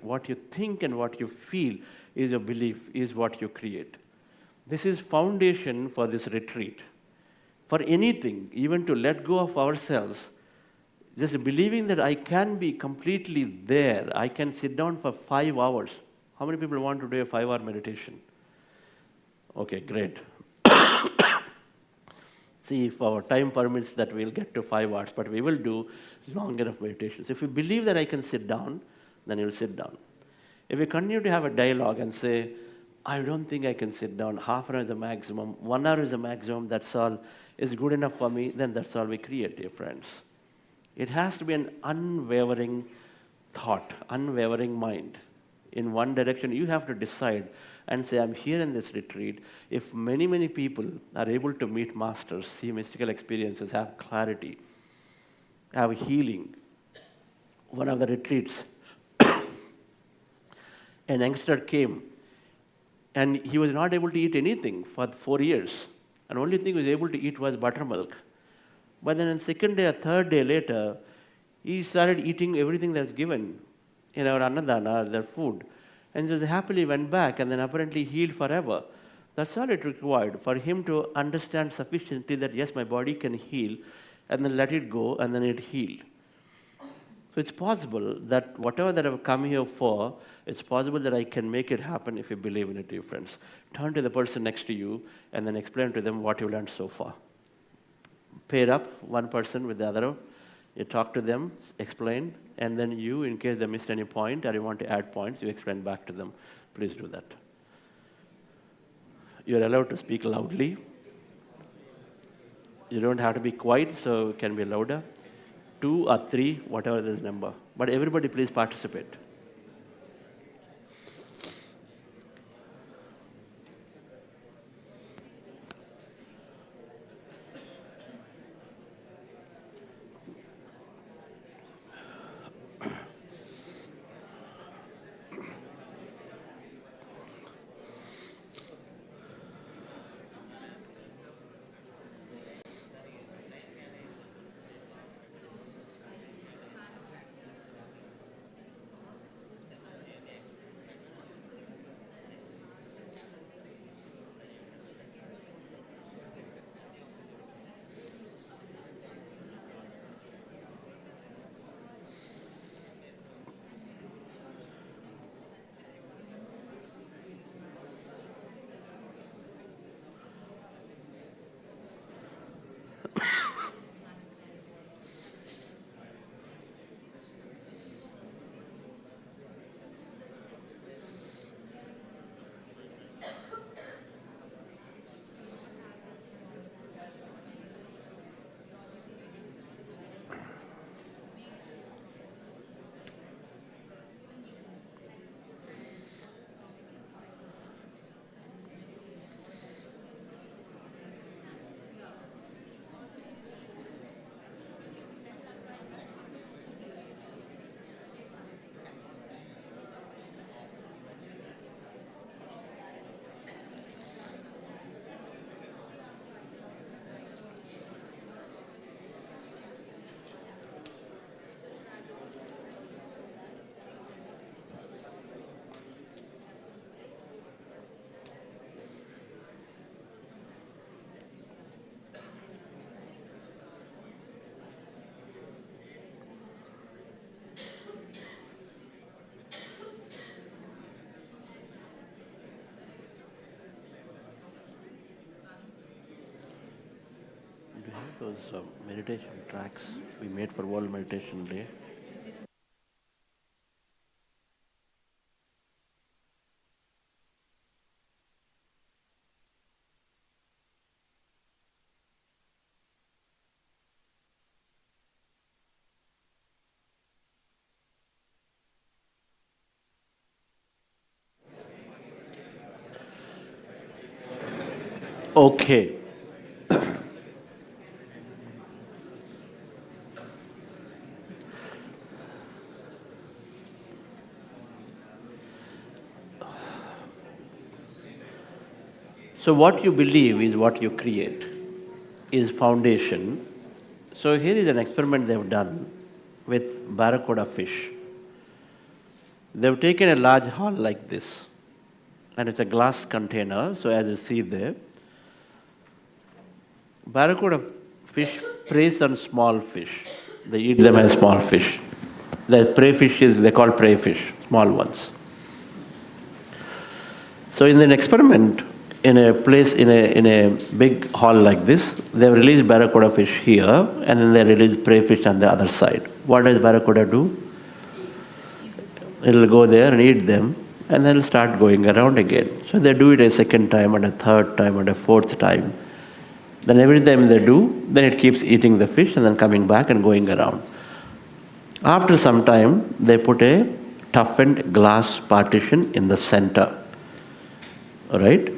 What you think and what you feel is your belief, is what you create. This is foundation for this retreat. For anything, even to let go of ourselves, just believing that I can be completely there. I can sit down for 5 hours. How many people want to do a 5-hour meditation? Okay, great. See, if our time permits that, we'll get to 5 hours, but we will do long enough meditations. If you believe that I can sit down, then you'll sit down. If we continue to have a dialogue and say, I don't think I can sit down, half an hour is the maximum, 1 hour is the maximum, that's all is good enough for me, then that's all we create, dear friends. It has to be an unwavering thought, unwavering mind. In one direction, you have to decide and say, I'm here in this retreat. If many, many people are able to meet masters, see mystical experiences, have clarity, have healing. One of the retreats, an youngster came, and he was not able to eat anything for 4 years. And the only thing he was able to eat was buttermilk. But then on the second day or third day later, he started eating everything that's given in our annadana, their food. And just happily went back and then apparently healed forever. That's all it required, for him to understand sufficiently that yes, my body can heal, and then let it go, and then it healed. So it's possible that whatever that I've come here for, it's possible that I can make it happen if you believe in it, dear friends. Turn to the person next to you and then explain to them what you've learned so far. Pair up one person with the other. You talk to them, explain, and then you, in case they missed any point or you want to add points, you explain back to them. Please do that. You're allowed to speak loudly. You don't have to be quiet, so it can be louder. 2 or 3, whatever this number. But everybody please participate. Those meditation tracks we made for World Meditation Day. Okay. So what you believe is what you create, is foundation. So here is an experiment they've done with barracuda fish. They've taken a large hall like this, and it's a glass container, so as you see there, barracuda fish preys on small fish. They eat them as small fish. The prey fishes, they call prey fish, small ones. So in an experiment, in a place, in a big hall like this, they release barracuda fish here, and then they release prey fish on the other side. What does barracuda do? It'll go there and eat them, and then it'll start going around again. So they do it a second time, and a third time, and a fourth time. Then every time they do, then it keeps eating the fish and then coming back and going around. After some time, they put a toughened glass partition in the center. All right?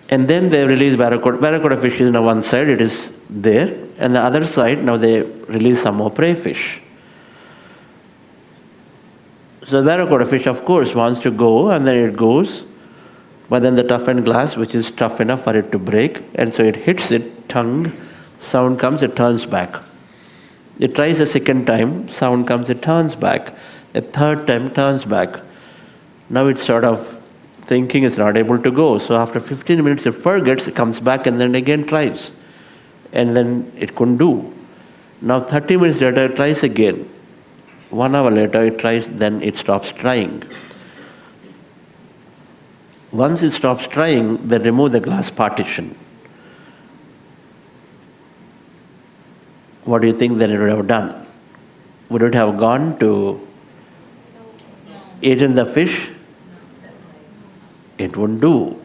And then they release barracuda. Barracuda fish is on one side, it is there. And the other side, now they release some more prey fish. So the barracuda fish, of course, wants to go, and then it goes. But then the toughened glass, which is tough enough for it to break, and so it hits it, tongue, sound comes, it turns back. It tries a second time, sound comes, it turns back. A third time, turns back. Now it's sort of thinking it's not able to go. So after 15 minutes, it forgets, it comes back and then again tries. And then it couldn't do. Now 30 minutes later, it tries again. 1 hour later, it tries, then it stops trying. Once it stops trying, they remove the glass partition. What do you think then it would have done? Would it have gone to eaten the fish? It wouldn't do.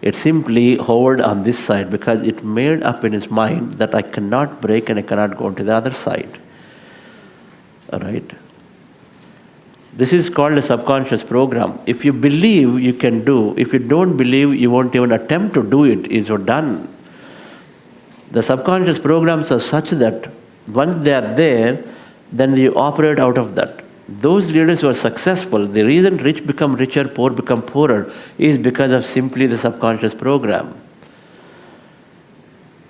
It simply hovered on this side because it made up in its mind that I cannot break and I cannot go to the other side. All right? This is called a subconscious program. If you believe, you can do. If you don't believe, you won't even attempt to do it. It's done. The subconscious programs are such that once they are there, then you operate out of that. Those leaders who are successful, the reason rich become richer, poor become poorer, is because of simply the subconscious program.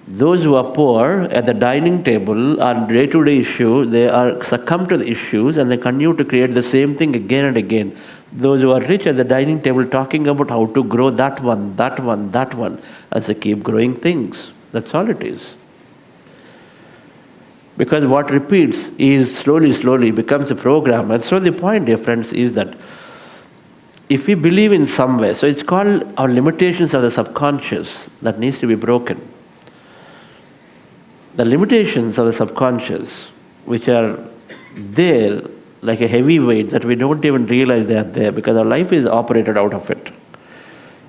Those who are poor at the dining table on day-to-day issue, they are succumb to the issues and they continue to create the same thing again and again. Those who are rich at the dining table talking about how to grow that one, as they keep growing things. That's all it is. Because what repeats is slowly becomes a program. And so the point, dear friends, is that if we believe in some way, so it's called our limitations of the subconscious that needs to be broken. The limitations of the subconscious, which are there like a heavy weight that we don't even realize they are there because our life is operated out of it.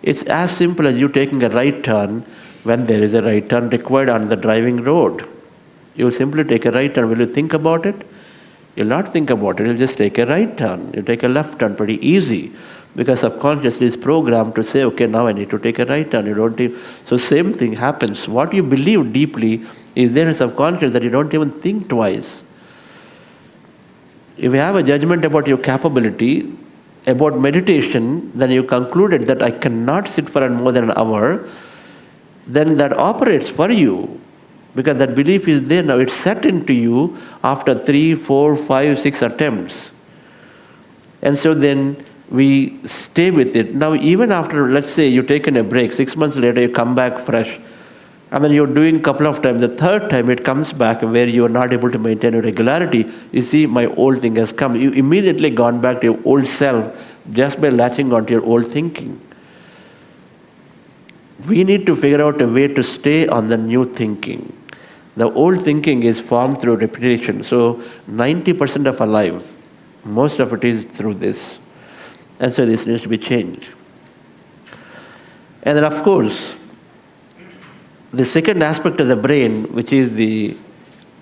It's as simple as you taking a right turn when there is a right turn required on the driving road. You will simply take a right turn. Will you think about it? You'll not think about it. You'll just take a right turn. You take a left turn pretty easy because subconsciously it's programmed to say, okay, now I need to take a right turn. You don't take. So same thing happens. What you believe deeply is there in subconscious that you don't even think twice. If you have a judgment about your capability, about meditation, then you concluded that I cannot sit for more than an hour, then that operates for you. Because that belief is there now. It's set into you after 3, 4, 5, 6 attempts. And so then we stay with it. Now even after, let's say you've taken a break, 6 months later you come back fresh. And then you're doing a couple of times. The third time it comes back where you are not able to maintain a regularity. You see, my old thing has come. You immediately gone back to your old self just by latching onto your old thinking. We need to figure out a way to stay on the new thinking. The old thinking is formed through repetition. So 90% of our life, most of it is through this. And so this needs to be changed. And then of course, the second aspect of the brain, which is the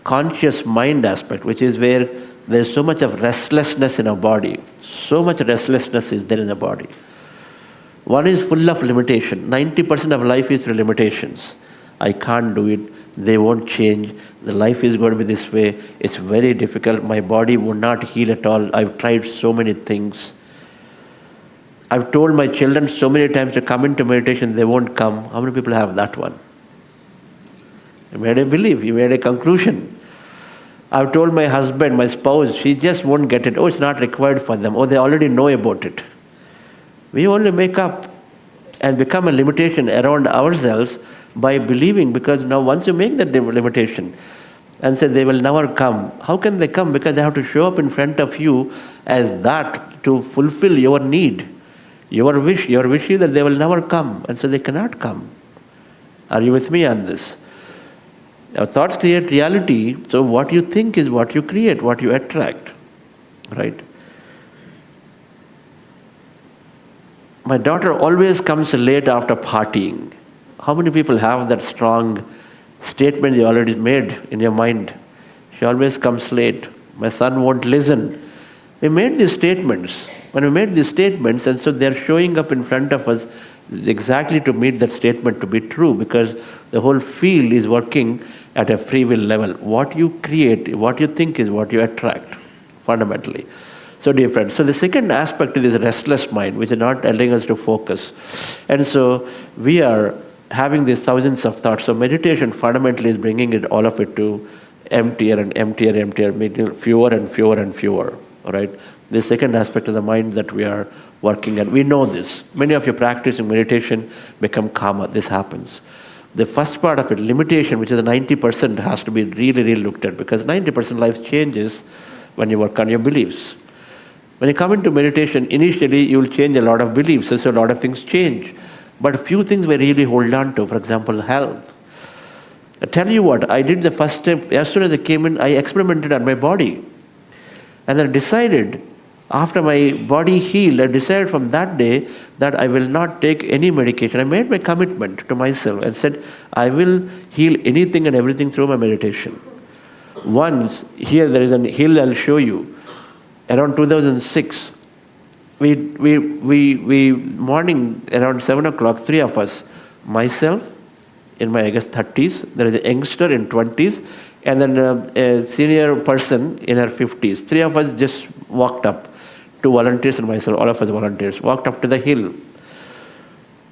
conscious mind aspect, which is where there's so much of restlessness in our body. So much restlessness is there in the body. One is full of limitation. 90% of life is through limitations. I can't do it. They won't change. The life is going to be this way. It's very difficult. My body will not heal at all. I've tried so many things. I've told my children so many times to come into meditation, they won't come. How many people have that one? You made a belief, you made a conclusion. I've told my husband, my spouse, she just won't get it. Oh, it's not required for them. Oh, they already know about it. We only make up and become a limitation around ourselves by believing, because now once you make that limitation and say they will never come, how can they come? Because they have to show up in front of you as that to fulfill your need, your wish is that they will never come, and so they cannot come. Are you with me on this? Our thoughts create reality, so what you think is what you create, what you attract, right? My daughter always comes late after partying. How many people have that strong statement you already made in your mind? She always comes late. My son won't listen. We made these statements. When we made these statements, and so they're showing up in front of us exactly to meet that statement to be true, because the whole field is working at a free will level. What you create, what you think is what you attract, fundamentally. So dear friends, so the second aspect is this restless mind, which is not allowing us to focus. And so we are having these thousands of thoughts. So meditation fundamentally is bringing it, all of it, to emptier and emptier, making fewer and fewer and fewer. All right. The second aspect of the mind that we are working at. We know this. Many of you practicing meditation become calmer. This happens. The first part of it, limitation, which is the 90%, has to be really, really looked at, because 90% life changes when you work on your beliefs. When you come into meditation, initially you will change a lot of beliefs, so a lot of things change. But a few things we really hold on to, for example, health. I tell you what, I did the first time, as soon as I came in, I experimented on my body. And then I decided, after my body healed, I decided from that day that I will not take any medication. I made my commitment to myself and said, I will heal anything and everything through my meditation. Once, here there is a hill I'll show you. Around 2006, we morning around 7 o'clock, three of us, myself in my, I guess, 30s, there is a youngster in 20s, and then a senior person in her 50s. Three of us just walked up, two volunteers and myself, all of us volunteers, walked up to the hill.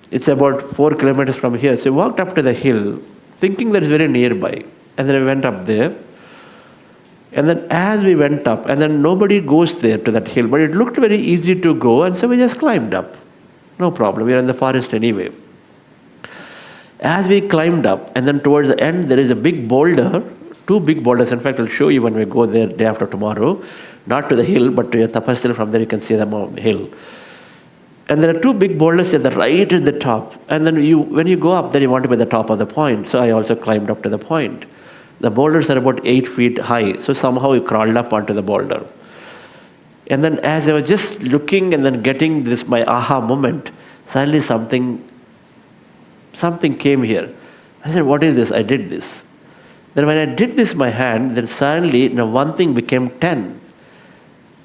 It's about 4 kilometers from here. So we walked up to the hill, thinking that it's very nearby. And then we went up there. And then as we went up, and then nobody goes there to that hill, but it looked very easy to go, and so we just climbed up. No problem, we are in the forest anyway. As we climbed up, and then towards the end, there is a big boulder, 2 big boulders. In fact, I'll show you when we go there day after tomorrow, not to the hill, but to a tapas hill. From there you can see the hill. And there are 2 big boulders at the right at the top. And then when you go up there, you want to be at the top of the point. So I also climbed up to the point. The boulders are about 8 feet high. So somehow we crawled up onto the boulder. And then as I was just looking and then getting this, my aha moment, suddenly something came here. I said, what is this? I did this. Then when I did this my hand, then suddenly one thing became 10.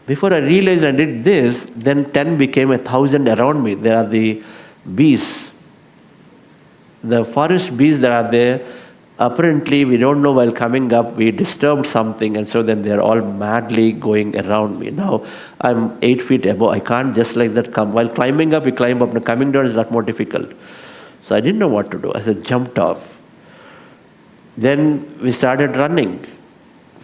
Before I realized I did this, then 10 became 1,000 around me. There are the bees, the forest bees that are there. Apparently, we don't know, while coming up, we disturbed something, and so then they're all madly going around me. Now, I'm 8 feet above. I can't just like that come. While climbing up, we climb up. Now, coming down is a lot more difficult. So I didn't know what to do. I said, jumped off. Then we started running,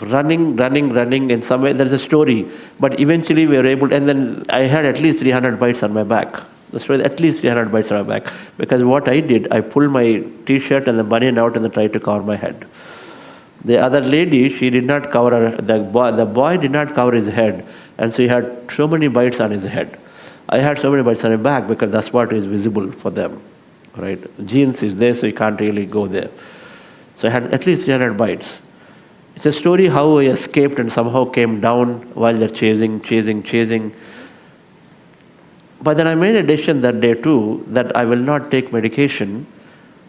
and somewhere there's a story. But eventually we were able, and then I had at least 300 bites on my back. The story, at least 300 bites on my back. Because what I did, I pulled my t-shirt and the bunion out and then tried to cover my head. The other lady, she did not cover the boy did not cover his head. And so he had so many bites on his head. I had so many bites on my back because that's what is visible for them. Right? Genes is there, so you can't really go there. So I had at least 300 bites. It's a story how I escaped and somehow came down while they're chasing. But then I made a decision that day too, that I will not take medication,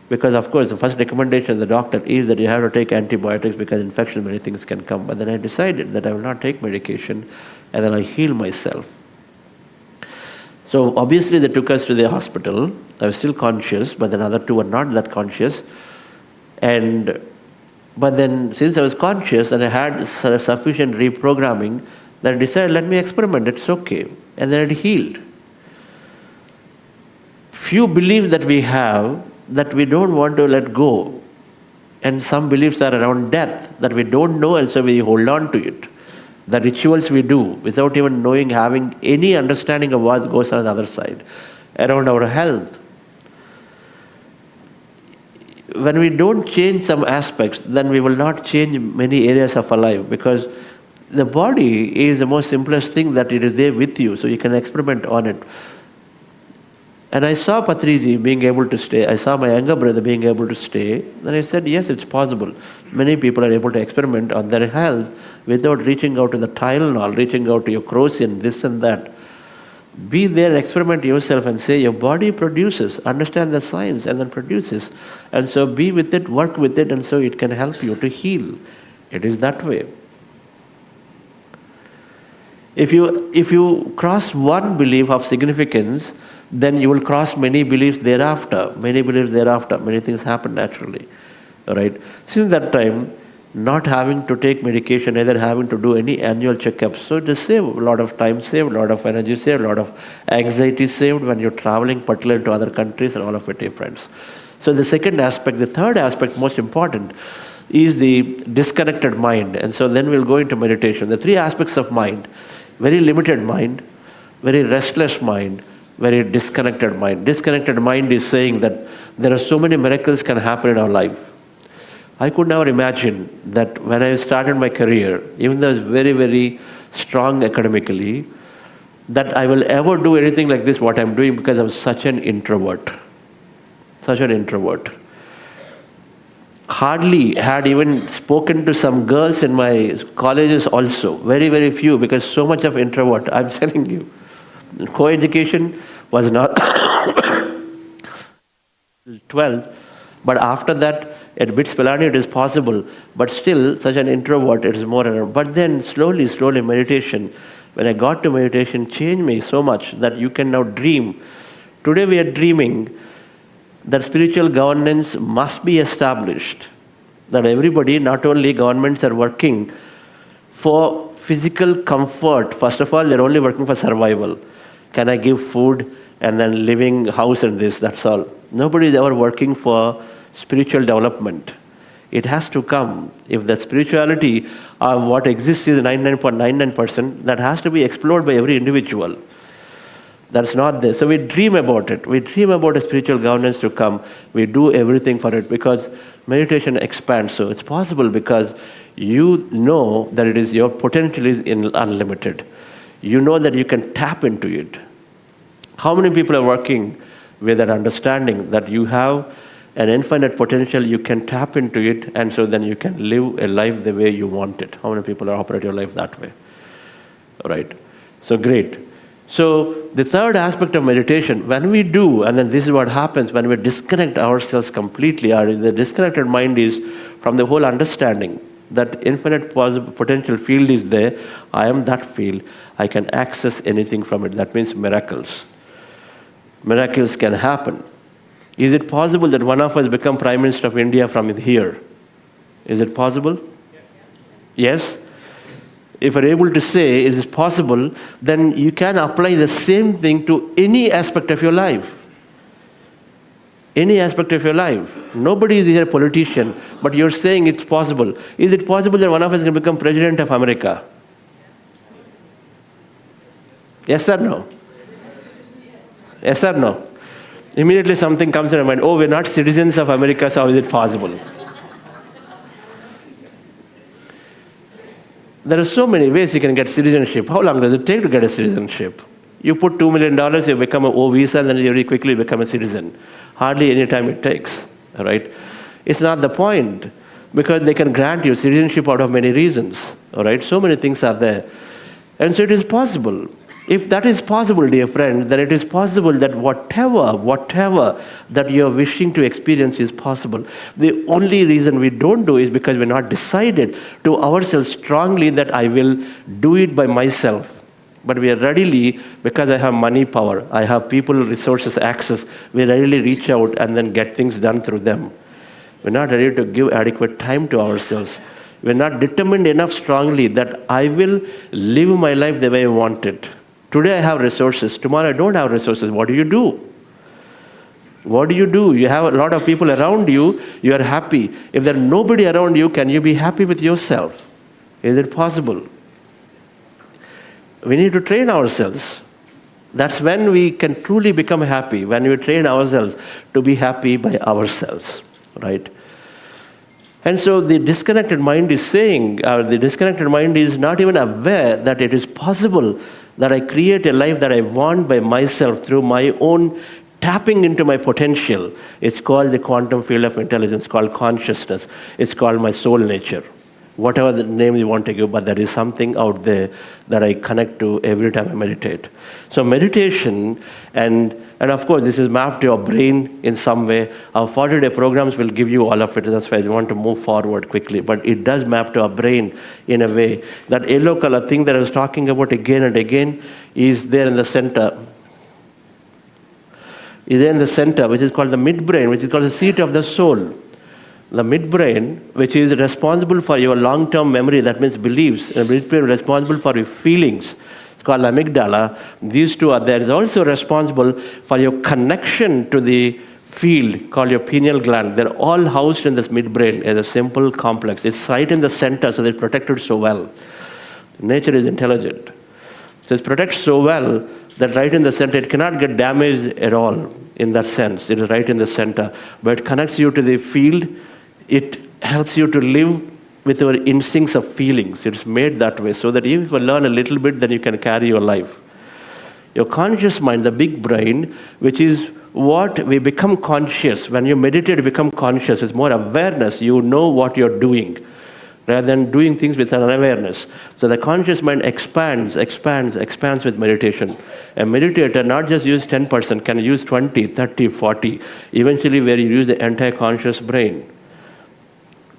because of course the first recommendation of the doctor is that you have to take antibiotics because infection, many things can come. But then I decided that I will not take medication, and then I heal myself. So obviously they took us to the hospital. I was still conscious, but then other 2 were not that conscious. But then since I was conscious and I had sufficient reprogramming, then I decided, let me experiment, it's okay. And then it healed. Few beliefs that we have that we don't want to let go. And some beliefs are around death that we don't know, and so we hold on to it. The rituals we do without even knowing, having any understanding of what goes on the other side. Around our health. When we don't change some aspects, then we will not change many areas of our life, because the body is the most simplest thing that it is there with you, so you can experiment on it. And I saw Patriji being able to stay. I saw my younger brother being able to stay. Then I said, yes, it's possible. Many people are able to experiment on their health without reaching out to the Tylenol, reaching out to your Crocin, this and that. Be there, experiment yourself and say your body produces, understand the science and then produces. And so be with it, work with it, and so it can help you to heal. It is that way. If you cross one belief of significance, then you will cross many beliefs thereafter. Many beliefs thereafter. Many things happen naturally. All right. Since that time, not having to take medication, neither having to do any annual checkups. So just save a lot of time, saved, a lot of energy saved, a lot of anxiety saved when you're traveling, particularly to other countries and all of it, friends. So the second aspect, the third aspect, most important, is the disconnected mind. And so then we'll go into meditation. The three aspects of mind: very limited mind, very restless mind, very disconnected mind. Disconnected mind is saying that there are so many miracles can happen in our life. I could never imagine that when I started my career, even though I was very, very strong academically, that I will ever do anything like this, what I'm doing, because I was such an introvert. Such an introvert. Hardly had even spoken to some girls in my colleges also. Very, very few, because so much of introvert, I'm telling you. Co-education was not 12, but after that, at BITS Pilani it is possible, but still such an introvert, it is more around. But then slowly, meditation, when I got to meditation, changed me so much that you can now dream. Today we are dreaming that spiritual governance must be established, that everybody, not only governments, are working for physical comfort. First of all, they're only working for survival. Can I give food and then living house and this, that's all. Nobody is ever working for spiritual development. It has to come. If the spirituality of what exists is 99.99%, that has to be explored by every individual. That's not there. So we dream about it. We dream about a spiritual governance to come. We do everything for it, because meditation expands. So it's possible because you know that it is your potential is unlimited. You know that you can tap into it. How many people are working with that understanding that you have an infinite potential, you can tap into it, and so then you can live a life the way you want it? How many people operate your life that way? All right. So great. So the third aspect of meditation, when we do, and then this is what happens when we disconnect ourselves completely, the disconnected mind is from the whole understanding that infinite potential field is there. I am that field. I can access anything from it. That means miracles. Miracles can happen. Is it possible that one of us become Prime Minister of India from here? Is it possible? Yes? If you're able to say it is possible, then you can apply the same thing to any aspect of your life. Any aspect of your life. Nobody is here a politician, but you're saying it's possible. Is it possible that one of us can become President of America? Yes or no? Yes or no? Immediately something comes in your mind. Oh, we're not citizens of America, so how is it possible? There are so many ways you can get citizenship. How long does it take to get a citizenship? You put $2 million, you become an O visa, and then you very quickly become a citizen. Hardly any time it takes, all right? It's not the point, because they can grant you citizenship out of many reasons, all right? So many things are there. And so it is possible. If that is possible, dear friend, then it is possible that whatever that you are wishing to experience is possible. The only reason we don't do is because we're not decided to ourselves strongly that I will do it by myself. But we are readily, because I have money power, I have people, resources, access, we readily reach out and then get things done through them. We're not ready to give adequate time to ourselves. We're not determined enough strongly that I will live my life the way I want it. Today I have resources, tomorrow I don't have resources. What do you do? What do? You have a lot of people around you, you are happy. If there are nobody around you, can you be happy with yourself? Is it possible? We need to train ourselves. That's when we can truly become happy, when we train ourselves to be happy by ourselves, right? And so the disconnected mind is saying, the disconnected mind is not even aware that it is possible that I create a life that I want by myself through my own tapping into my potential. It's called the quantum field of intelligence, called consciousness. It's called my soul nature. Whatever the name you want to give, but there is something out there that I connect to every time I meditate. So meditation, and of course this is mapped to your brain in some way. Our 40-day programs will give you all of it. That's why I want to move forward quickly. But it does map to our brain in a way. That yellow color thing that I was talking about again and again is there in the center. Is there in the center, which is called the midbrain, which is called the seat of the soul. The midbrain, which is responsible for your long-term memory, that means beliefs. The midbrain is responsible for your feelings. It's called amygdala. These two are there. It's also responsible for your connection to the field called your pineal gland. They're all housed in this midbrain as a simple complex. It's right in the center, so they're protected so well. Nature is intelligent. So it's protected so well that right in the center, it cannot get damaged at all in that sense. It is right in the center. But it connects you to the field. It helps you to live with your instincts of feelings. It's made that way so that even if you learn a little bit, then you can carry your life. Your conscious mind, the big brain, which is what we become conscious. When you meditate, you become conscious. It's more awareness. You know what you're doing, rather than doing things with an unawareness. So the conscious mind expands with meditation. A meditator not just use 10%, can use 20, 30, 40, eventually where you use the entire conscious brain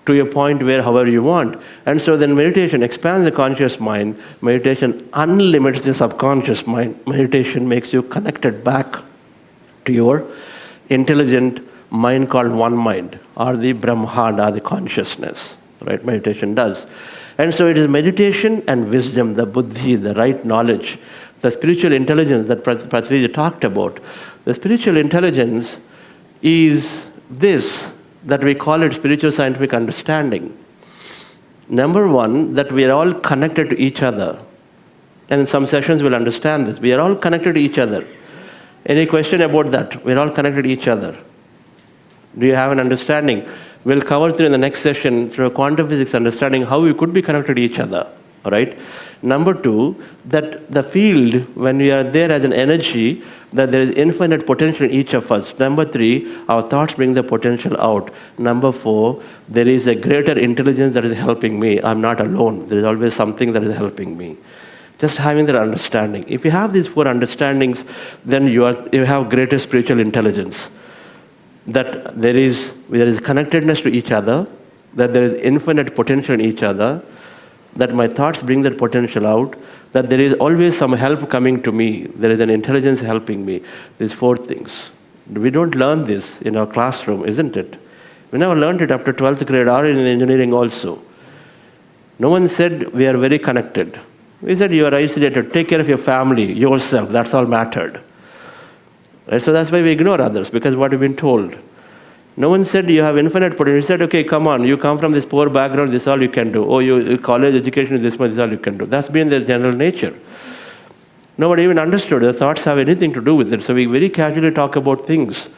to a point where however you want. And so then meditation expands the conscious mind. Meditation unlimits the subconscious mind. Meditation makes you connected back to your intelligent mind called one mind, or the Brahmanda, the consciousness. Right, meditation does. And so it is meditation and wisdom, the buddhi, the right knowledge, the spiritual intelligence that Patriji talked about. The spiritual intelligence is this, that we call it spiritual scientific understanding. Number one, that we are all connected to each other. And in some sessions we'll understand this. We are all connected to each other. Any question about that? We're all connected to each other. Do you have an understanding? We'll cover through in the next session through a quantum physics understanding how we could be connected to each other. All right. Number two, that the field, when we are there as an energy, that there is infinite potential in each of us. Number three, our thoughts bring the potential out. Number four, there is a greater intelligence that is helping me. I'm not alone. There is always something that is helping me. Just having that understanding. If you have these four understandings, then you have greater spiritual intelligence. That there is connectedness to each other, that there is infinite potential in each other, that my thoughts bring that potential out, that there is always some help coming to me, there is an intelligence helping me. These four things. We don't learn this in our classroom, isn't it? We never learned it after 12th grade or in engineering also. No one said we are very connected. We said you are isolated, take care of your family, yourself, that's all mattered. Right? So that's why we ignore others, because what we've been told. No one said you have infinite potential. He said, okay, come on, you come from this poor background, this is all you can do. Oh, you college education is this much, this is all you can do. That's been their general nature. Nobody even understood the thoughts have anything to do with it. So we very casually talk about things.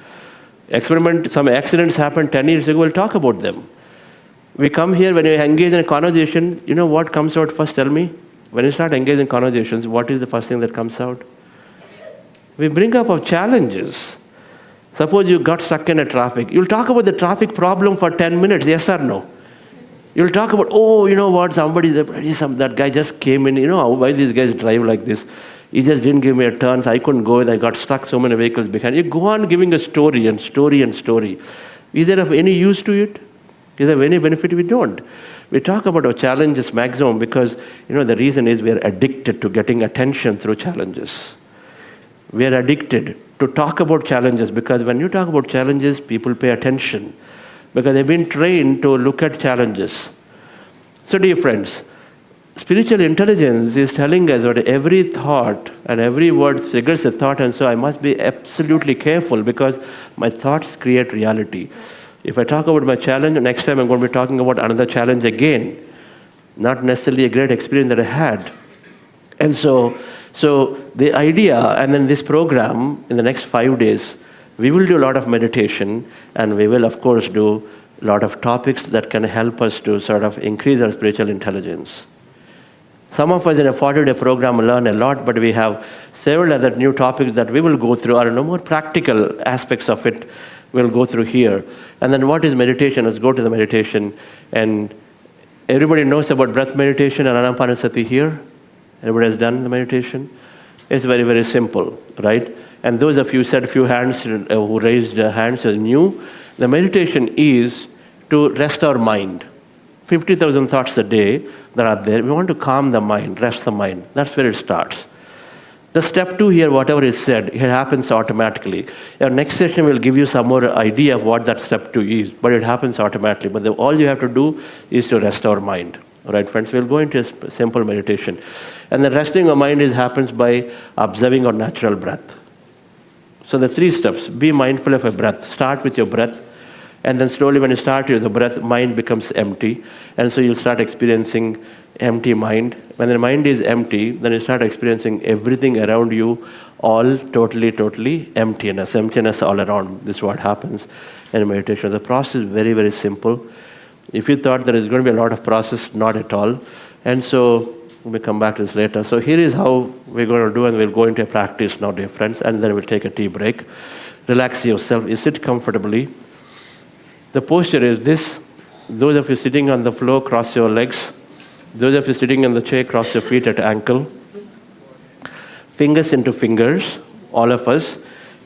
Some accidents happened 10 years ago, we'll talk about them. We come here, when you engage in a conversation, you know what comes out first, tell me? When you start engaging in conversations, what is the first thing that comes out? We bring up our challenges. Suppose you got stuck in a traffic. You'll talk about the traffic problem for 10 minutes, yes or no? You'll talk about, oh, you know what, that guy just came in, you know why these guys drive like this? He just didn't give me a turn, so I couldn't go, and I got stuck so many vehicles behind. You go on giving a story and story and story. Is there of any use to it? Is there any benefit? We don't. We talk about our challenges maximum because, the reason is we are addicted to getting attention through challenges. We are addicted to talk about challenges because when you talk about challenges, people pay attention because they've been trained to look at challenges. So dear friends, spiritual intelligence is telling us that every thought and every word triggers a thought, and so I must be absolutely careful because my thoughts create reality. If I talk about my challenge, next time I'm going to be talking about another challenge again, not necessarily a great experience that I had. And so the idea, and then this program, in the next 5 days, we will do a lot of meditation, and we will, of course, do a lot of topics that can help us to sort of increase our spiritual intelligence. Some of us in a 40-day program learn a lot, but we have several other new topics that we will go through, or no more practical aspects of it we'll go through here. And then what is meditation? Let's go to the meditation. And everybody knows about breath meditation and Anapanasati here? Everybody has done the meditation? It's very, very simple, right? And those of you said, few hands who raised their hands are new. The meditation is to rest our mind. 50,000 thoughts a day that are there. We want to calm the mind, rest the mind. That's where it starts. The step 2 here, whatever is said, it happens automatically. Our next session will give you some more idea of what that step 2 is, but it happens automatically. But all you have to do is to rest our mind. All right, friends, we'll go into a simple meditation. And the resting of mind happens by observing our natural breath. So the 3 steps: be mindful of a breath. Start with your breath. And then slowly when you start with the breath, mind becomes empty. And so you'll start experiencing empty mind. When the mind is empty, then you start experiencing everything around you, all totally emptiness. Emptiness all around. This is what happens in meditation. The process is very, very simple. If you thought there is going to be a lot of process, not at all. And so we'll come back to this later. So here is how we're going to do, and we'll go into a practice now, dear friends, and then we'll take a tea break. Relax yourself. You sit comfortably. The posture is this. Those of you sitting on the floor, cross your legs. Those of you sitting in the chair, cross your feet at ankle. Fingers into fingers, all of us.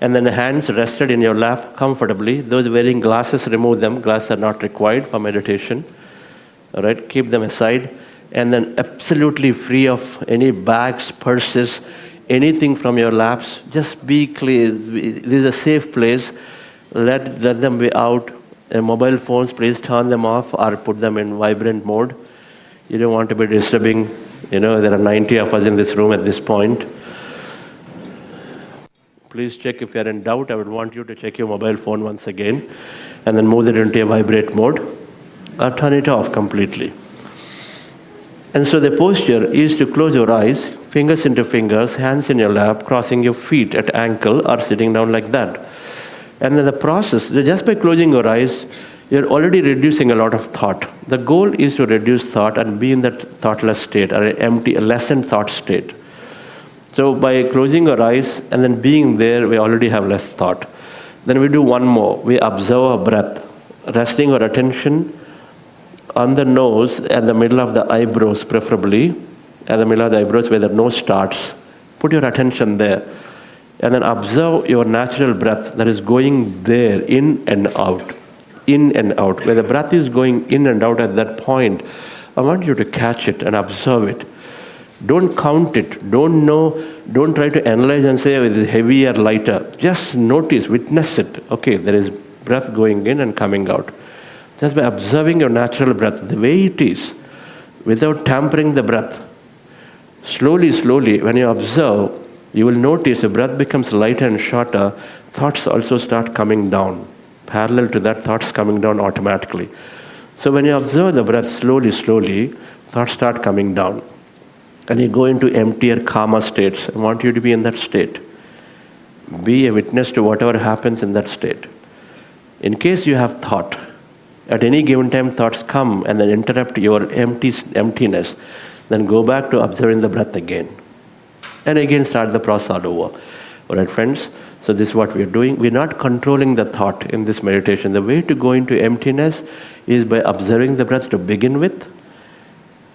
And then the hands rested in your lap comfortably. Those wearing glasses, remove them. Glasses are not required for meditation. All right, keep them aside. And then absolutely free of any bags, purses, anything from your laps. Just be clear. This is a safe place. Let them be out. And mobile phones, please turn them off or put them in vibrant mode. You don't want to be disturbing. There are 90 of us in this room at this point. Please check if you're in doubt. I would want you to check your mobile phone once again and then move it into a vibrate mode or turn it off completely. And so the posture is to close your eyes, fingers into fingers, hands in your lap, crossing your feet at ankle or sitting down like that. And then the process, just by closing your eyes, you're already reducing a lot of thought. The goal is to reduce thought and be in that thoughtless state, or an empty, lessened thought state. So by closing our eyes and then being there, we already have less thought. Then we do one more. We observe our breath, resting our attention on the nose and the middle of the eyebrows, preferably, at the middle of the eyebrows where the nose starts. Put your attention there. And then observe your natural breath that is going there, in and out. Where the breath is going in and out at that point, I want you to catch it and observe it. Don't count it. Don't try to analyze and say it is heavy or lighter. Just notice, witness it. Okay, there is breath going in and coming out. Just by observing your natural breath, the way it is, without tampering the breath. Slowly, when you observe, you will notice the breath becomes lighter and shorter. Thoughts also start coming down. Parallel to that, thoughts coming down automatically. So when you observe the breath slowly, thoughts start coming down. And you go into emptier, calmer states. I want you to be in that state. Be a witness to whatever happens in that state. In case you have thought, at any given time thoughts come and then interrupt your emptiness, then go back to observing the breath again. And again start the process all over. All right, friends? So this is what we're doing. We're not controlling the thought in this meditation. The way to go into emptiness is by observing the breath to begin with,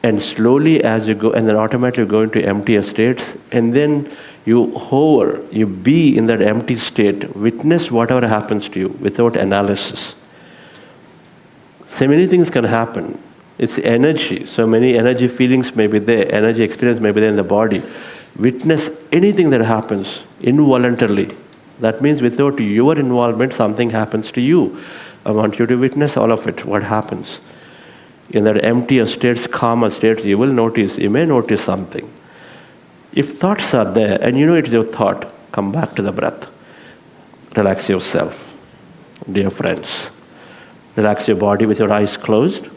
and slowly as you go, and then automatically go into emptier states, and then you hover, you be in that empty state, witness whatever happens to you without analysis. So many things can happen. It's energy. So many energy feelings may be there, energy experience may be there in the body. Witness anything that happens involuntarily. That means without your involvement, something happens to you. I want you to witness all of it, what happens. In that emptier states, calmer states, you may notice something. If thoughts are there, and you know it is your thought, come back to the breath. Relax yourself, dear friends. Relax your body with your eyes closed.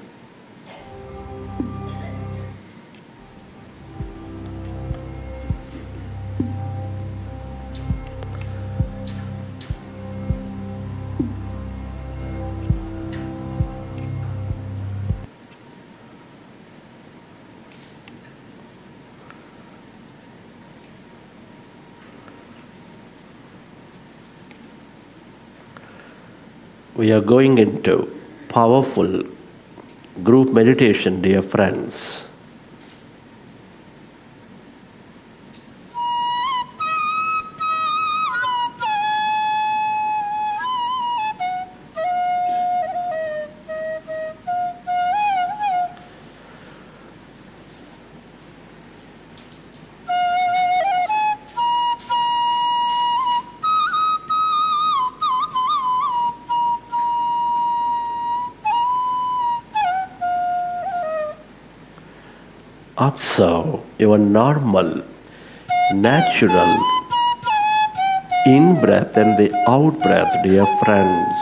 We are going into powerful group meditation, dear friends. Observe your normal, natural in-breath and the out-breath, dear friends.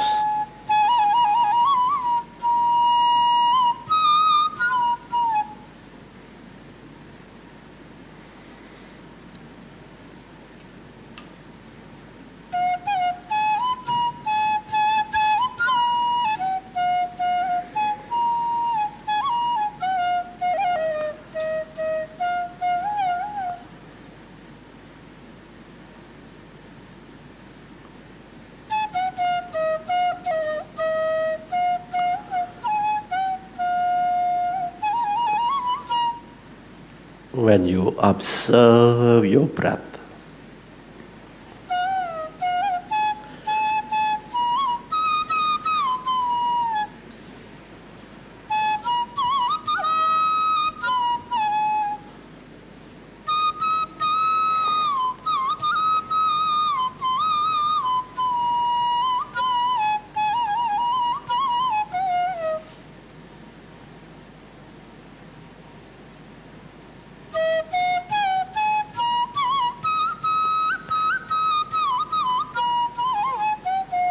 When you observe your breath,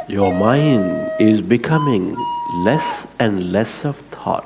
your mind is becoming less and less of thought.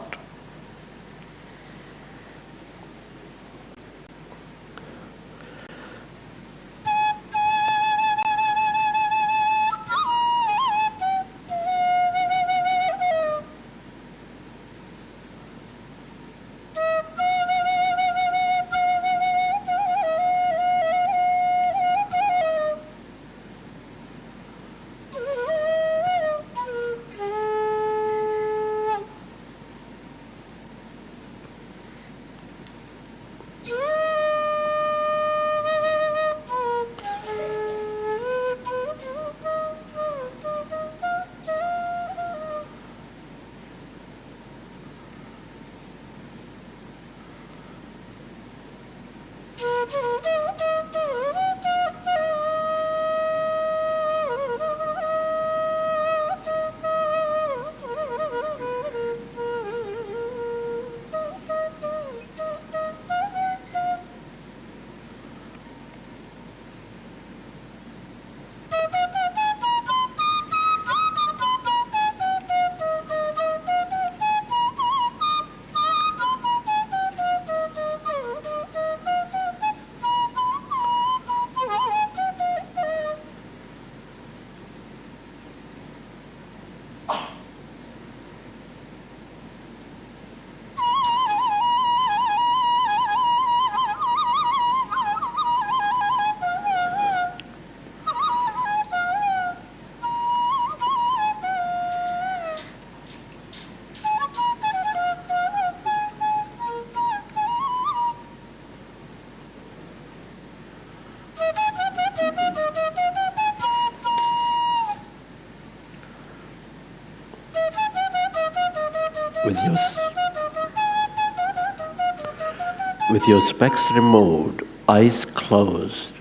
With your specs removed, eyes closed,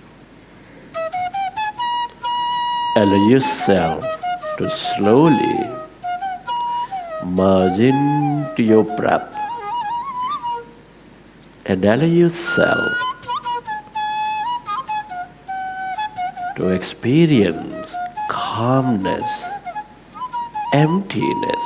allow yourself to slowly merge into your breath and allow yourself to experience calmness, emptiness.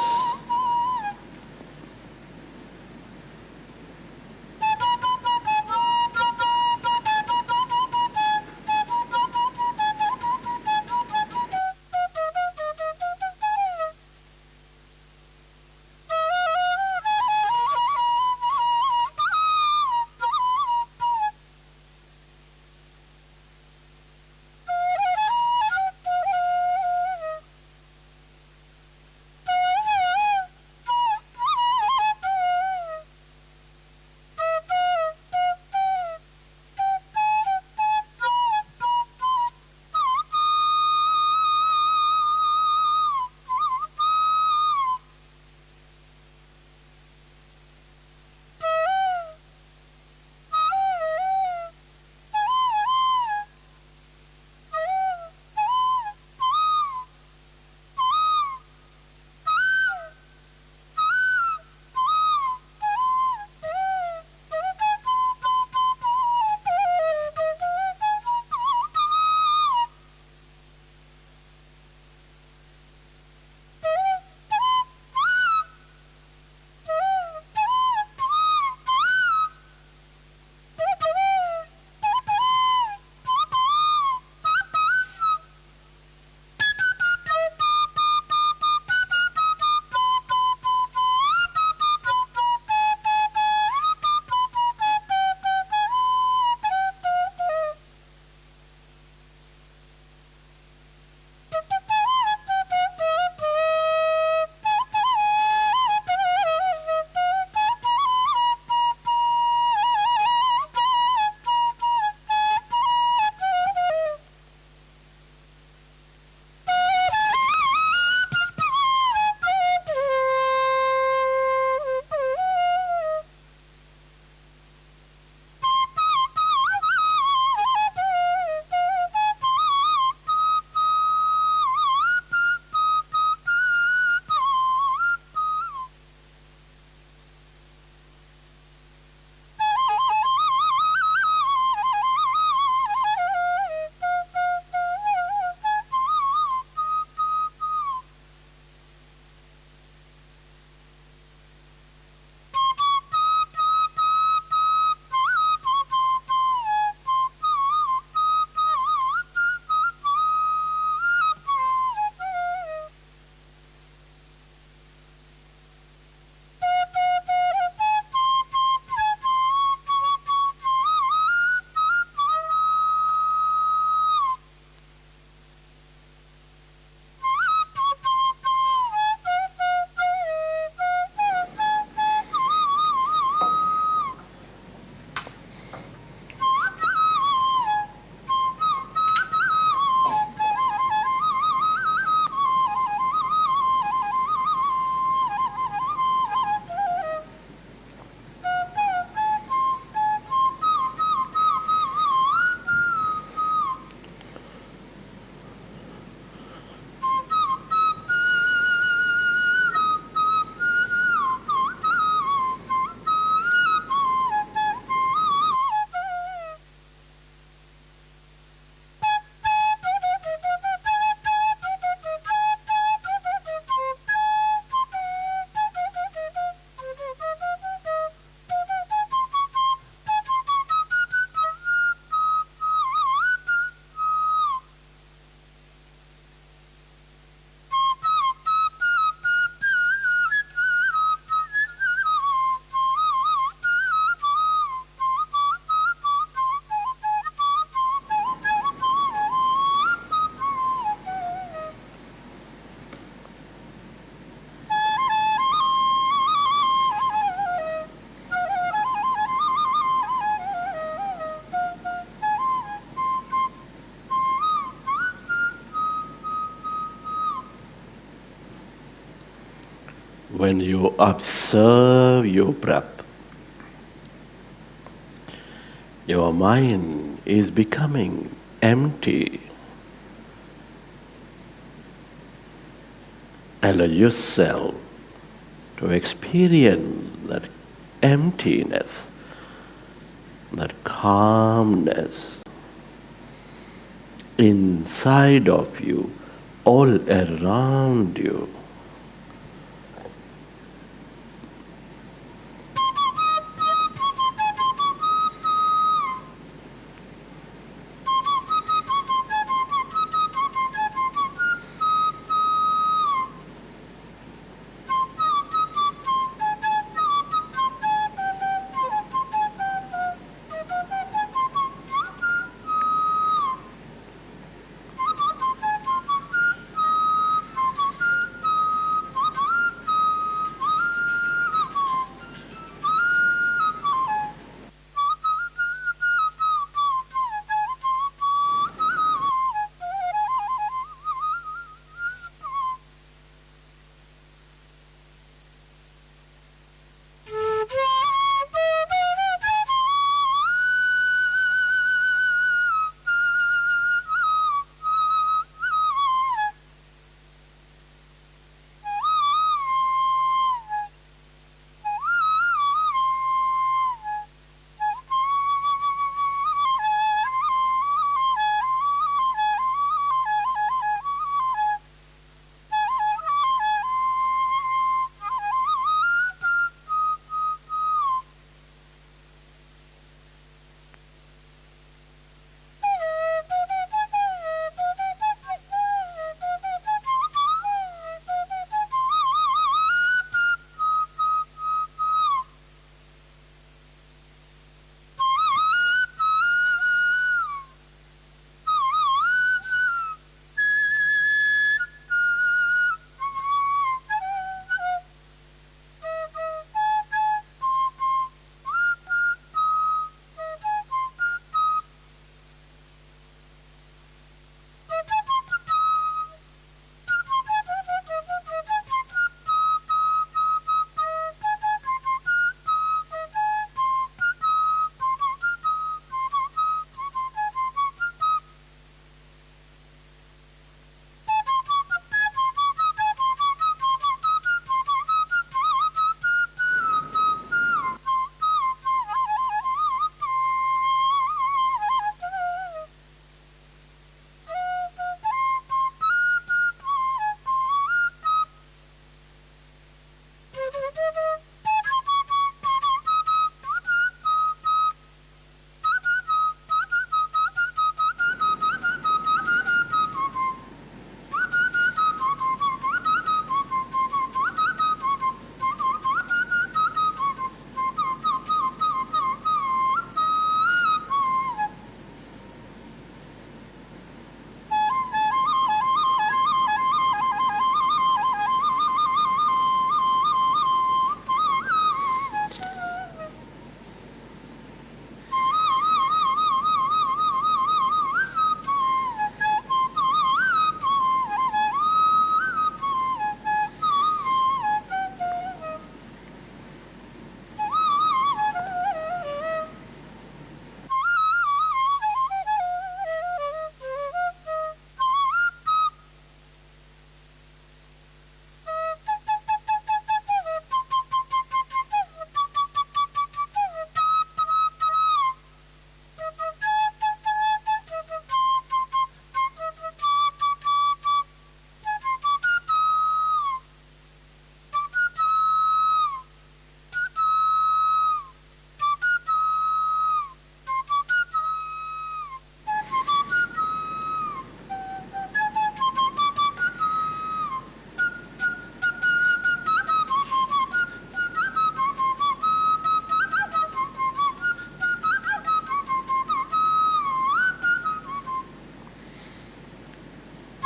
When you observe your breath, your mind is becoming empty. Allow yourself to experience that emptiness, that calmness inside of you, all around you.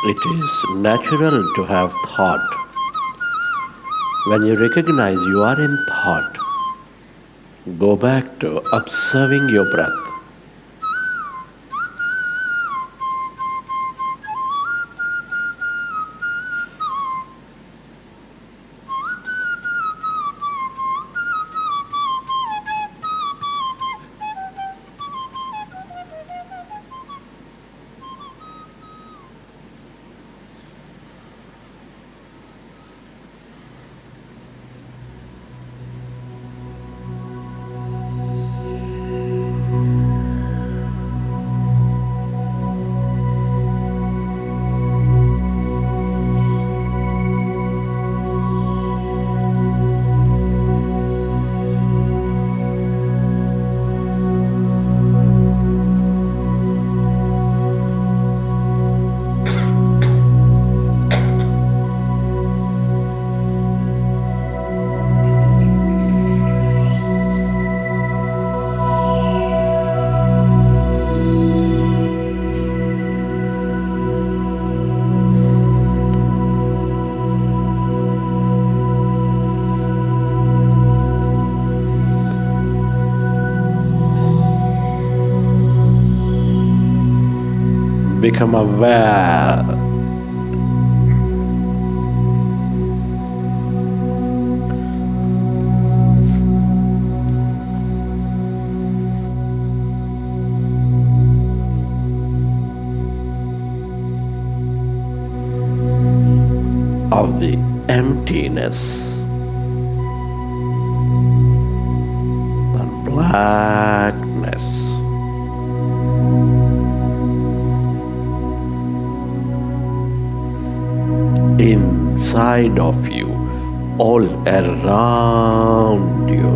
It is natural to have thought. When you recognize you are in thought, go back to observing your breath. become aware of the emptiness and blackness. Inside of you, all around you.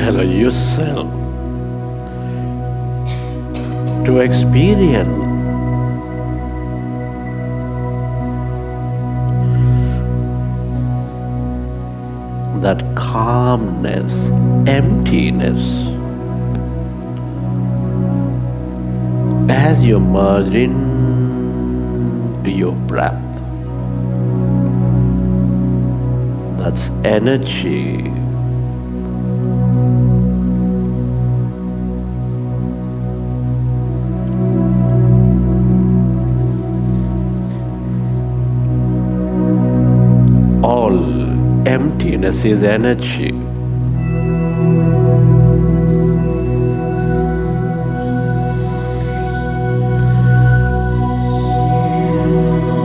Allow yourself to experience that calmness, emptiness as you merge into your breath. That's energy. All emptiness is energy.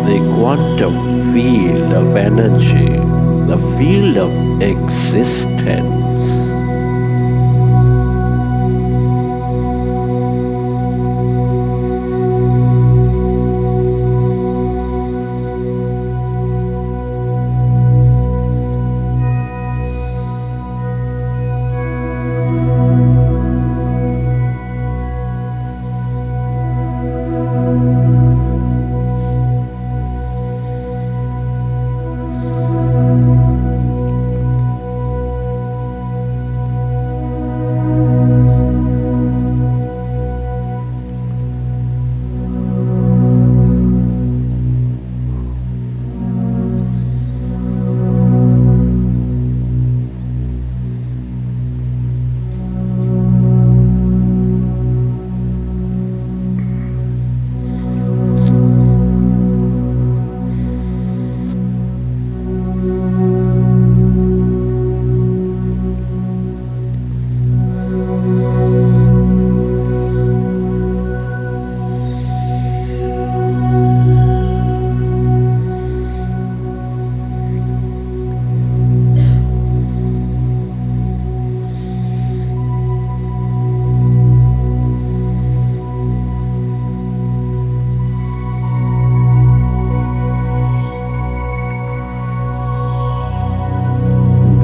The quantum field of energy, the field of existence.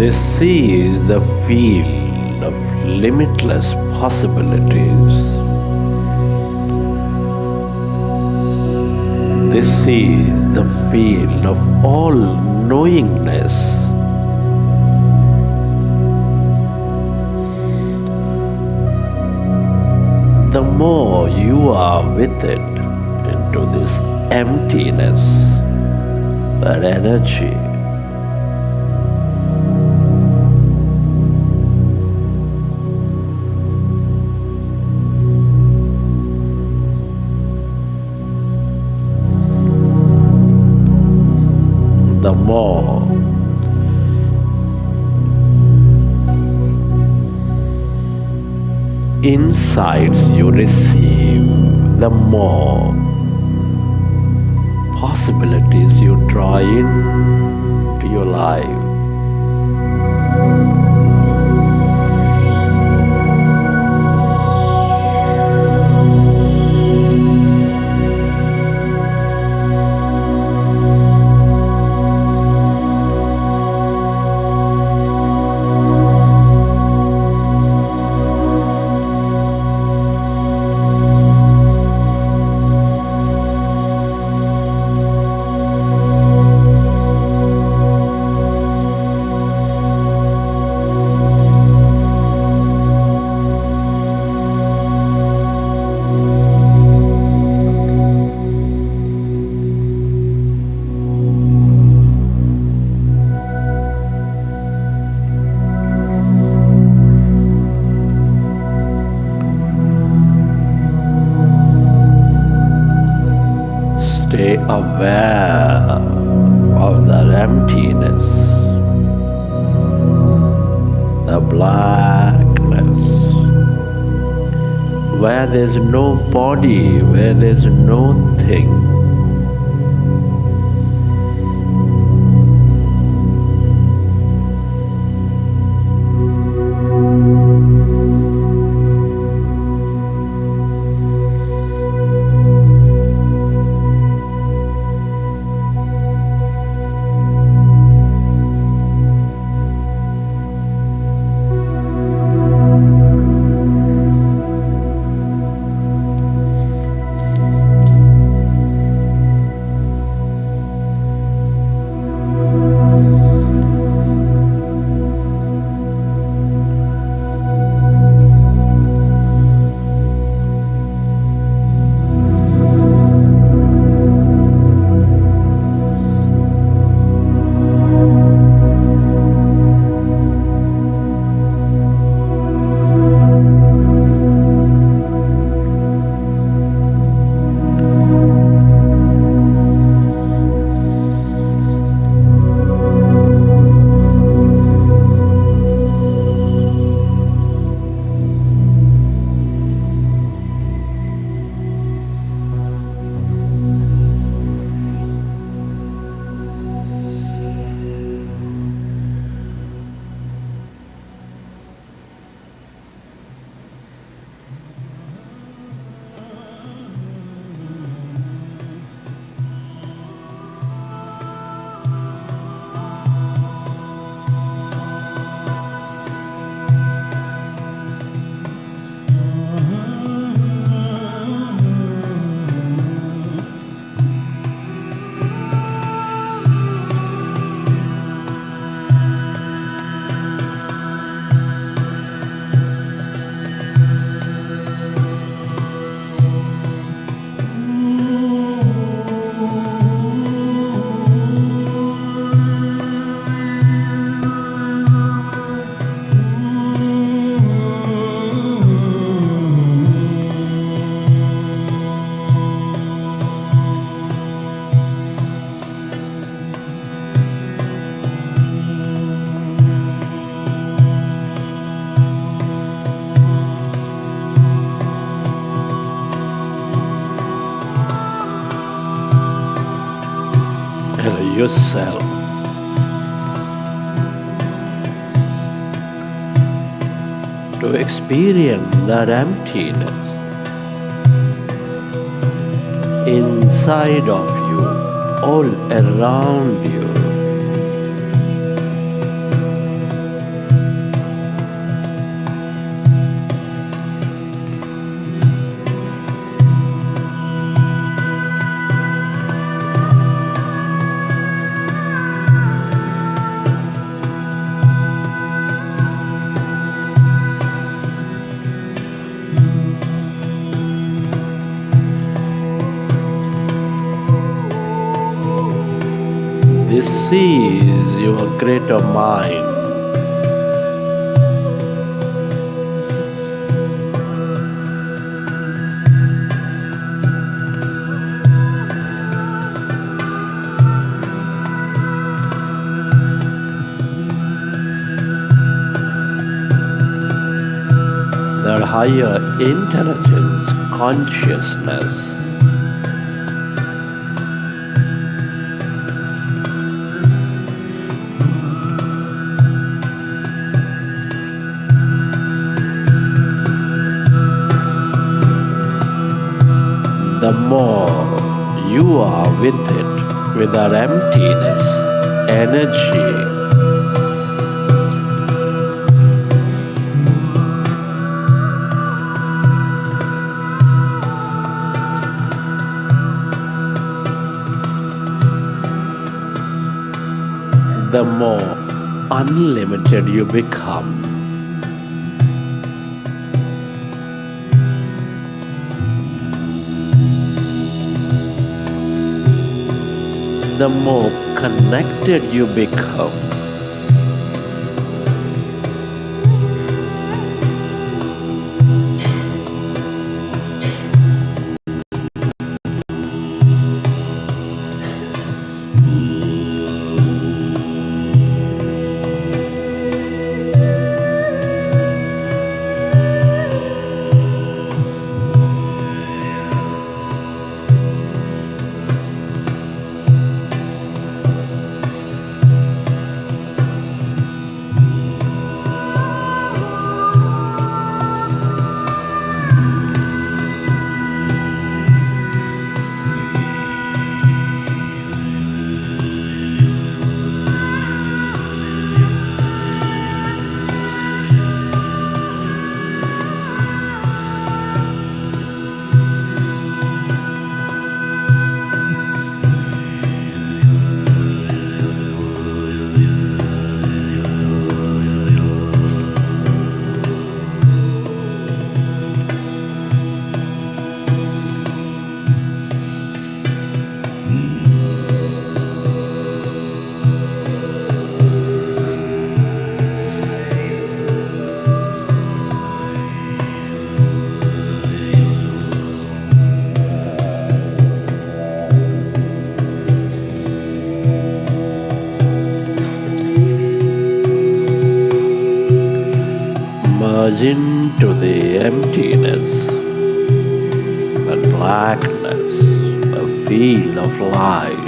This is the field of limitless possibilities. This is the field of all knowingness. The more you are with it into this emptiness, that energy, more. Insights you receive, the more possibilities you draw into your life. Stay aware of that emptiness, the blackness, where there's no body, where there's no thing. Yourself. To experience that emptiness inside of you, all around you. This is your greater mind. their higher intelligence, consciousness. The more you are with it, with that emptiness, energy, the more unlimited you become. The more connected you become. Merge into the emptiness and blackness, a field of light.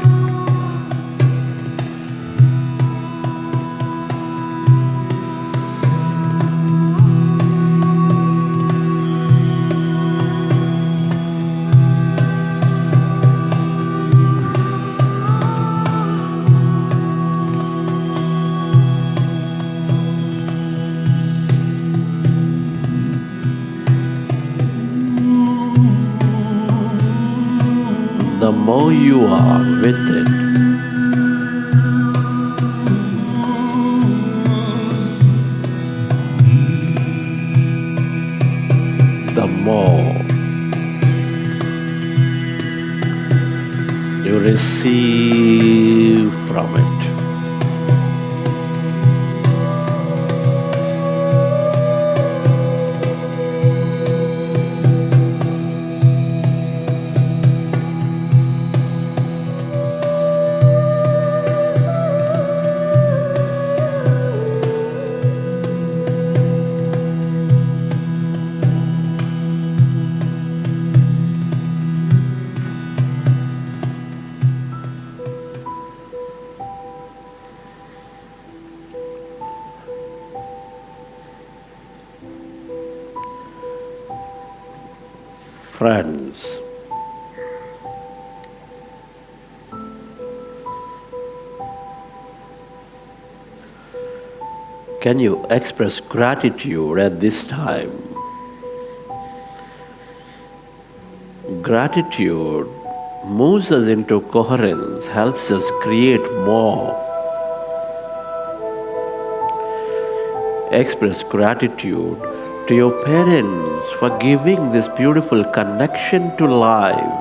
The more you are with it, the more you receive from it. Friends, can you express gratitude at this time? Gratitude moves us into coherence, helps us create more. Express gratitude to your parents for giving this beautiful connection to life.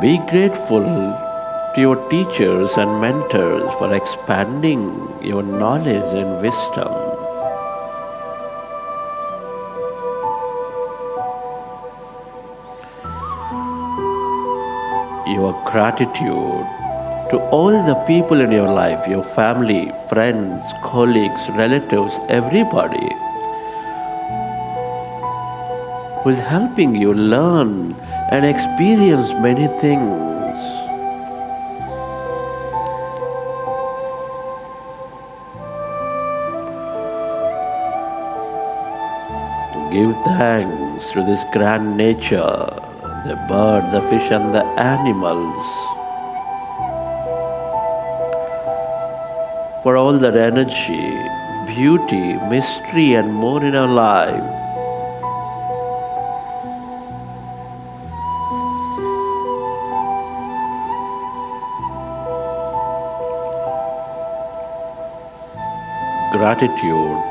Be grateful to your teachers and mentors for expanding your knowledge and wisdom. Your gratitude to to all the people in your life, your family, friends, colleagues, relatives, everybody who is helping you learn and experience many things. Give thanks to this grand nature, the bird, the fish and the animals, for all that energy, beauty, mystery and more in our life. Gratitude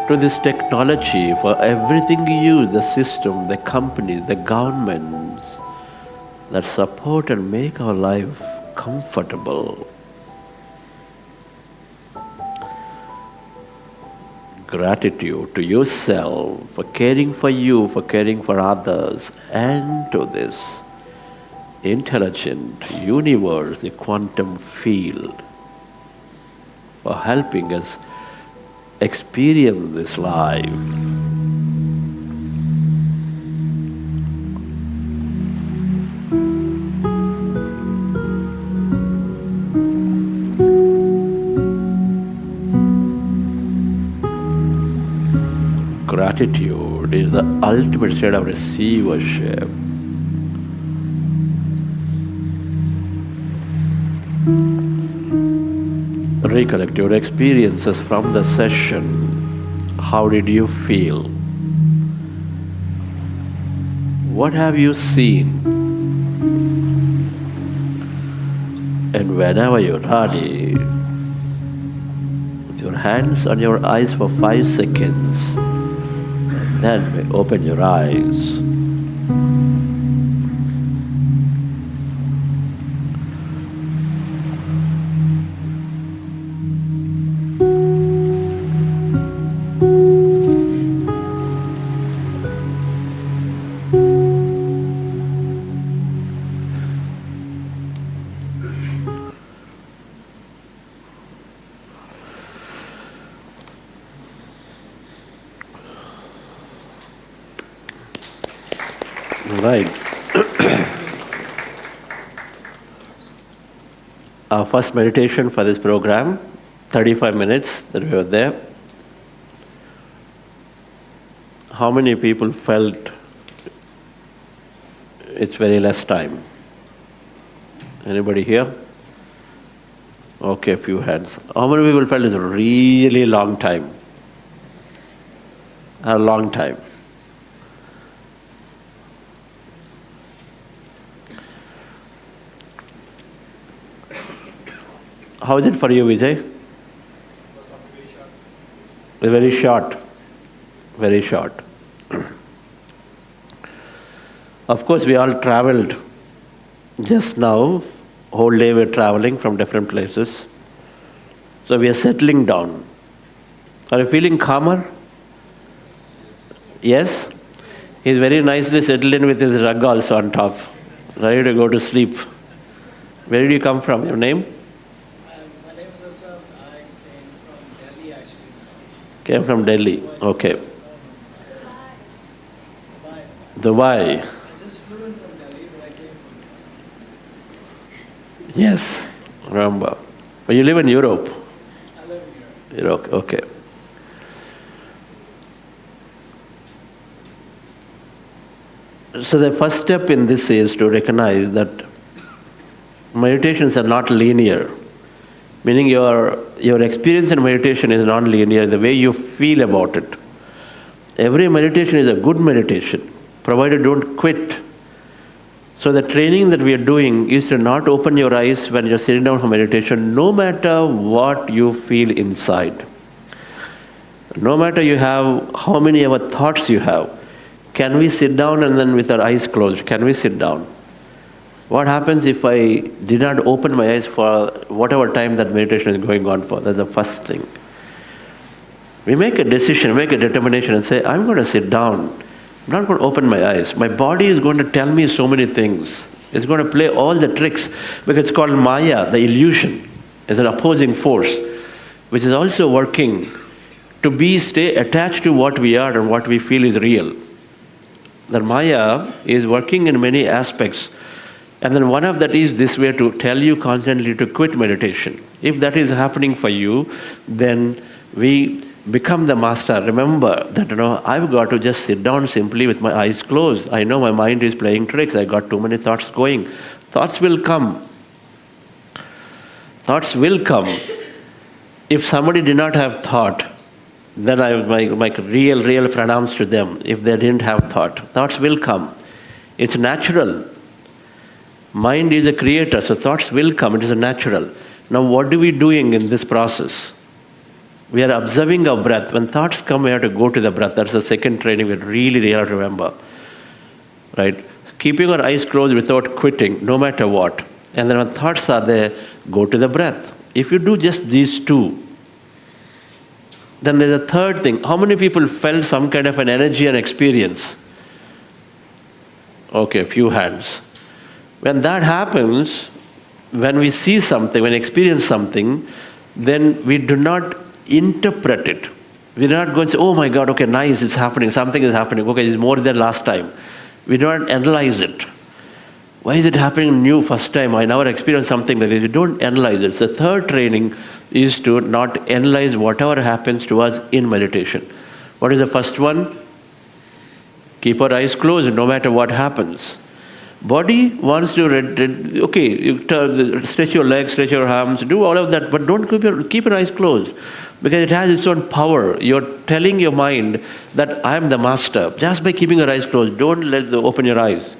to this technology for everything you use, the system, the companies, the governments that support and make our life comfortable. Gratitude to yourself for caring for you, for caring for others, and to this intelligent universe, the quantum field, for helping us experience this life. Gratitude is the ultimate state of receivership. Recollect your experiences from the session. How did you feel? What have you seen? And whenever you're ready, with your hands on your eyes for 5 seconds, then open your eyes. Right. Our first meditation for this program, 35 minutes that we were there. How many people felt it's very less time? Anybody here? Okay, a few hands. How many people felt it's a really long time? A long time. How is it for you, Vijay? Very short. Very short. Of course, we all traveled just now. Whole day we're traveling from different places. So we are settling down. Are you feeling calmer? Yes? He's very nicely settled in with his rug also on top, ready to go to sleep. Where did you come from? Your name? Came from Delhi, okay. Dubai. I just flew in from Delhi, but I came from... Yes, remember. But you live in Europe? I live in Europe. Okay. So the first step in this is to recognize that meditations are not linear. Meaning your experience in meditation is non-linear, the way you feel about it. Every meditation is a good meditation, provided don't quit. So the training that we are doing is to not open your eyes when you're sitting down for meditation, no matter what you feel inside. No matter you have, how many other thoughts you have. Can we sit down and then with our eyes closed, can we sit down? What happens if I did not open my eyes for whatever time that meditation is going on for? That's the first thing. We make a decision, make a determination and say, I'm going to sit down. I'm not going to open my eyes. My body is going to tell me so many things. It's going to play all the tricks because it's called Maya, the illusion. It's an opposing force, which is also working to stay attached to what we are and what we feel is real. The Maya is working in many aspects. And then one of that is this way to tell you constantly to quit meditation. If that is happening for you, then we become the master. Remember that, I've got to just sit down simply with my eyes closed. I know my mind is playing tricks. I got too many thoughts going. Thoughts will come. Thoughts will come. If somebody did not have thought, then I would make real pranams to them. If they didn't have thought, thoughts will come. It's natural. Mind is a creator, so thoughts will come. It is a natural. Now, what are we doing in this process? We are observing our breath. When thoughts come, we have to go to the breath. That's the second training we really have to remember. Right? Keeping our eyes closed without quitting, no matter what. And then when thoughts are there, go to the breath. If you do just these two, then there's a third thing. How many people felt some kind of an energy and experience? Okay, a few hands. When that happens, when we see something, when we experience something, then we do not interpret it. We're not going to say, oh my God, okay, nice, it's happening, something is happening, okay, it's more than last time. We do not analyze it. Why is it happening new first time? I never experienced something like this. We don't analyze it. So third training is to not analyze whatever happens to us in meditation. What is the first one? Keep our eyes closed no matter what happens. Body wants to, stretch your legs, stretch your arms, do all of that, but don't keep your eyes closed because it has its own power. You're telling your mind that I am the master just by keeping your eyes closed. Don't open your eyes.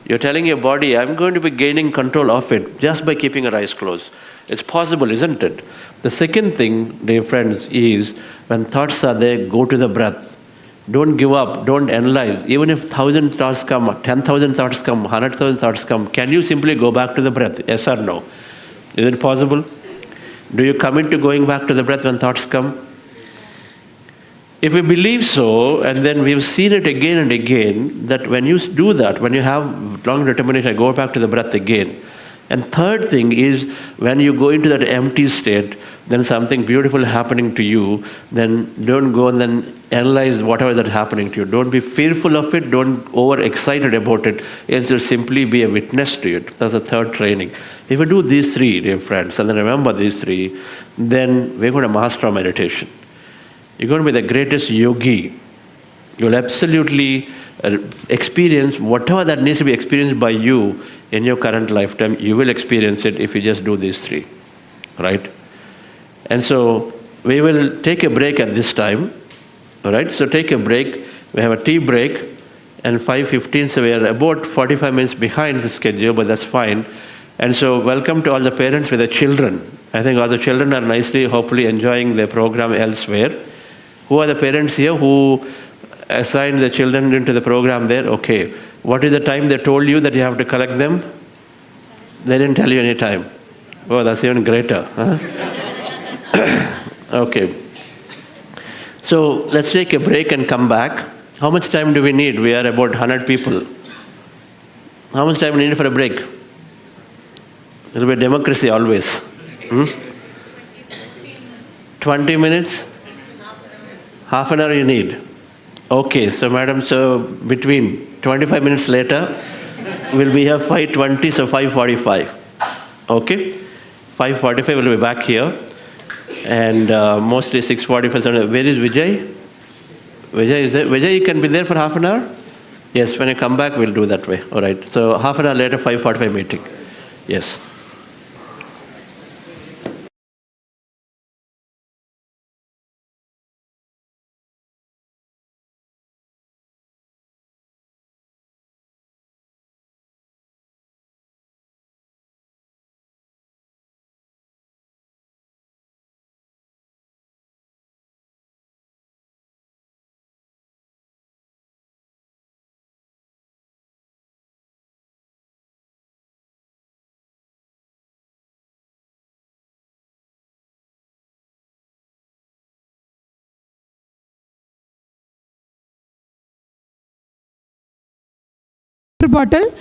You're telling your body, I'm going to be gaining control of it just by keeping your eyes closed. It's possible, isn't it? The second thing, dear friends, is when thoughts are there, go to the breath. Don't give up. Don't analyze. Even if 1,000 thoughts come, 10,000 thoughts come, 100,000 thoughts come, can you simply go back to the breath? Yes or no? Is it possible? Do you commit to going back to the breath when thoughts come? If we believe so, and then we've seen it again and again, that when you do that, when you have long determination, go back to the breath again. And third thing is, when you go into that empty state, then something beautiful happening to you, then don't go and then analyze whatever that's happening to you. Don't be fearful of it, don't overexcited about it. Instead, simply be a witness to it. That's the third training. If we do these three, dear friends, and then remember these three, then we're going to master our meditation. You're going to be the greatest yogi. You'll absolutely experience whatever that needs to be experienced by you in your current lifetime. You will experience it if you just do these three, right? And so we will take a break at this time, all right? So take a break. We have a tea break, and 5:15, so we are about 45 minutes behind the schedule, but that's fine. And so welcome to all the parents with the children. I think all the children are nicely, hopefully enjoying their program elsewhere. Who are the parents here who assigned the children into the program there? Okay. What is the time they told you that you have to collect them? They didn't tell you any time. Oh, that's even greater. Huh? Okay. So let's take a break and come back. How much time do we need? We are about 100 people. How much time do we need for a break? It will be democracy always. 20 minutes? Half an hour you need. Okay, so madam, so between 25 minutes later, we'll be here 5:20, so 5:45. Okay? 5:45 we'll be back here. And mostly 6:45. So where is Vijay? Vijay is there? Vijay, you can be there for half an hour? Yes, when you come back, we'll do that way. All right. So half an hour later, 5:45 meeting. Yes. Bottle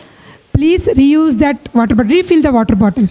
please reuse that water bottle, refill the water bottle.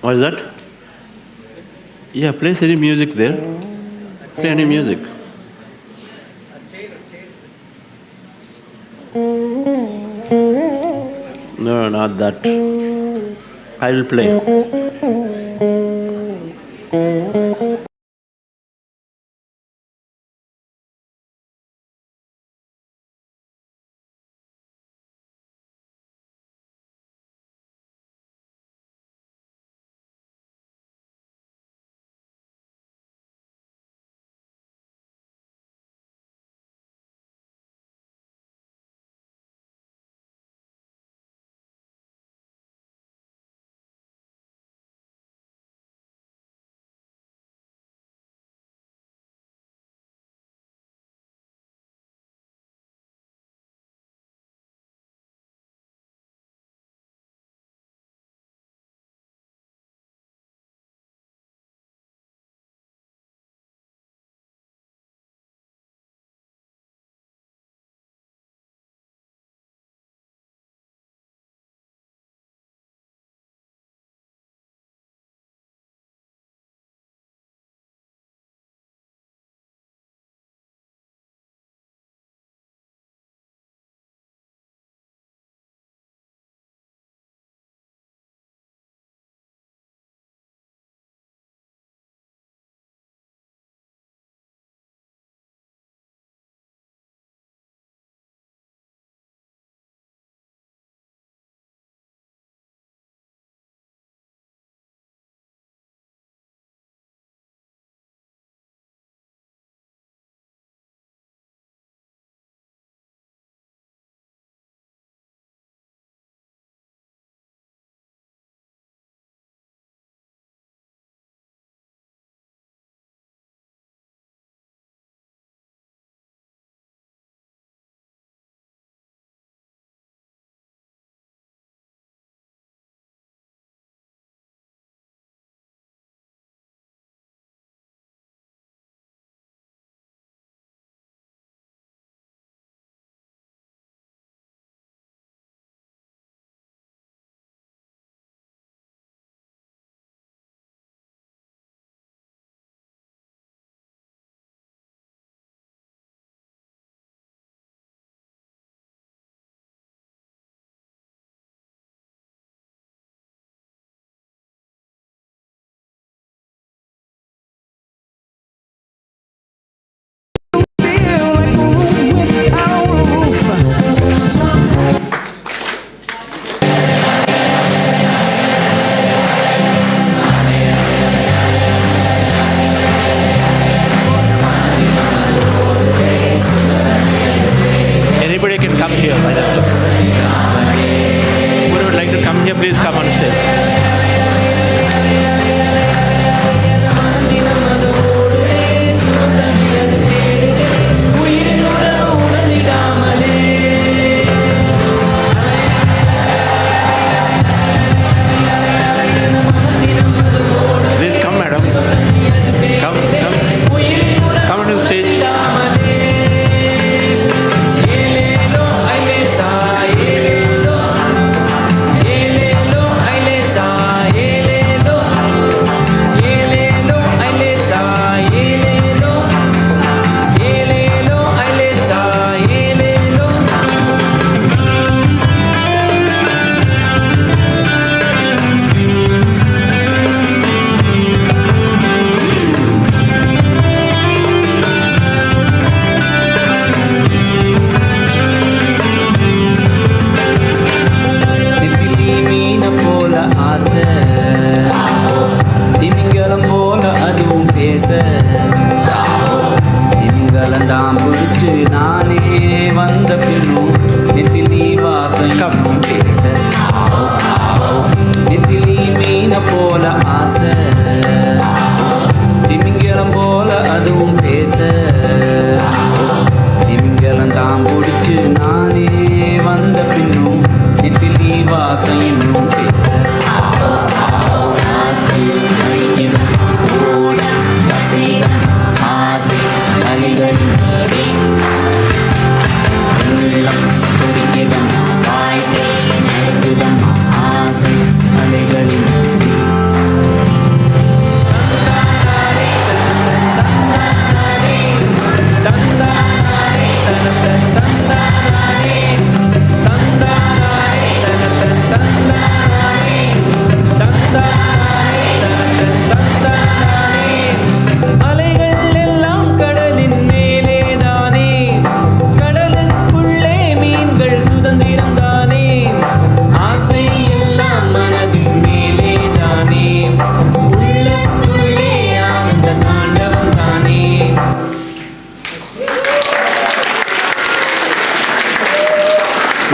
What is that? Yeah, play any music there. Play any music. No, not that. I will play.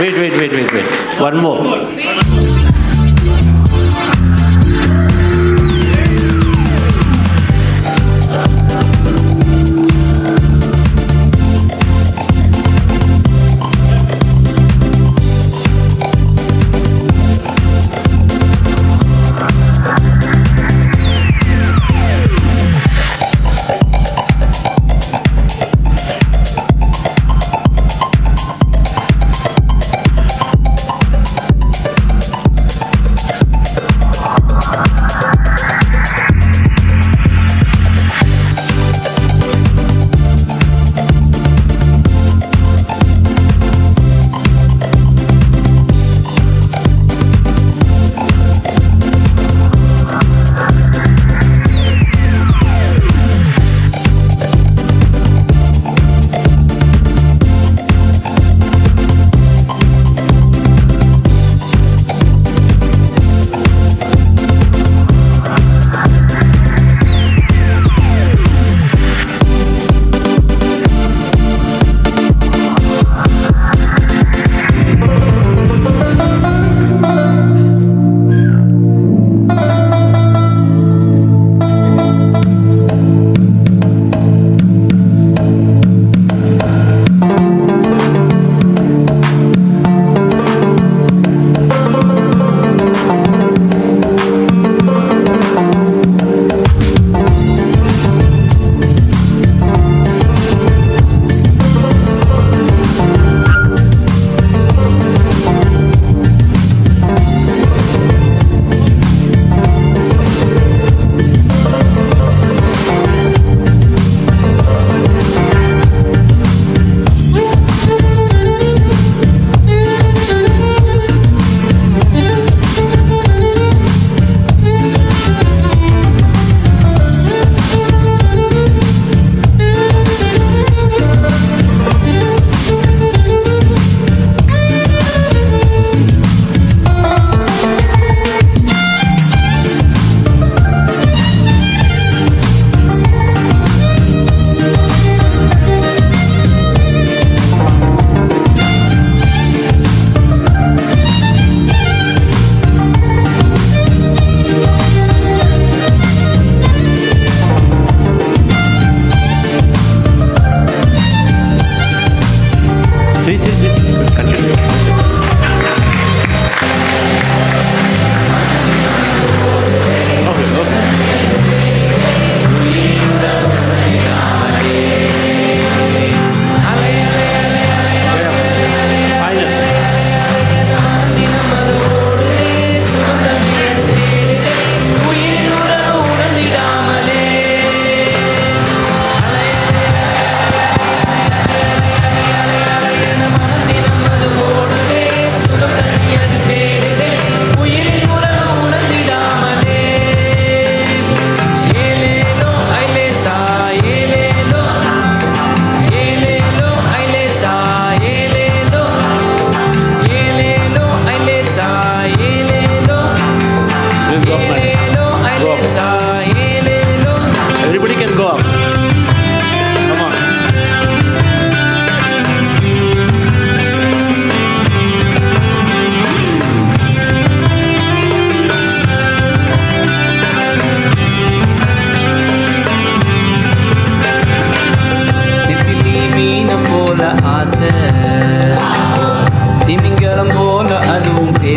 Wait. One more.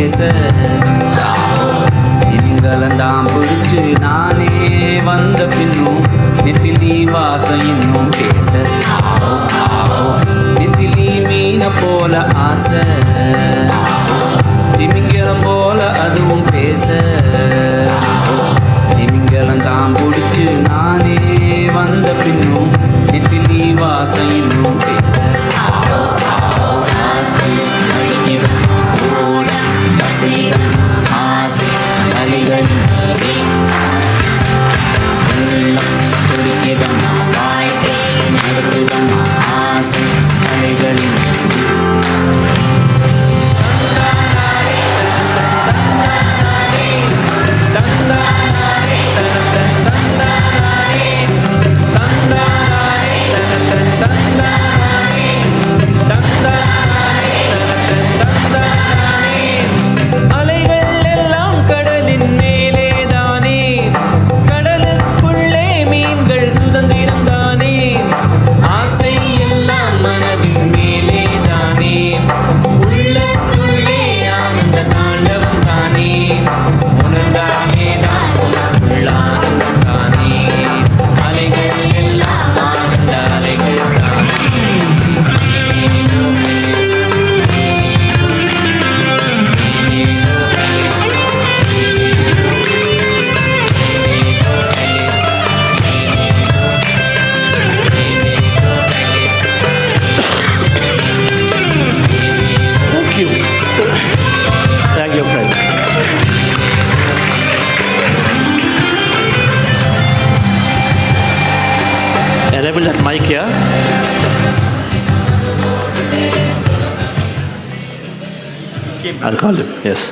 பேச இவங்களெல்லாம் பிடிச்சு நானே வந்த பின்னும் நெத்திலி வாசம் இன்னும் பேச நெத்திலி மீன போல ஆசை திமிங்கலம் போல அதுவும் பேச திமிங்கலம் பிடிச்சு நானே வந்த பின்னும் நெத்திலி வாசம் இன்னும் பேச வாழ்க்கை mic here. I'll call him, yes.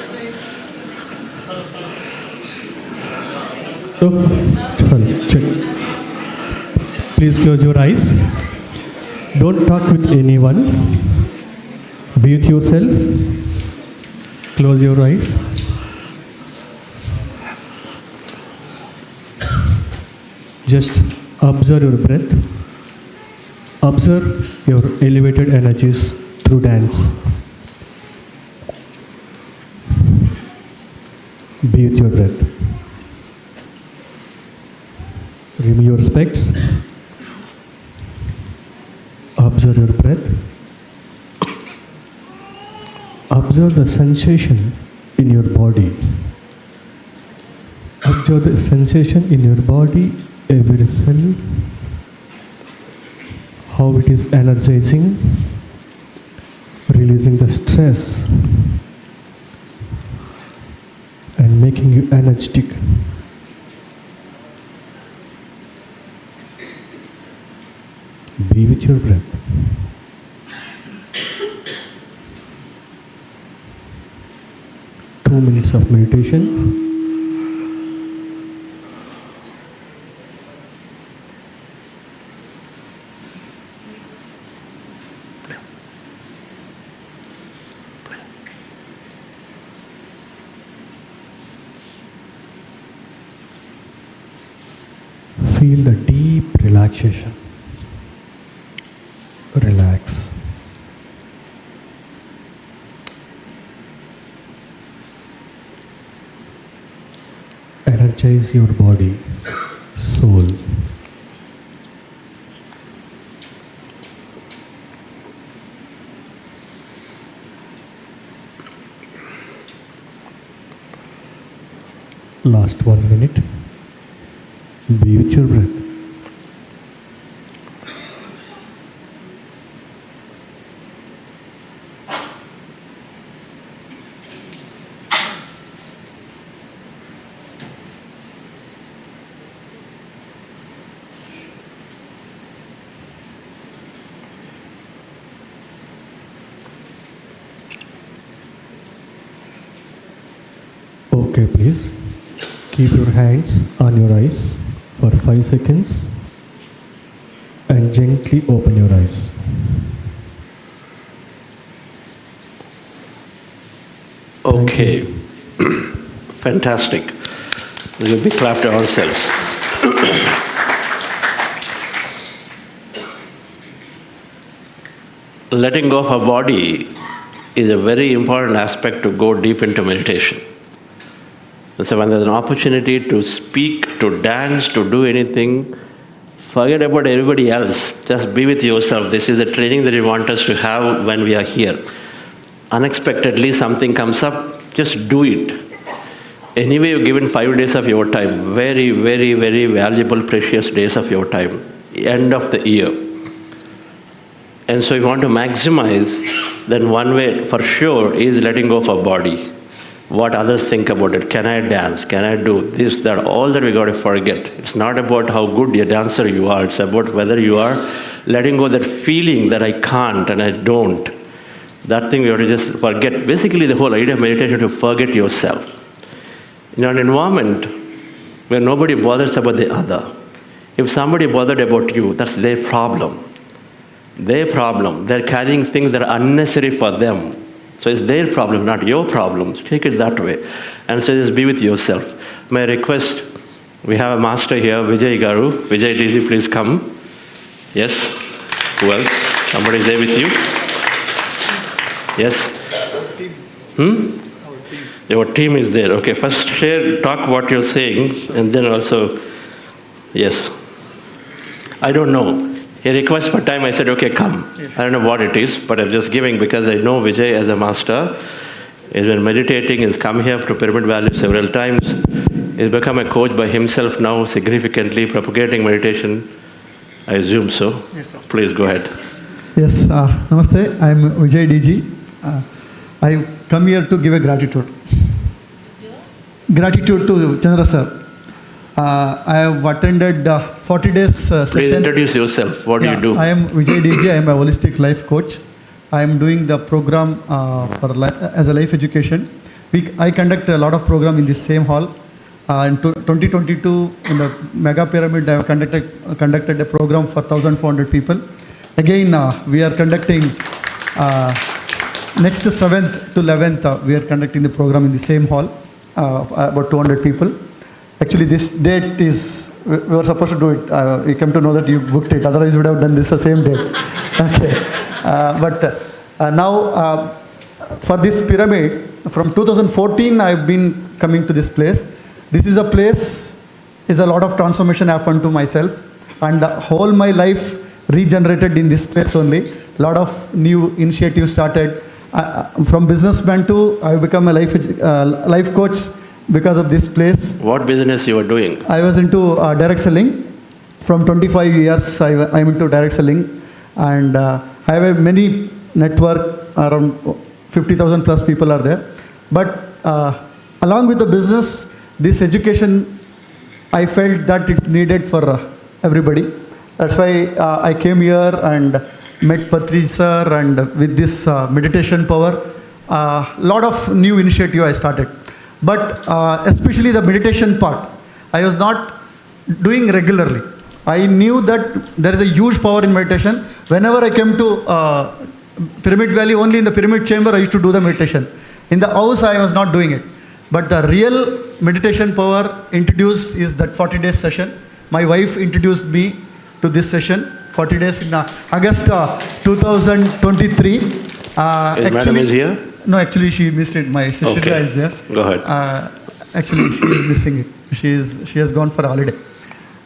So, check. Please close your eyes. Don't talk with anyone. Be with yourself. Close your eyes. Just observe your breath. Observe your elevated energies through dance. Be with your breath. Remove your specs. Observe your breath. Observe the sensation in your body. Observe the sensation in your body, every cell, how it is energizing, releasing the stress, and making you energetic. Be with your breath. Two minutes of meditation. Feel the deep relaxation. Relax. Energize your body, soul. Last 1 minute. Be with your breath. Okay, please. Keep your hands on your eyes for 5 seconds and gently open your eyes. Okay. Fantastic. We will be clapped ourselves. Letting go of our body is a very important aspect to go deep into meditation. So when there's an opportunity to speak, to dance, to do anything, forget about everybody else. Just be with yourself. This is the training that you want us to have when we are here. Unexpectedly something comes up, just do it. Anyway, you're given 5 days of your time. Very, very, very valuable, precious days of your time. End of the year. And so if you want to maximize, then one way for sure is letting go of our body. What others think about it. Can I dance? Can I do this, that? All that we got to forget. It's not about how good a dancer you are. It's about whether you are letting go of that feeling that I can't and I don't. That thing we have to just forget. Basically, the whole idea of meditation is to forget yourself. In an environment where nobody bothers about the other, if somebody bothered about you, that's their problem. Their problem. They're carrying things that are unnecessary for them. So it's their problem, not your problem. Take it that way. And so just be with yourself. My request, we have a master here, Vijay Garu. Vijay DG, please come. Yes? Who else? Somebody is there with you? Yes? Your team is there. Okay, first share, talk what you're saying, and then also, yes. I don't know. He requests for time, I said, okay, come. I don't know what it is, but I'm just giving because I know Vijay as a master. He's been meditating, he's come here to Pyramid Valley several times. He's become a coach by himself now, significantly propagating meditation. I assume so. Yes, sir. Please go ahead. Yes, Namaste. I am Vijay DG. I come here to give a gratitude. Gratitude to Chandra sir. I have attended 40 days Please session. introduce yourself. What do you do? I am Vijay DG. I am a holistic life coach. I am doing the program as a life education. I conduct a lot of program in this same hall. In 2022, in the Mega Pyramid, I have conducted a program for 1,400 people. Again, we are conducting next 7th to 11th, we are conducting the program in the same hall, about 200 people. Actually, this date is, we were supposed to do it. We come to know that you booked it. Otherwise, we would have done this the same day. Okay. Now, for this pyramid, from 2014, I've been coming to this place. This is a place, is a lot of transformation happened to myself. And the whole my life regenerated in this place only. A lot of new initiatives started. From businessman to, I become a life coach because of this place. What business you are doing? I was into direct selling. From 25 years, I'm into direct selling. And I have a many network, around 50,000 plus people are there. But along with the business, this education, I felt that it's needed for everybody. That's why I came here and met Patri sir, and with this meditation power, lot of new initiative I started. But especially the meditation part, I was not doing regularly. I knew that there is a huge power in meditation. Whenever I came to Pyramid Valley, only in the Pyramid Chamber, I used to do the meditation. In the house, I was not doing it. But the real meditation power introduced is that 40 days session. My wife introduced me to this session, 40 days in August 2023. Madam is here? No, actually she missed it. My sister Okay. is there. Go ahead. Actually, she is missing it. She has gone for a holiday.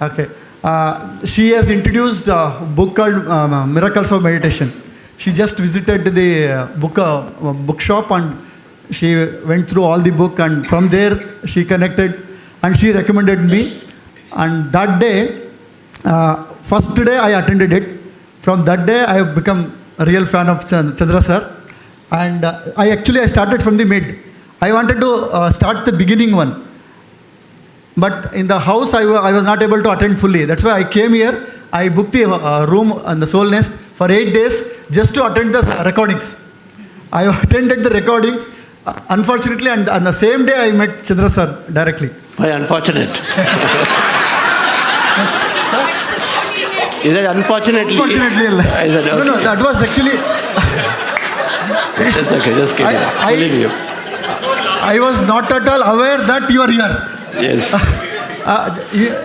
Okay. She has introduced a book called Miracles of Meditation. She just visited the bookshop and she went through all the book, and from there she connected and she recommended me. And that day, first day I attended it. From that day I have become a real fan of Chandra sir. And I started from the mid. I wanted to start the beginning one. But in the house I was not able to attend fully. That's why I came here. I booked the room on the Soul Nest for 8 days just to attend the recordings. I attended the recordings. Unfortunately, and on the same day I met Chandra sir directly. Why unfortunate? Is it unfortunately? Unfortunately, Is it okay? no, that was actually. It's okay, just kidding. Believe you. I was not at all aware that you are here. Yes.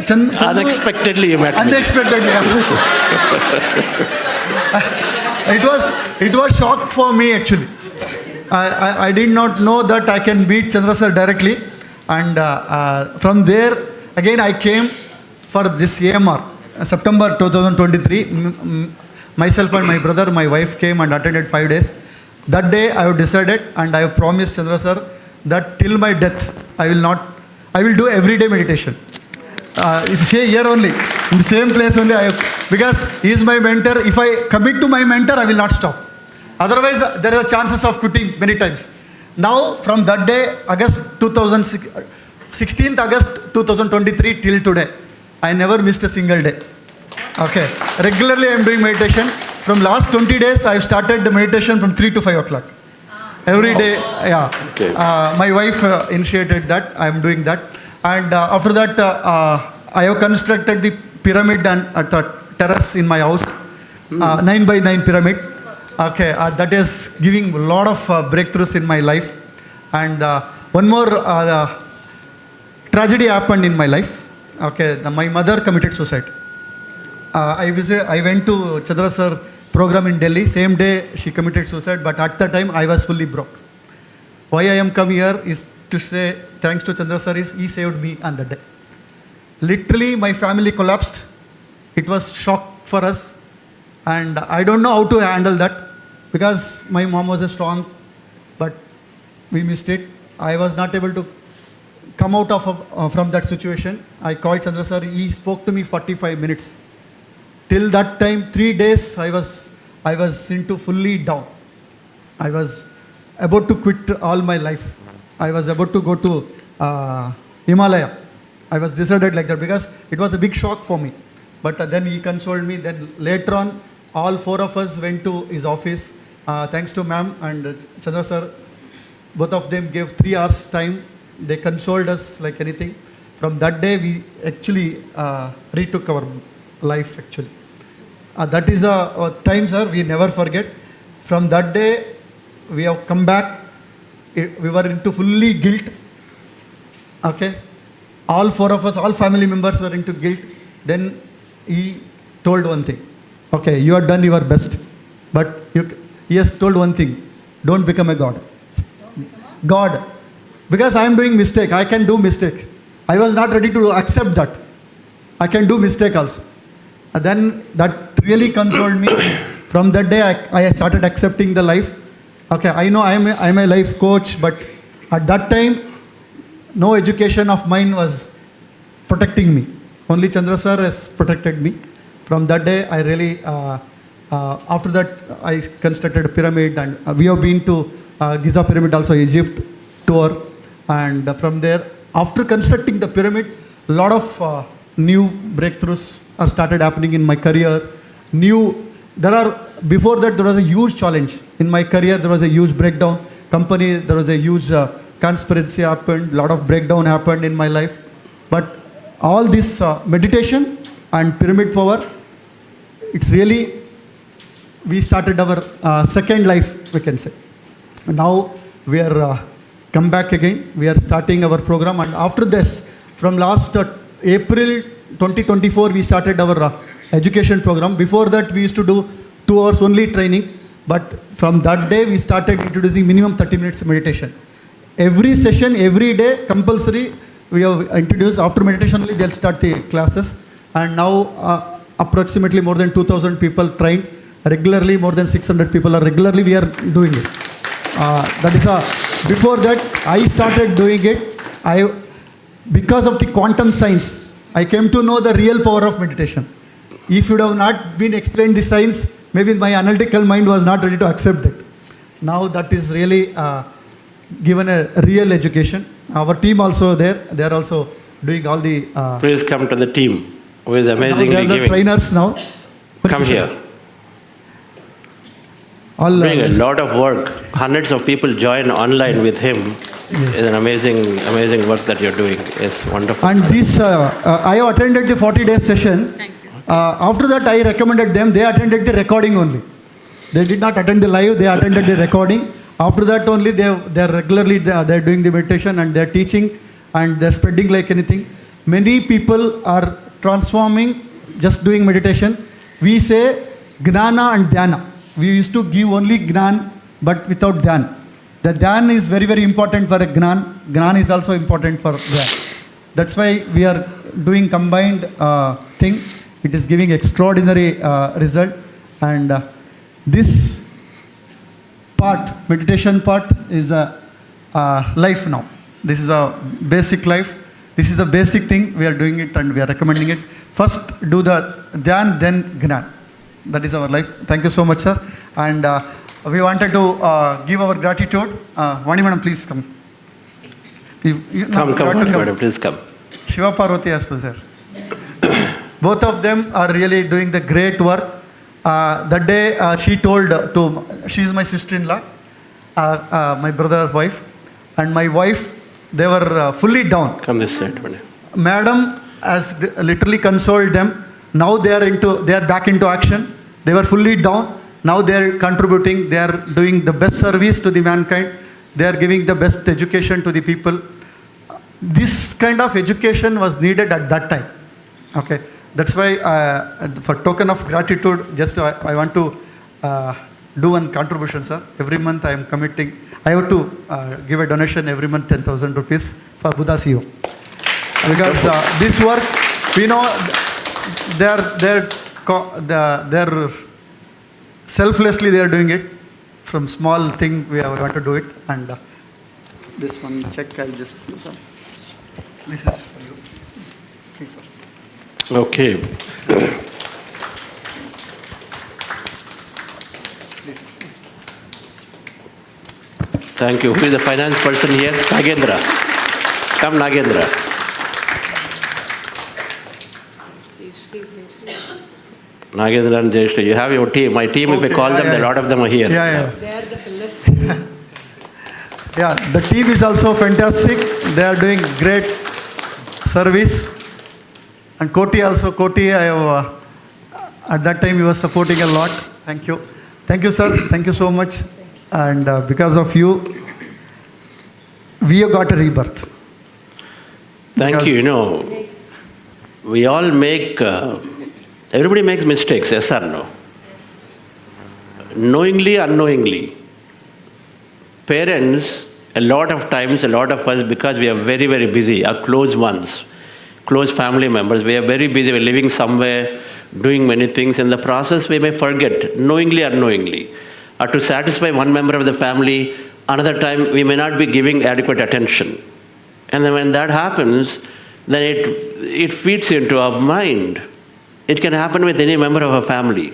Chandu, Unexpectedly you met me. unexpectedly. It was shock for me actually. I did not know that I can meet Chandra sir directly, and from there again I came for this AMR. September 2023, myself and my brother, my wife came and attended 5 days. That day I have decided and I have promised Chandra sir that till my death I will do everyday meditation. Here only, in the same place only, because he is my mentor. If I commit to my mentor, I will not stop. Otherwise, there are chances of quitting many times. Now, from that day, 16th August 2023 till today, I never missed a single day. Okay. Regularly I am doing meditation. From last 20 days, I have started the meditation from 3 to 5 o'clock. Every day, yeah. Okay. My wife initiated that. I am doing that. And after that, I have constructed the pyramid and at the terrace in my house. 9 by 9 pyramid. Okay. That is giving a lot of breakthroughs in my life. And one more tragedy happened in my life. Okay, my mother committed suicide. I went to Chandra sir program in Delhi. Same day she committed suicide, but at that time I was fully broke. Why I am come here is to say thanks to Chandra sir, he saved me on that day. Literally my family collapsed. It was shock for us, and I don't know how to handle that because my mom was strong, but we missed it. I was not able to come out from that situation. I called Chandra sir. He spoke to me 45 minutes. Till that time, 3 days, I was into fully down. I was about to quit all my life. I was about to go to Himalaya. I was decided like that because it was a big shock for me. But then he consoled me. Then later on, all 4 of us went to his office. Thanks to ma'am and Chandra sir, both of them gave 3 hours time. They consoled us like anything. From that day, we actually retook our life actually. That is a time, sir, we never forget. From that day, we have come back. We were into fully guilt. Okay. All 4 of us, all family members were into guilt. Then he told one thing. Okay, you have done your best. But he has told one thing. Don't become a God. God. Because I am doing mistake. I can do mistake. I was not ready to accept that. I can do mistake also. And then that really consoled me. From that day, I started accepting the life. Okay, I know I am a life coach, but at that time, no education of mine was protecting me. Only Chandra sir has protected me. From that day, I really, after that, I constructed a pyramid, and we have been to Giza pyramid also, Egypt tour. And from there, after constructing the pyramid, a lot of new breakthroughs are started happening in my career. Before that, there was a huge challenge. In my career, there was a huge breakdown. Company, there was a huge conspiracy happened. A lot of breakdown happened in my life. But all this meditation and pyramid power, it's really, we started our second life, we can say. Now we are come back again. We are starting our program. And after this, from last April 2024, we started our education program. Before that, we used to do 2 hours only training. But from that day, we started introducing minimum 30 minutes meditation. Every session, every day, compulsory, we have introduced. After meditation only, they'll start the classes. And now, approximately more than 2,000 people trained. Regularly, more than 600 people are regularly, we are doing it. That is before that, I started doing it. Because of the quantum science, I came to know the real power of meditation. If it would have not been explained the science, maybe my analytical mind was not ready to accept it. Now that is really given a real education. Our team also there, they are also doing all the... Please come to the team who is amazingly they are the giving. trainers now. Come here. Doing a lot of work. Hundreds of people join online with him. Yes. It's an amazing work that you're doing. It's wonderful. And this, I attended the 40-day session. After that, I recommended them. They attended the recording only. They did not attend the live. They attended the recording. After that only, they're regularly they're doing the meditation and they're teaching and they're spreading like anything. Many people are transforming just doing meditation. We say Gnana and Dhyana. We used to give only Gnan, but without Dhyan. The Dhyan is very, very important for a Gnan. Gnan is also important for Dhyan. That's why we are doing combined thing. It is giving extraordinary result. And this part, meditation part, is a life now. This is a basic life. This is a basic thing. We are doing it and we are recommending it. First do the Dhyan, then Gnan. That is our life. Thank you so much, sir. And we wanted to give our gratitude. Vani madam, please come. Come, madam, please come. Shiva Parvati has to, sir. Both of them are really doing the great work. That day she told she is my sister-in-law, my brother's wife, and my wife, they were fully down. Come this side, madam. Madam has literally consoled them. Now they are back into action. They were fully down. Now they are contributing. They are doing the best service to the mankind. They are giving the best education to the people. This kind of education was needed at that time. Okay, that's why for token of gratitude, just I want to do one contribution, sir. Every month I am committing. I have to give a donation every month, 10,000 rupees for Buddha CEO. Because this work, we know. They're selflessly they are doing it. From small thing we want to do it. And this one check I'll just do some. This is for you. Please, sir. Okay. Please. Thank you. Who is the finance person here? Nagendra. Come, Nagendra. Nagendra and Jeshri, you have your team. My team, if I call them, a lot of them are here. Yeah. They are the pillars. Yeah, the team is also fantastic. They are doing great service. And Koti also. Koti, I have, at that time he was supporting a lot. Thank you. Thank you, sir. Thank you so much. And because of you, we have got a rebirth. Thank you. You know, we all make, everybody makes mistakes, yes or no? Knowingly, unknowingly. Parents, a lot of times, a lot of us, because we are very, very busy, our close ones, close family members, we are very busy, we're living somewhere, doing many things. In the process, we may forget, knowingly, unknowingly. Or to satisfy one member of the family, another time we may not be giving adequate attention. And then when that happens, then it feeds into our mind. It can happen with any member of a family.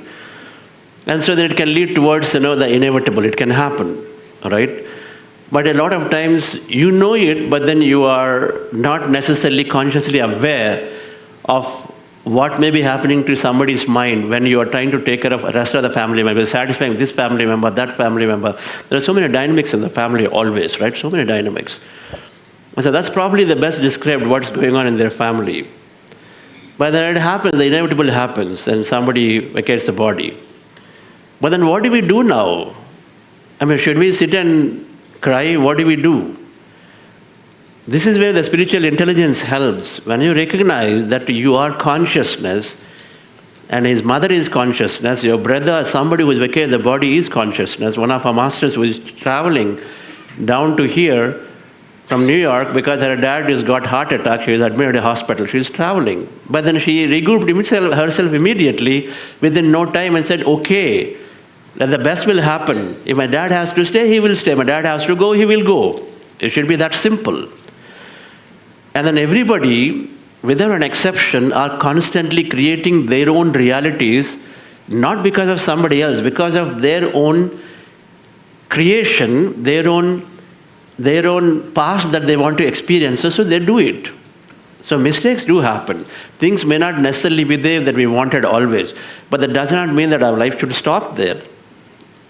And so then it can lead towards, the inevitable. It can happen, all right? But a lot of times you know it, but then you are not necessarily consciously aware of what may be happening to somebody's mind when you are trying to take care of the rest of the family members, satisfying this family member, that family member. There are so many dynamics in the family always, right? So many dynamics. So that's probably the best described what's going on in their family. But then it happens, the inevitable happens, and somebody vacates the body. But then what do we do now? I mean, should we sit and cry? What do we do? This is where the spiritual intelligence helps. When you recognize that you are consciousness, and his mother is consciousness, your brother, somebody who is vacated the body is consciousness. One of our masters who is traveling down to here from New York because her dad has got heart attack, she is admitted to hospital, she is traveling. But then she regrouped herself immediately within no time and said, okay, that the best will happen. If my dad has to stay, he will stay. My dad has to go, he will go. It should be that simple. And then everybody, without an exception, are constantly creating their own realities, not because of somebody else, because of their own creation, their own past that they want to experience. So they do it. So mistakes do happen. Things may not necessarily be there that we wanted always, but that does not mean that our life should stop there.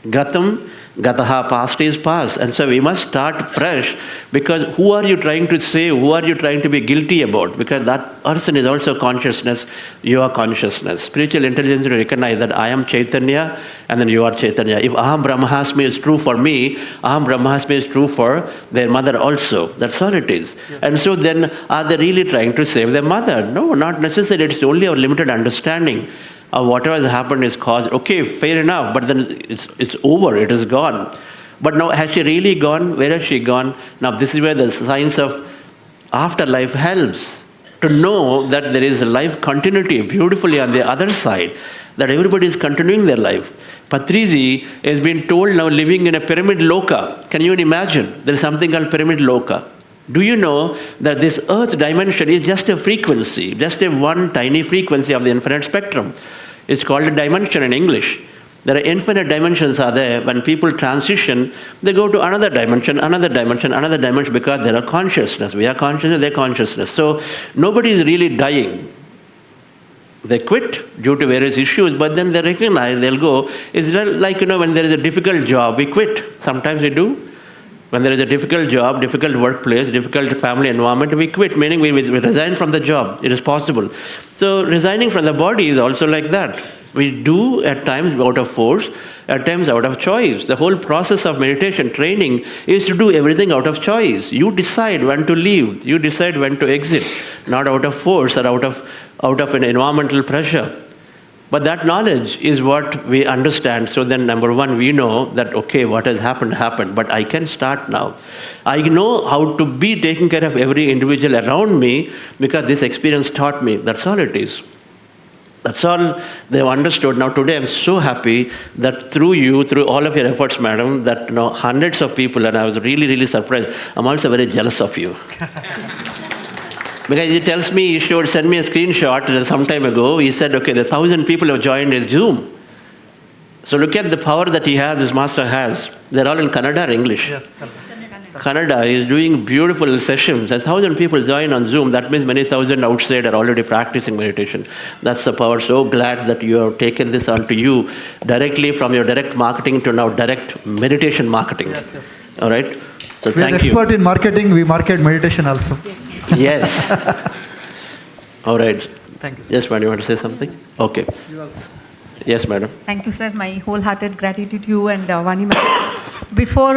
Gatam, gataha, past is past. And so we must start fresh, because who are you trying to save? Who are you trying to be guilty about? Because that person is also consciousness, you are consciousness. Spiritual intelligence will recognize that I am Chaitanya and then you are Chaitanya. If Aham Brahmasmi is true for me, Aham Brahmasmi is true for their mother also. That's all it is. Yes. And so then are they really trying to save their mother? No, not necessarily. It's only our limited understanding. Whatever has happened is caused. Okay, fair enough, but then it's over, it is gone. But now, has she really gone? Where has she gone? Now, this is where the science of afterlife helps to know that there is a life continuity beautifully on the other side, that everybody is continuing their life. Patriji has been told now living in a pyramid loka. Can you imagine? There is something called pyramid loka. Do you know that this earth dimension is just a frequency, just a one tiny frequency of the infinite spectrum? It's called a dimension in English. There are infinite dimensions are there. When people transition, they go to another dimension, another dimension, another dimension, because there are consciousness. We are consciousness, they're consciousness. So nobody is really dying. They quit due to various issues, but then they recognize, they'll go. It's like, when there is a difficult job, we quit. Sometimes we do. When there is a difficult job, difficult workplace, difficult family environment, we quit, meaning we resign from the job. It is possible. So resigning from the body is also like that. We do at times out of force, at times out of choice. The whole process of meditation training is to do everything out of choice. You decide when to leave. You decide when to exit, not out of force or out of an environmental pressure. But that knowledge is what we understand. So then, number one, we know that, okay, what has happened, happened. But I can start now. I know how to be taking care of every individual around me because this experience taught me. That's all it is. That's all they've understood. Now today I'm so happy that through you, through all of your efforts, madam, that hundreds of people, and I was really, really surprised. I'm also very jealous of you. Because he tells me, he should send me a screenshot some time ago. He said, okay, 1,000 people have joined his Zoom. So look at the power that he has, his master has. They're all in Kannada or English? Yes, Canada is doing beautiful sessions. 1,000 people join on Zoom. That means many thousand outside are already practicing meditation. That's the power. So glad that you have taken this onto you directly from your direct marketing to now direct meditation marketing. Yes. All right? So We are thank you. expert in marketing. We market meditation also. Yes. All right. Thank you, sir. Yes, ma'am, you want to say something? Okay. Yes, madam. Thank you, sir. My wholehearted gratitude to you and Vani ma'am. Before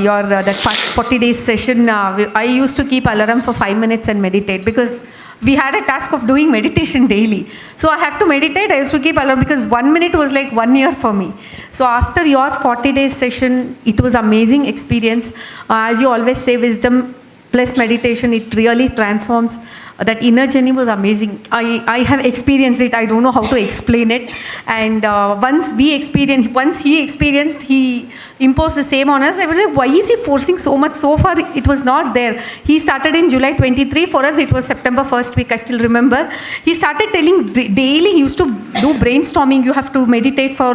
your that 40 days session, I used to keep alarm for 5 minutes and meditate because we had a task of doing meditation daily. So I had to meditate. I used to keep alarm because 1 minute was like 1 year for me. So after your 40 days session, it was amazing experience. As you always say, wisdom plus meditation, it really transforms. That inner journey was amazing. I have experienced it. I don't know how to explain it. And once he experienced, he imposed the same on us. I was like, why is he forcing so much? So far, it was not there. He started in July 23. For us, it was September 1st week. I still remember. He started telling daily. He used to do brainstorming. You have to meditate for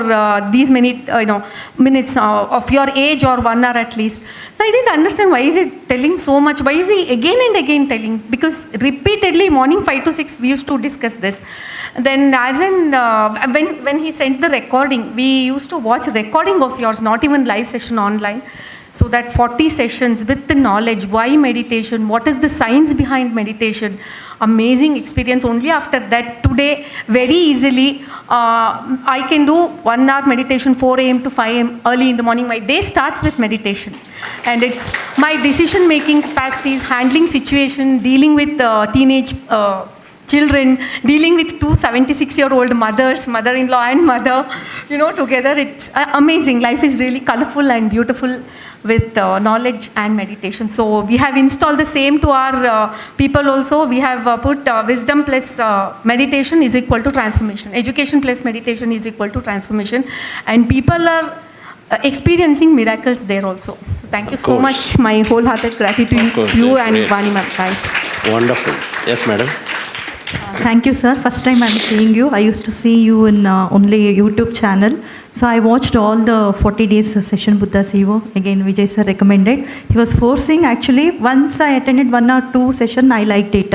these many minutes of your age or 1 hour at least. So I didn't understand why is he telling so much. Why is he again and again telling? Because repeatedly morning 5 to 6 we used to discuss this. Then as in when he sent the recording, we used to watch recording of yours, not even live session online. So that 40 sessions with the knowledge, why meditation, what is the science behind meditation, amazing experience. Only after that today very easily I can do 1 hour meditation 4 a.m. to 5 a.m. early in the morning. My day starts with meditation. And it's my decision making capacities, handling situation, dealing with teenage children, dealing with 2 76-year-old mothers, mother-in-law and mother, together it's amazing. Life is really colorful and beautiful with knowledge and meditation. So we have installed the same to our people also. We have put wisdom plus meditation is equal to transformation. Education plus meditation is equal to transformation. And people are experiencing miracles there also. So thank you so much. My wholehearted gratitude to you and Vani ma'am. Thanks. Wonderful. Yes, madam. Thank you, sir. First time I'm seeing you. I used to see you in only YouTube channel. So I watched all the 40 days session Buddha Sivo. Again, Vijay sir recommended. He was forcing actually. Once I attended 1 or 2 session, I liked it.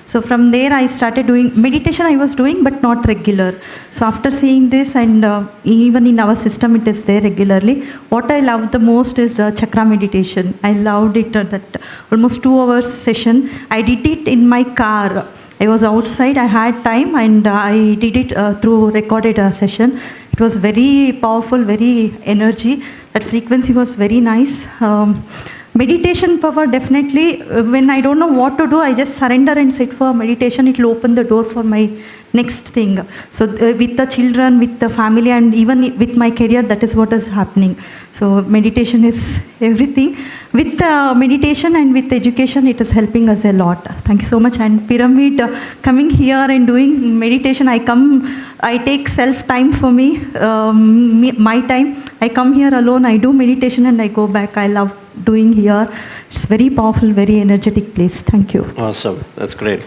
So from there I started doing meditation. I was doing, but not regular. So after seeing this and even in our system, it is there regularly. What I love the most is chakra meditation. I loved it. That almost 2 hours session. I did it in my car. I was outside, I had time and I did it through recorded session. It was very powerful, very energy. That frequency was very nice. Meditation power definitely, when I don't know what to do, I just surrender and sit for meditation. It will open the door for my next thing. So with the children, with the family and even with my career, that is what is happening. So meditation is everything. With meditation and with education, it is helping us a lot. Thank you so much. And Pyramid, coming here and doing meditation, I take self time for me, my time. I come here alone, I do meditation and I go back. I love doing here. It's very powerful, very energetic place. Thank you. Awesome. That's great.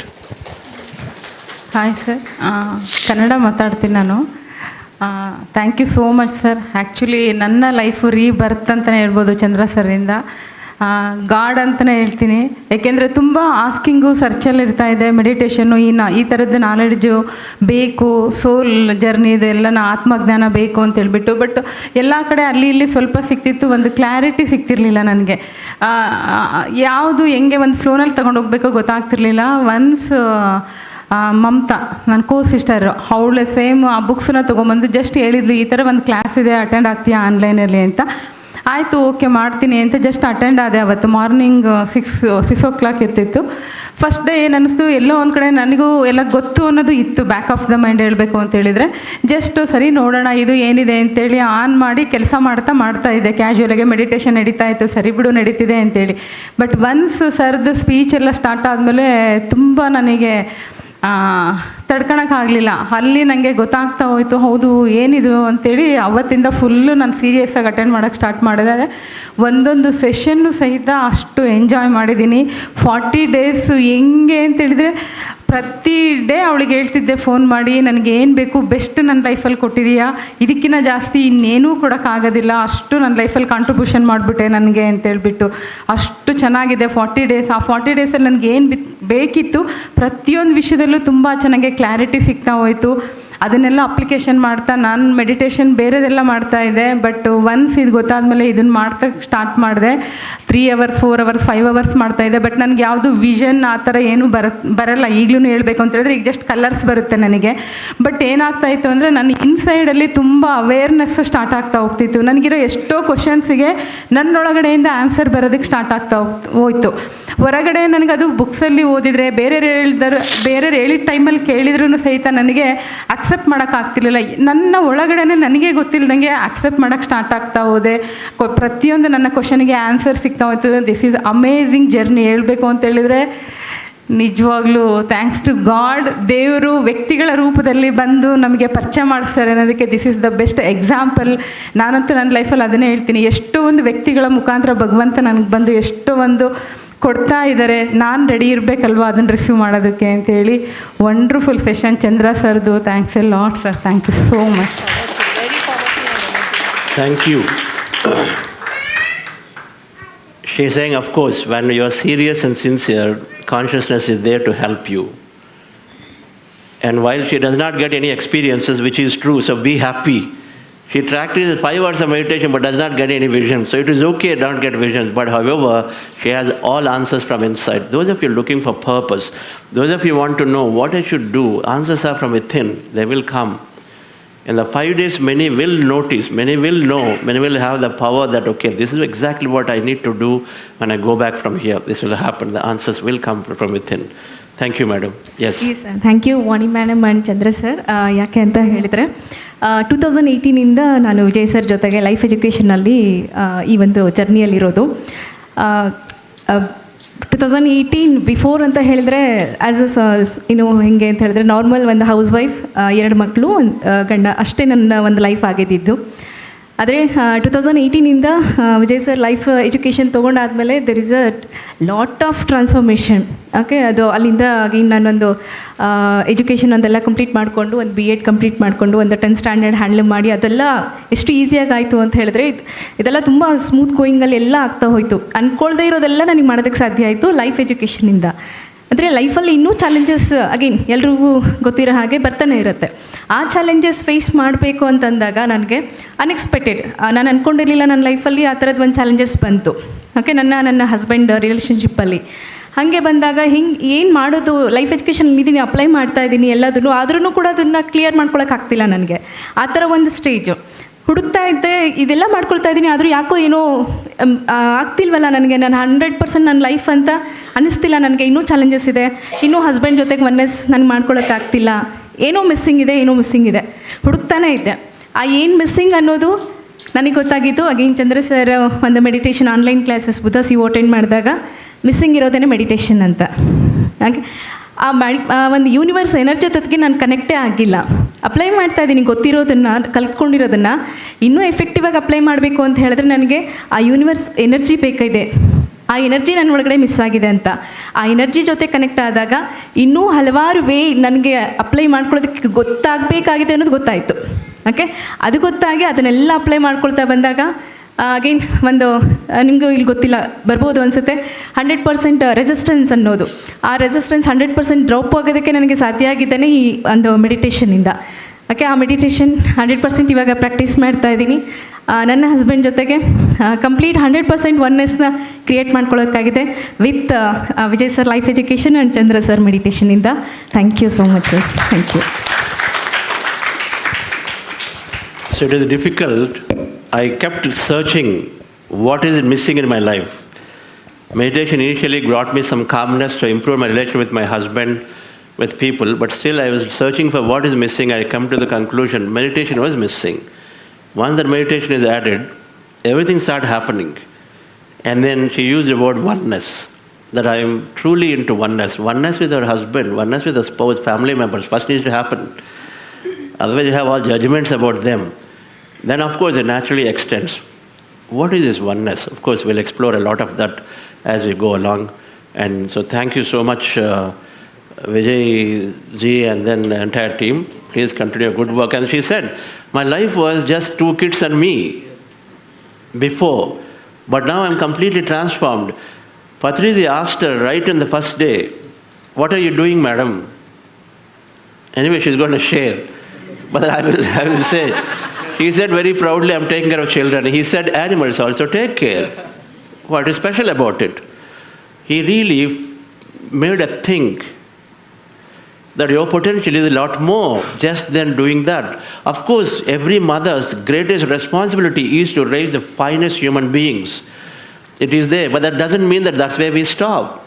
Hi sir Kannada ಮಾತಾಡ್ತೀನಿ ನಾನು. Thank you so much sir. Actually ನನ್ನ life rebirth ಅಂತಲೇ ಹೇಳ್ಬೋದು ಚಂದ್ರ ಸರಿಂದ. God ಅಂತಲೇ ಹೇಳ್ತೀನಿ. ಯಾಕೆಂದರೆ ತುಂಬ ಆಸ್ಕಿಂಗು ಸರ್ಚಲ್ಲಿ ಇರ್ತಾಯಿದೆ. ಮೆಡಿಟೇಷನ್ನು ಈ ಥರದ್ದು ನಾಲೆಡ್ಜು ಬೇಕು, ಸೋಲ್ ಜರ್ನಿ ಇದೆಲ್ಲ ಆತ್ಮಜ್ಞಾನ ಬೇಕು ಅಂತ ಹೇಳ್ಬಿಟ್ಟು. ಬಟ್ ಎಲ್ಲ ಕಡೆ ಅಲ್ಲಿ ಇಲ್ಲಿ ಸ್ವಲ್ಪ ಸಿಕ್ತಿತ್ತು, ಒಂದು ಕ್ಲಾರಿಟಿ ಸಿಗ್ತಿರ್ಲಿಲ್ಲ ನನಗೆ. ಯಾವುದು ಹೆಂಗೆ ಒಂದು ಫ್ಲೋನಲ್ಲಿ ತೊಗೊಂಡೋಗ್ಬೇಕೋ ಗೊತ್ತಾಗ್ತಿರ್ಲಿಲ್ಲ. ಒನ್ಸ್ ಮಮತಾ ನನ್ನ ಸಿಸ್ಟರು ಅವಳು ಸೇಮ್ ಆ ಬುಕ್ಸನ್ನ ತೊಗೊಂಬಂದು ಜಸ್ಟ್ ಹೇಳಿದ್ಲು, ಈ ಥರ ಒಂದು ಕ್ಲಾಸ್ ಇದೆ, ಅಟೆಂಡ್ ಆಗ್ತೀಯಾ ಆನ್ಲೈನಲ್ಲಿ ಅಂತ. ಆಯಿತು, ಓಕೆ ಮಾಡ್ತೀನಿ ಅಂತ ಜಸ್ಟ್ ಅಟೆಂಡ್ ಆದೆ. ಅವತ್ತು ಮಾರ್ನಿಂಗ್ 6 o'clock ಇರ್ತಿತ್ತು. ಫಸ್ಟ್ ಡೇ ಏನು ಅನ್ನಿಸ್ತು, ಎಲ್ಲೋ ಒಂದು ಕಡೆ ನನಗೂ ಎಲ್ಲ ಗೊತ್ತು ಅನ್ನೋದು ಇತ್ತು, ಬ್ಯಾಕ್ ಆಫ್ ದ ಮೈಂಡ್ ಹೇಳಬೇಕು ಅಂತೇಳಿದರೆ. ಜಸ್ಟ್ ಸರಿ ನೋಡೋಣ ಇದು ಏನಿದೆ ಅಂತೇಳಿ ಆನ್ ಮಾಡಿ ಕೆಲಸ ಮಾಡ್ತಾ ಇದ್ದೆ. ಕ್ಯಾಶುವಲಾಗೆ ಮೆಡಿಟೇಷನ್ ನಡೀತಾ ಇತ್ತು, ಸರಿ ಬಿಡು ನಡೀತಿದೆ ಅಂತೇಳಿ. ಬಟ್ ಒನ್ಸ್ ಸರ್ದು ಸ್ಪೀಚ್ ಎಲ್ಲ ಸ್ಟಾರ್ಟ್ ಆದಮೇಲೆ ತುಂಬ ನನಗೆ ತಡ್ಕೊಳಕ್ಕಾಗಲಿಲ್ಲ. ಅಲ್ಲಿ ನನಗೆ ಗೊತ್ತಾಗ್ತಾ ಹೋಯಿತು, ಹೌದು ಏನಿದು ಅಂತೇಳಿ ಅವತ್ತಿಂದ ಫುಲ್ಲು ನಾನು ಸೀರಿಯಸ್ಸಾಗಿ ಅಟೆಂಡ್ ಮಾಡೋಕ್ಕೆ ಸ್ಟಾರ್ಟ್ ಮಾಡಿದೆ. ಒಂದೊಂದು ಸೆಷನ್ನು ಸಹಿತ ಅಷ್ಟು ಎಂಜಾಯ್ ಮಾಡಿದ್ದೀನಿ. 40 days ಹೆಂಗೆ ಅಂತೇಳಿದರೆ ಪ್ರತಿ ಡೇ ಅವಳಿಗೆ ಹೇಳ್ತಿದ್ದೆ ಫೋನ್ ಮಾಡಿ, ನನಗೆ ಏನು ಬೇಕು ಬೆಸ್ಟ್ ನನ್ನ ಲೈಫಲ್ಲಿ ಕೊಟ್ಟಿದೀಯಾ, ಇದಕ್ಕಿಂತ ಜಾಸ್ತಿ ಇನ್ನೇನೂ ಕೊಡೋಕ್ಕಾಗೋದಿಲ್ಲ, ಅಷ್ಟು ನನ್ನ ಲೈಫಲ್ಲಿ ಕಾಂಟ್ರಿಬ್ಯೂಷನ್ ಮಾಡಿಬಿಟ್ಟೆ ನನಗೆ ಅಂತೇಳ್ಬಿಟ್ಟು. ಅಷ್ಟು ಚೆನ್ನಾಗಿದೆ 40 ಡೇಸ್. ಆ 40 ಡೇಸಲ್ಲಿ ನನಗೆ ಏನು ಬೇಕಿತ್ತು ಪ್ರತಿಯೊಂದು ವಿಷಯದಲ್ಲೂ ತುಂಬ ಚೆನ್ನಾಗಿ ಕ್ಲಾರಿಟಿ ಸಿಗ್ತಾ ಹೋಯಿತು. ಅದನ್ನೆಲ್ಲ ಅಪ್ಲಿಕೇಶನ್ ಮಾಡ್ತಾ ನಾನು ಮೆಡಿಟೇಷನ್ ಬೇರೆದೆಲ್ಲ ಮಾಡ್ತಾಯಿದ್ದೆ. ಬಟ್ ಒನ್ಸ್ ಇದು ಗೊತ್ತಾದಮೇಲೆ ಇದನ್ನು ಮಾಡ್ತಾ ಸ್ಟಾರ್ಟ್ ಮಾಡಿದೆ. 3 hours 4 hours 5 hours ಮಾಡ್ತಾಯಿದ್ದೆ. ಬಟ್ ನನಗೆ ಯಾವುದು ವಿಷನ್ ಆ ಥರ ಏನೂ ಬರಲ್ಲ. ಈಗಲೂ ಹೇಳ್ಬೇಕು ಅಂತ ಹೇಳಿದ್ರೆ ಈಗ ಜಸ್ಟ್ ಕಲರ್ಸ್ ಬರುತ್ತೆ ನನಗೆ. ಬಟ್ ಏನಾಗ್ತಾಯಿತ್ತು ಅಂದರೆ ನನ್ನ ಇನ್ಸೈಡಲ್ಲಿ ತುಂಬ ಅವೇರ್ನೆಸ್ ಸ್ಟಾರ್ಟ್ ಆಗ್ತಾ ಹೋಗ್ತಿತ್ತು. ನನಗಿರೋ ಎಷ್ಟೋ ಕ್ವಶನ್ಸಿಗೆ ನನ್ನೊಳಗಡೆಯಿಂದ ಆನ್ಸರ್ ಬರೋದಕ್ಕೆ ಸ್ಟಾರ್ಟ್ ಆಗ್ತಾ ಹೋಯ್ತು. ಹೊರಗಡೆ ನನಗದು ಬುಕ್ಸಲ್ಲಿ ಓದಿದರೆ ಬೇರೆಯವ್ರು ಹೇಳಿದ ಟೈಮಲ್ಲಿ ಕೇಳಿದ್ರೂ ಸಹಿತ ನನಗೆ ಅಕ್ಸೆಪ್ಟ್ ಮಾಡೋಕ್ಕಾಗ್ತಿರ್ಲಿಲ್ಲ. ನನ್ನ ಒಳಗಡೆನೇ ನನಗೆ ಗೊತ್ತಿಲ್ಲದಂಗೆ ಅಕ್ಸೆಪ್ಟ್ ಮಾಡೋಕ್ಕೆ ಸ್ಟಾರ್ಟ್ ಆಗ್ತಾ ಹೋದೆ. ಪ್ರತಿಯೊಂದು ನನ್ನ ಕ್ವಶನಿಗೆ ಆನ್ಸರ್ ಸಿಗ್ತಾ ಹೋಯ್ತು. This is amazing journey. ಹೇಳಬೇಕು ಅಂತ ಹೇಳಿದರೆ ನಿಜವಾಗ್ಲೂ ಥ್ಯಾಂಕ್ಸ್ ಟು ಗಾಡ್. ದೇವರು ವ್ಯಕ್ತಿಗಳ ರೂಪದಲ್ಲಿ ಬಂದು ನಮಗೆ ಪರಿಚಯ ಮಾಡಿಸ್ತಾರೆ ಅನ್ನೋದಕ್ಕೆ this is the best example. ನಾನಂತೂ ನನ್ನ ಲೈಫಲ್ಲಿ ಅದನ್ನೇ ಹೇಳ್ತೀನಿ. ಎಷ್ಟೋ ಒಂದು ವ್ಯಕ್ತಿಗಳ ಮುಖಾಂತರ ಭಗವಂತ ನನಗೆ ಬಂದು ಎಷ್ಟೋ ಒಂದು ಕೊಡ್ತಾ ಇದ್ದಾರೆ. ನಾನು ರೆಡಿ ಇರಬೇಕಲ್ವ ಅದನ್ನು ರಿಸೀವ್ ಮಾಡೋದಕ್ಕೆ ಅಂತೇಳಿ. ವಂಡರ್ಫುಲ್ ಸೆಷನ್ ಚಂದ್ರ ಸರ್ದು. Thanks a lot sir. Thank you so much. Thank you. She's saying, of course, when you are serious and sincere, consciousness is there to help you. And while she does not get any experiences, which is true, so be happy. She practices 5 hours of meditation but does not get any vision. So it is okay, don't get visions. But however, she has all answers from inside. Those of you looking for purpose, those of you want to know what I should do, answers are from within. They will come. In the 5 days, many will notice, many will know, many will have the power that, okay, this is exactly what I need to do when I go back from here. This will happen. The answers will come from within. Thank you, madam. Yes. Yes, sir. Thank you, Vani madam and Chandra sir. ಯಾಕೆ ಅಂತ ಹೇಳಿದರೆ 2018ಇಂದ ನಾನು Vijay sir ಜೊತೆಗೆ life ಎಜುಕೇಷನಲ್ಲಿ ಈ ಒಂದು ಜರ್ನಿಯಲ್ಲಿರೋದು. 2018 before ಅಂತ ಹೇಳಿದರೆ as ಹೆಂಗೆ ಅಂತ ಹೇಳಿದ್ರೆ ನಾರ್ಮಲ್ ಒಂದು ಹೌಸ್ ವೈಫ್, 2 ಮಕ್ಕಳು, ಗಂಡ, ಅಷ್ಟೇ ನನ್ನ ಒಂದು ಲೈಫ್ ಆಗಿದ್ದಿದ್ದು. ಆದರೆ 2018ಇಂದ ವಿಜಯ್ ಸರ್ ಲೈಫ್ ಎಜುಕೇಷನ್ ತೊಗೊಂಡಾದಮೇಲೆ there is a lot of transformation. Okay, ಅದು ಅಲ್ಲಿಂದ ಅಗೇನ್ ನಾನೊಂದು ಎಜುಕೇಷನ್ ಒಂದೆಲ್ಲ ಕಂಪ್ಲೀಟ್ ಮಾಡಿಕೊಂಡು ಒಂದು BEd ಕಂಪ್ಲೀಟ್ ಮಾಡಿಕೊಂಡು ಒಂದು 10th ಸ್ಟ್ಯಾಂಡರ್ಡ್ ಹ್ಯಾಂಡಲ್ ಮಾಡಿ ಅದೆಲ್ಲ ಎಷ್ಟು ಈಸಿಯಾಗಿ ಆಯಿತು ಅಂತ ಹೇಳಿದ್ರೆ ಇದೆಲ್ಲ ತುಂಬ ಸ್ಮೂತ್ ಗೋಯಿಂಗಲ್ಲಿ ಎಲ್ಲ ಆಗ್ತಾ ಹೋಯಿತು. ಅಂದ್ಕೊಳ್ದೇ ಇರೋದೆಲ್ಲ ನನಗೆ ಮಾಡೋದಕ್ಕೆ ಸಾಧ್ಯ ಆಯಿತು ಲೈಫ್ ಎಜುಕೇಷನಿಂದ. ಅಂದರೆ ಲೈಫಲ್ಲಿ ಇನ್ನೂ ಚಾಲೆಂಜಸ್ ಅಗೇನ್ ಎಲ್ರಿಗೂ ಗೊತ್ತಿರೋ ಹಾಗೆ ಬರ್ತಾನೆ ಇರುತ್ತೆ. ಆ ಚಾಲೆಂಜಸ್ ಫೇಸ್ ಮಾಡಬೇಕು ಅಂತಂದಾಗ ನನಗೆ ಅನ್ಎಕ್ಸ್ಪೆಕ್ಟೆಡ್, ನಾನು ಅಂದ್ಕೊಂಡಿರಲಿಲ್ಲ ನನ್ನ ಲೈಫಲ್ಲಿ ಆ ಥರದ್ದು ಒಂದು ಚಾಲೆಂಜಸ್ ಬಂತು. ಓಕೆ, ನನ್ನ ಹಸ್ಬೆಂಡ್ ರಿಲೇಷನ್ಶಿಪ್ಪಲ್ಲಿ ಹಾಗೆ ಬಂದಾಗ ಹಿಂಗೆ ಏನು ಮಾಡೋದು, ಲೈಫ್ ಎಜುಕೇಷನ್ ಇದ್ದೀನಿ, ಅಪ್ಲೈ ಮಾಡ್ತಾ ಇದ್ದೀನಿ ಎಲ್ಲದನ್ನು, ಆದ್ರೂ ಕೂಡ ಅದನ್ನು ಕ್ಲಿಯರ್ ಮಾಡ್ಕೊಳಕ್ಕಾಗ್ತಿಲ್ಲ ನನಗೆ. ಆ ಥರ ಒಂದು ಸ್ಟೇಜು ಹುಡುಕ್ತಾ ಇದ್ದೆ, ಇದೆಲ್ಲ ಮಾಡ್ಕೊಳ್ತಾ ಇದ್ದೀನಿ, ಆದರೂ ಯಾಕೋ ಏನೋ ಆಗ್ತಿಲ್ವಲ್ಲ ನನಗೆ, ನಾನು 100% ನನ್ನ ಲೈಫ್ ಅಂತ ಅನ್ನಿಸ್ತಿಲ್ಲ ನನಗೆ, ಇನ್ನೂ ಚಾಲೆಂಜಸ್ ಇದೆ, ಇನ್ನೂ ಹಸ್ಬೆಂಡ್ ಜೊತೆಗೆ ಒನ್ನೆಸ್ ನನಗೆ ಮಾಡ್ಕೊಳಕ್ಕಾಗ್ತಿಲ್ಲ, ಏನೋ ಮಿಸ್ಸಿಂಗ್ ಇದೆ ಹುಡುಕ್ತಾನೇ ಇದ್ದೆ. ಆ ಏನು ಮಿಸ್ಸಿಂಗ್ ಅನ್ನೋದು ನನಗೆ ಗೊತ್ತಾಗಿದ್ದು ಅಗೇನ್ ಚಂದ್ರ ಸರ್ ಒಂದು ಮೆಡಿಟೇಷನ್ ಆನ್ಲೈನ್ ಕ್ಲಾಸಸ್ ಬುದ್ಧ ಸಿಒ ಅಟೆಂಡ್ ಮಾಡಿದಾಗ ಮಿಸ್ಸಿಂಗ್ ಇರೋದೇ ಮೆಡಿಟೇಷನ್ ಅಂತ. ಹಾಗೆ ಒಂದು ಯೂನಿವರ್ಸ್ ಎನರ್ಜಿ ಜೊತೆಗೆ ನಾನು ಕನೆಕ್ಟೇ ಆಗಿಲ್ಲ. ಅಪ್ಲೈ ಮಾಡ್ತಾ ಇದ್ದೀನಿ, ಗೊತ್ತಿರೋದನ್ನು ಕಲ್ತ್ಕೊಂಡಿರೋದನ್ನು ಇನ್ನೂ ಎಫೆಕ್ಟಿವ್ ಆಗಿ ಅಪ್ಲೈ ಮಾಡಬೇಕು ಅಂತ ಹೇಳಿದ್ರೆ ನನಗೆ ಆ ಯೂನಿವರ್ಸ್ ಎನರ್ಜಿ ಬೇಕಾಗಿದೆ. ಆ ಎನರ್ಜಿ ನನ್ನ ಒಳಗಡೆ ಮಿಸ್ ಆಗಿದೆ ಅಂತ ಆ ಎನರ್ಜಿ ಜೊತೆ ಕನೆಕ್ಟ್ ಆದಾಗ ಇನ್ನೂ ಹಲವಾರು ವೇ ನನಗೆ ಅಪ್ಲೈ ಮಾಡ್ಕೊಳ್ಳೋದಕ್ಕೆ ಗೊತ್ತಾಗಬೇಕಾಗಿದೆ ಅನ್ನೋದು ಗೊತ್ತಾಯಿತು. ಓಕೆ, ಅದು ಗೊತ್ತಾಗಿ ಅದನ್ನೆಲ್ಲ ಅಪ್ಲೈ ಮಾಡ್ಕೊಳ್ತಾ ಬಂದಾಗ ಅಗೇನ್ ಒಂದು ನಿಮಗೂ ಇಲ್ಲಿ ಗೊತ್ತಿಲ್ಲ ಬರ್ಬೋದು ಅನಿಸುತ್ತೆ, 100% ರೆಸಿಸ್ಟೆನ್ಸ್ ಅನ್ನೋದು, ಆ ರೆಸಿಸ್ಟೆನ್ಸ್ 100% ಡ್ರಾಪ್ ಆಗೋದಕ್ಕೆ ನನಗೆ ಸಾಧ್ಯ ಆಗಿದ್ದೇನೆ ಈ ಒಂದು ಮೆಡಿಟೇಷನಿಂದ. ಓಕೆ, ಆ ಮೆಡಿಟೇಷನ್ 100% ಇವಾಗ ಪ್ರಾಕ್ಟೀಸ್ ಮಾಡ್ತಾ ಇದ್ದೀನಿ. ನನ್ನ ಹಸ್ಬೆಂಡ್ ಜೊತೆಗೆ ಕಂಪ್ಲೀಟ್ 100% ಒನ್ನೆಸ್ನ ಕ್ರಿಯೇಟ್ ಮಾಡ್ಕೊಳ್ಳೋಕ್ಕಾಗಿದೆ with Vijay sir life education and Chandra sir ಮೆಡಿಟೇಷನಿಂದ. Thank you so much sir. Thank you. So it is difficult. I kept searching what is missing in my life. Meditation initially brought me some calmness to improve my relation with my husband, with people, but still I was searching for what is missing. I come to the conclusion meditation was missing. Once that meditation is added, everything started happening. And then she used the word oneness, that I am truly into oneness. Oneness with her husband, oneness with her spouse, family members, first needs to happen. Otherwise you have all judgments about them. Then of course it naturally extends. What is this oneness? Of course we'll explore a lot of that as we go along. And so thank you so much Vijay ji and then the entire team. Please continue your good work. And she said, my life was just 2 kids and me before, but now I'm completely transformed. Patriji asked her right in the first day, what are you doing, madam? Anyway, she's going to share. But I will say, he said very proudly, I'm taking care of children. He said, animals also take care. What is special about it? He really made her think that your potential is a lot more just than doing that. Of course, every mother's greatest responsibility is to raise the finest human beings. It is there, but that doesn't mean that that's where we stop.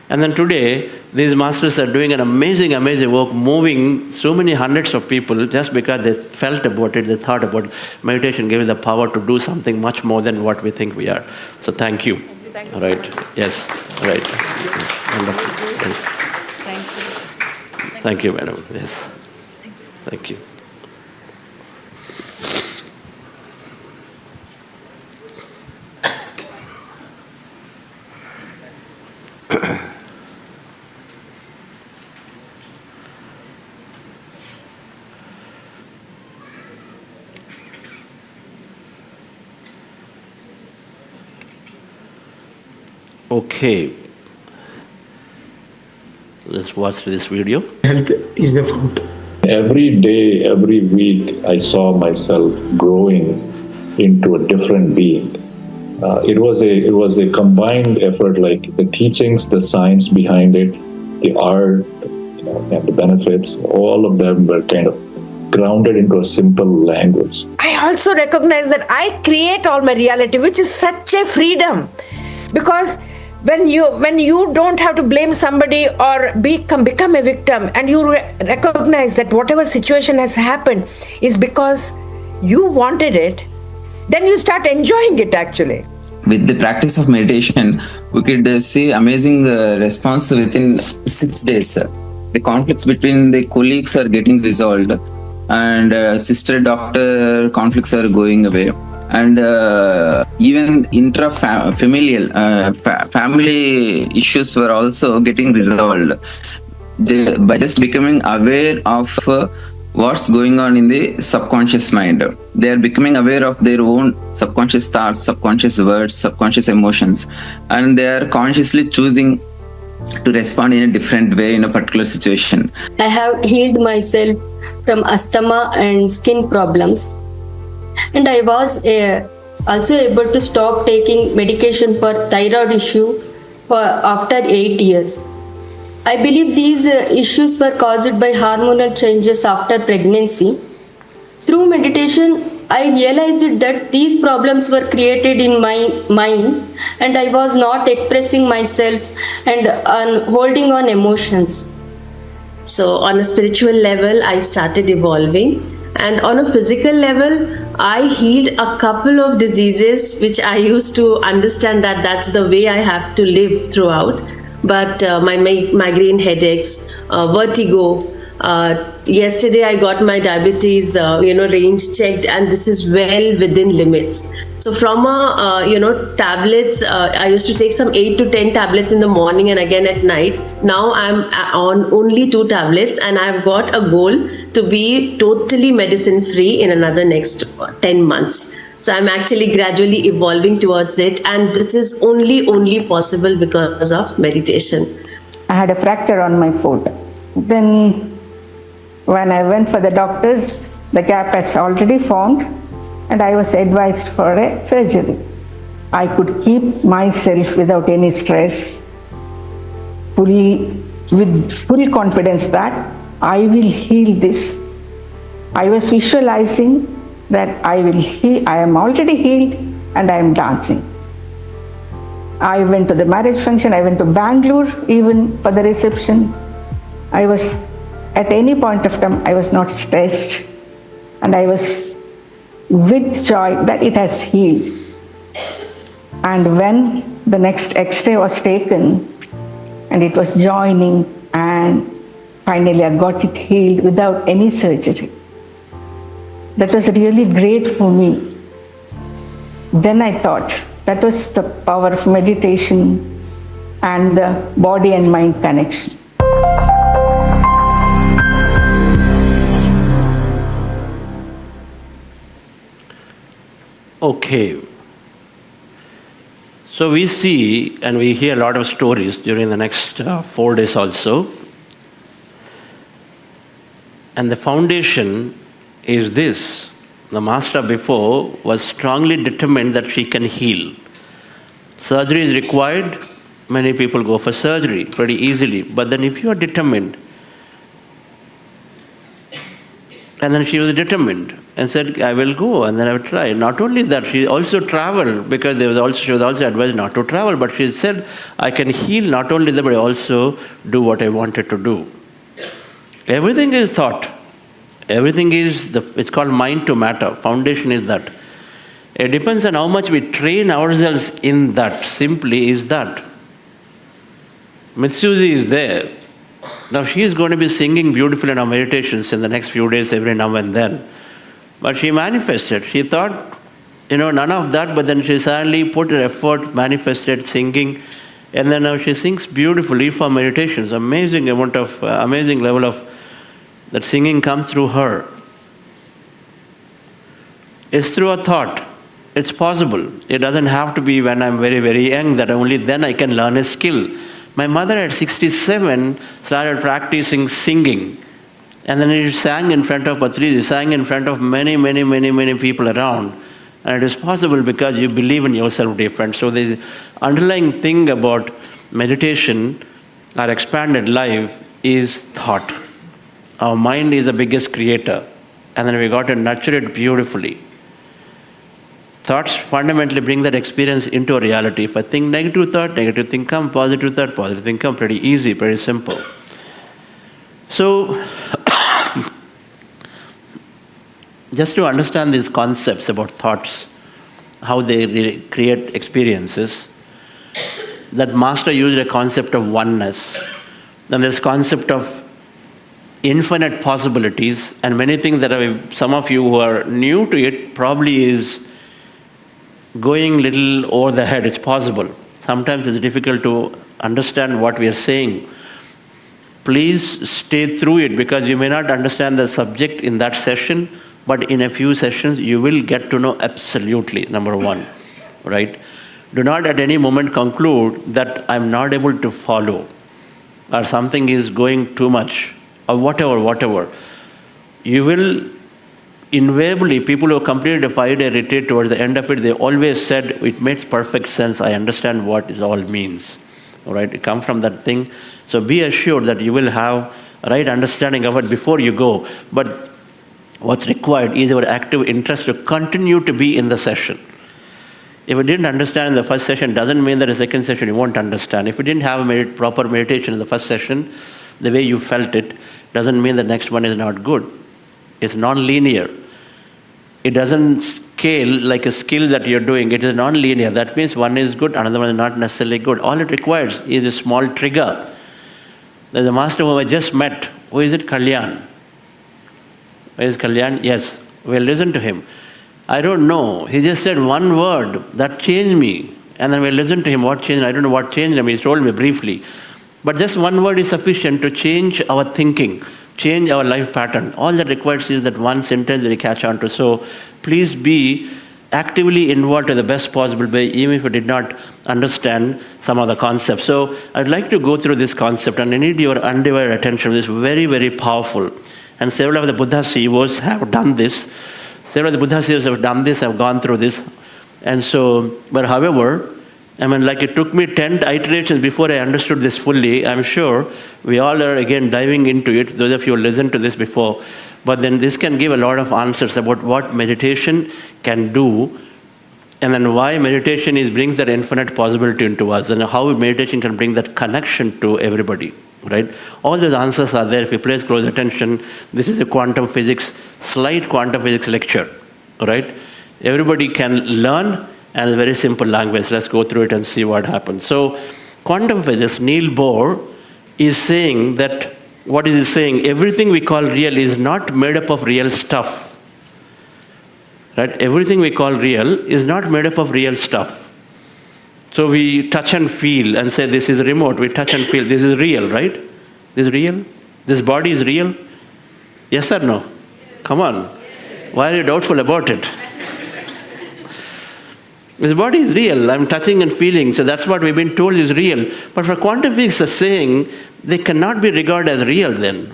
And then today, these masters are doing an amazing, amazing work, moving so many hundreds of people just because they felt about it, they thought about it. Meditation gave us the power to do something much more than what we think we are. So thank you. Thank you. All right. Yes. All right. Wonderful. Yes. Thank you. Thank you, madam. Yes. Thank you. Okay, let's watch this video. Health is the fruit. Every day, every week, I saw myself growing into a different being. It was a combined effort, like the teachings, the science behind it, the art, and the benefits. All of them were kind of grounded into a simple language. I also recognize that I create all my reality, which is such a freedom, because when you don't have to blame somebody or become a victim, and you recognize that whatever situation has happened is because you wanted it, then you start enjoying it actually. With the practice of meditation, we could see amazing response within 6 days. The conflicts between the colleagues are getting resolved, and sister doctor conflicts are going away, and even intra-familial family issues were also getting resolved. By just becoming aware of what's going on in the subconscious mind, they are becoming aware of their own subconscious thoughts, subconscious words, subconscious emotions, and they are consciously choosing to respond in a different way in a particular situation. I have healed myself from asthma and skin problems, and I was also able to stop taking medication for thyroid issue after 8 years. I believe these issues were caused by hormonal changes after pregnancy. Through meditation, I realized that these problems were created in my mind, and I was not expressing myself and holding on emotions. So on a spiritual level, I started evolving, and on a physical level, I healed a couple of diseases which I used to understand that that's the way I have to live throughout. But my migraine headaches, vertigo, yesterday I got my diabetes range checked, and this is well within limits. So from tablets, I used to take some 8 to 10 tablets in the morning and again at night. Now I'm on only 2 tablets, and I've got a goal to be totally medicine free in another next 10 months. So I'm actually gradually evolving towards it, and this is only possible because of meditation. I had a fracture on my foot. Then when I went for the doctors, the gap has already formed, and I was advised for a surgery. I could keep myself without any stress, with full confidence that I will heal this. I was visualizing that I will heal. I am already healed, and I am dancing. I went to the marriage function. I went to Bengaluru even for the reception. I was, at any point of time, I was not stressed, and I was with joy that it has healed. And when the next X-ray was taken, and it was joining, and finally I got it healed without any surgery. That was really great for me. Then I thought that was the power of meditation and the body and mind connection. Okay. So we see and we hear a lot of stories during the next 4 days also. And the foundation is this. The master before was strongly determined that she can heal. Surgery is required. Many people go for surgery pretty easily. But then if you are determined, and then she was determined and said, I will go, and then I will try. Not only that, she also traveled, because she was also advised not to travel, but she said, I can heal not only that, but also do what I wanted to do. Everything is thought. Everything is, it's called mind to matter. Foundation is that. It depends on how much we train ourselves in that. Simply is that. Mitsuzi is there. Now she is going to be singing beautifully in our meditations in the next few days, every now and then. But she manifested. She thought, none of that, but then she suddenly put her effort, manifested, singing, and then now she sings beautifully for meditations. Amazing level of that singing comes through her. It's through a thought. It's possible. It doesn't have to be when I'm very, very young, that only then I can learn a skill. My mother at 67 started practicing singing. And then she sang in front of Patriji, sang in front of many, many, many, many people around. And it is possible because you believe in yourself different. So the underlying thing about meditation, our expanded life, is thought. Our mind is the biggest creator. And then we got to nurture it beautifully. Thoughts fundamentally bring that experience into a reality. If I think negative thought, negative thing come, positive thought, positive thing come. Pretty easy, pretty simple. So, just to understand these concepts about thoughts, how they create experiences, that master used a concept of oneness. Then this concept of infinite possibilities, and many things that some of you who are new to it probably is going little over the head. It's possible. Sometimes it's difficult to understand what we are saying. Please stay through it, because you may not understand the subject in that session, but in a few sessions you will get to know absolutely, number one, right? Do not at any moment conclude that I'm not able to follow, or something is going too much, or whatever. You will invariably, people who completed a 5-day retreat, towards the end of it, they always said, it makes perfect sense, I understand what it all means. All right, it comes from that thing. So be assured that you will have a right understanding of it before you go. But what's required is your active interest to continue to be in the session. If you didn't understand in the first session, doesn't mean that the second session you won't understand. If you didn't have proper meditation in the first session, the way you felt it, doesn't mean the next one is not good. It's non-linear. It doesn't scale like a skill that you're doing. It is non-linear. That means one is good, another one is not necessarily good. All it requires is a small trigger. There's a master whom I just met. Who is it? Kalyan. Where is Kalyan? Yes. We'll listen to him. I don't know. He just said one word that changed me. And then we'll listen to him. What changed? I don't know what changed him. He told me briefly. But just one word is sufficient to change our thinking, change our life pattern. All that requires is that one sentence that we catch on to. So please be actively involved in the best possible way, even if you did not understand some of the concepts. So I'd like to go through this concept, and I need your undivided attention. This is very, very powerful. And several of the Buddha CEOs have done this. Several of the Buddha CEOs have done this, have gone through this. And so, but however, like it took me 10 iterations before I understood this fully. I'm sure we all are again diving into it, those of you who listened to this before. But then this can give a lot of answers about what meditation can do, and then why meditation brings that infinite possibility into us, and how meditation can bring that connection to everybody, right? All those answers are there if you place close attention. This is a quantum physics, slight quantum physics lecture, right? Everybody can learn. And a very simple language. Let's go through it and see what happens. So, quantum physics, Niels Bohr is saying that, what is he saying? Everything we call real is not made up of real stuff. Right? Everything we call real is not made up of real stuff. So we touch and feel and say this is remote. We touch and feel this is real, right? This is real? This body is real? Yes or no? Come on. Why are you doubtful about it? This body is real. I'm touching and feeling, so that's what we've been told is real. But for quantum physics, the saying, they cannot be regarded as real then.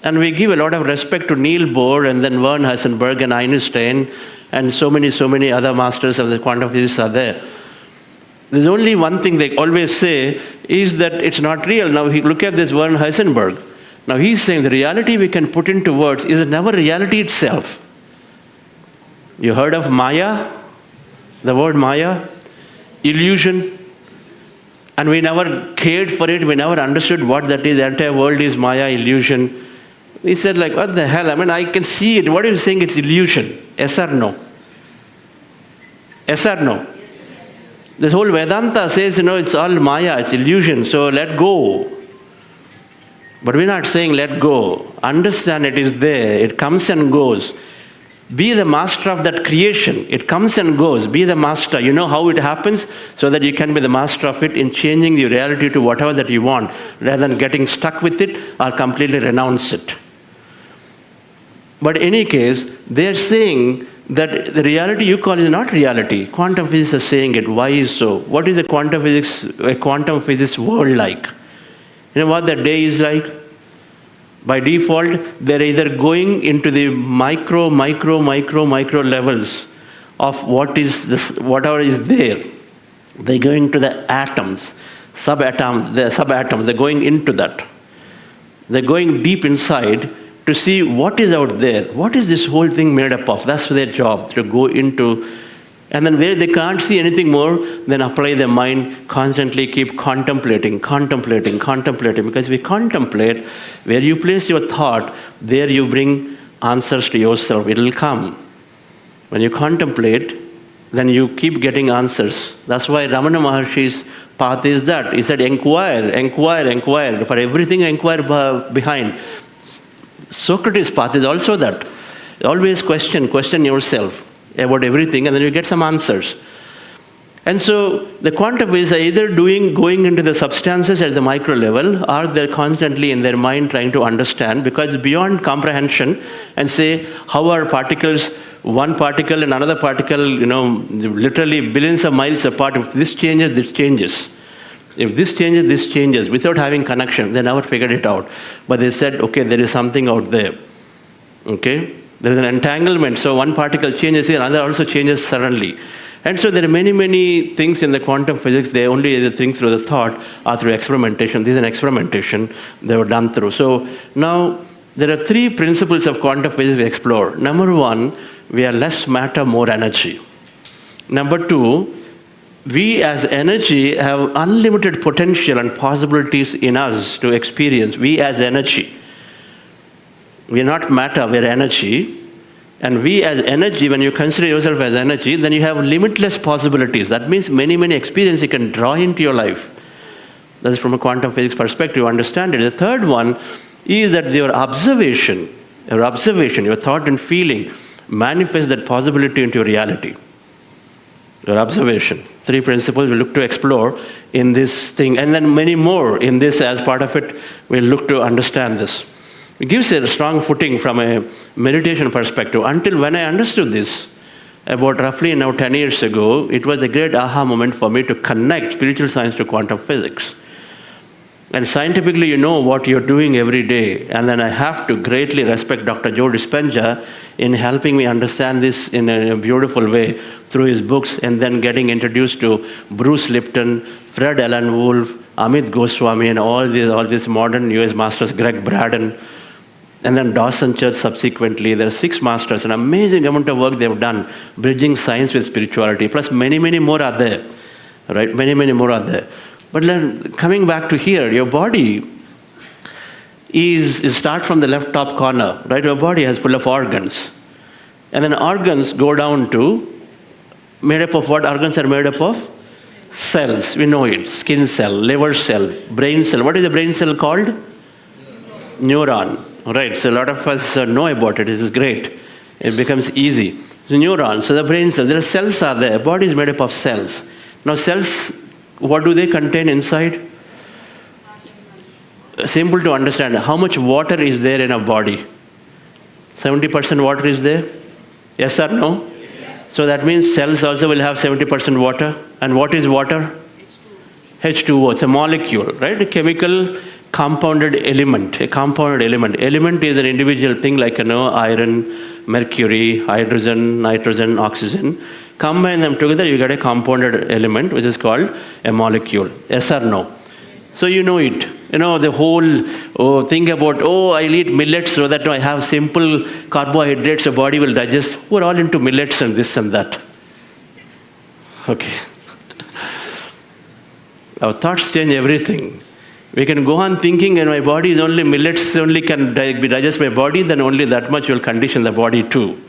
And we give a lot of respect to Niels Bohr and then Werner Heisenberg and Einstein and so many other masters of the quantum physics are there. There's only one thing they always say is that it's not real. Now look at this Werner Heisenberg. Now he's saying the reality we can put into words is never reality itself. You heard of Maya? The word Maya? Illusion. And we never cared for it. We never understood what that is. The entire world is Maya, illusion. He said like, what the hell? I mean, I can see it. What are you saying? It's illusion. Yes or no? Yes or no? This whole Vedanta says, it's all Maya, it's illusion, so let go. But we're not saying let go. Understand it is there. It comes and goes. Be the master of that creation. It comes and goes. Be the master. You know how it happens so that you can be the master of it in changing the reality to whatever that you want rather than getting stuck with it or completely renounce it. But in any case, they're saying that the reality you call is not reality. Quantum physics is saying it. Why is so? What is a quantum physics world like? You know what that day is like? By default, they're either going into the micro levels of whatever is there. They're going to the atoms, subatoms, they're going into that. They're going deep inside to see what is out there. What is this whole thing made up of? That's their job, to go into. And then where they can't see anything more, then apply their mind, constantly keep contemplating. Because we contemplate, where you place your thought, there you bring answers to yourself. It will come. When you contemplate, then you keep getting answers. That's why Ramana Maharshi's path is that. He said, inquire. For everything, inquire behind. Socrates' path is also that. Always question yourself about everything, and then you get some answers. And so the quantum physics are either going into the substances at the micro level, or they're constantly in their mind trying to understand, because it's beyond comprehension, and say how are particles, one particle and another particle, literally billions of miles apart. If this changes, this changes. If this changes, this changes, without having connection. They never figured it out. But they said, okay, there is something out there. Okay? There is an entanglement. So one particle changes here, another also changes suddenly. And so there are many things in the quantum physics. They only either think through the thought or through experimentation. This is an experimentation they were done through. So now there are three principles of quantum physics we explore. Number one, we are less matter, more energy. Number two, we as energy have unlimited potential and possibilities in us to experience. We as energy. We are not matter, we are energy. And we as energy, when you consider yourself as energy, then you have limitless possibilities. That means many experiences you can draw into your life. That is from a quantum physics perspective, you understand it. The third one is that your observation, your thought and feeling manifest that possibility into your reality. Your observation. Three principles we look to explore in this thing, and then many more in this as part of it. We'll look to understand this. It gives a strong footing from a meditation perspective. Until when I understood this, about roughly now 10 years ago, it was a great aha moment for me to connect spiritual science to quantum physics. And scientifically, you know what you're doing every day. And then I have to greatly respect Dr. Joe Dispenza in helping me understand this in a beautiful way through his books, and then getting introduced to Bruce Lipton, Fred Alan Wolfe, Amit Goswami, and all these modern US masters, Greg Braden, and then Dawson Church subsequently. There are 6 masters, an amazing amount of work they've done, bridging science with spirituality, plus many more are there, right? Many more are there. But then coming back to here, your body is start from the left top corner, right? Your body is full of organs. And then organs go down to, made up of what? Organs are made up of cells. We know it. Skin cell, liver cell, brain cell. What is the brain cell called? Neuron. Right, so a lot of us know about it. This is great. It becomes easy. So neuron, so the brain cell, there are cells are there. Body is made up of cells. Now cells, what do they contain inside? Simple to understand. How much water is there in a body? 70% water is there? Yes or no? So that means cells also will have 70% water. And what is water? H2O. It's a molecule, right? A chemical compounded element. A compounded element. Element is an individual thing like, iron, mercury, hydrogen, nitrogen, oxygen. Combine them together, you get a compounded element, which is called a molecule. Yes or no? So you know it. The whole thing about, I'll eat millets so that I have simple carbohydrates, the body will digest. We're all into millets and this and that. Okay. Our thoughts change everything. We can go on thinking, my body is only millets, only can be digest my body, then only that much will condition the body too.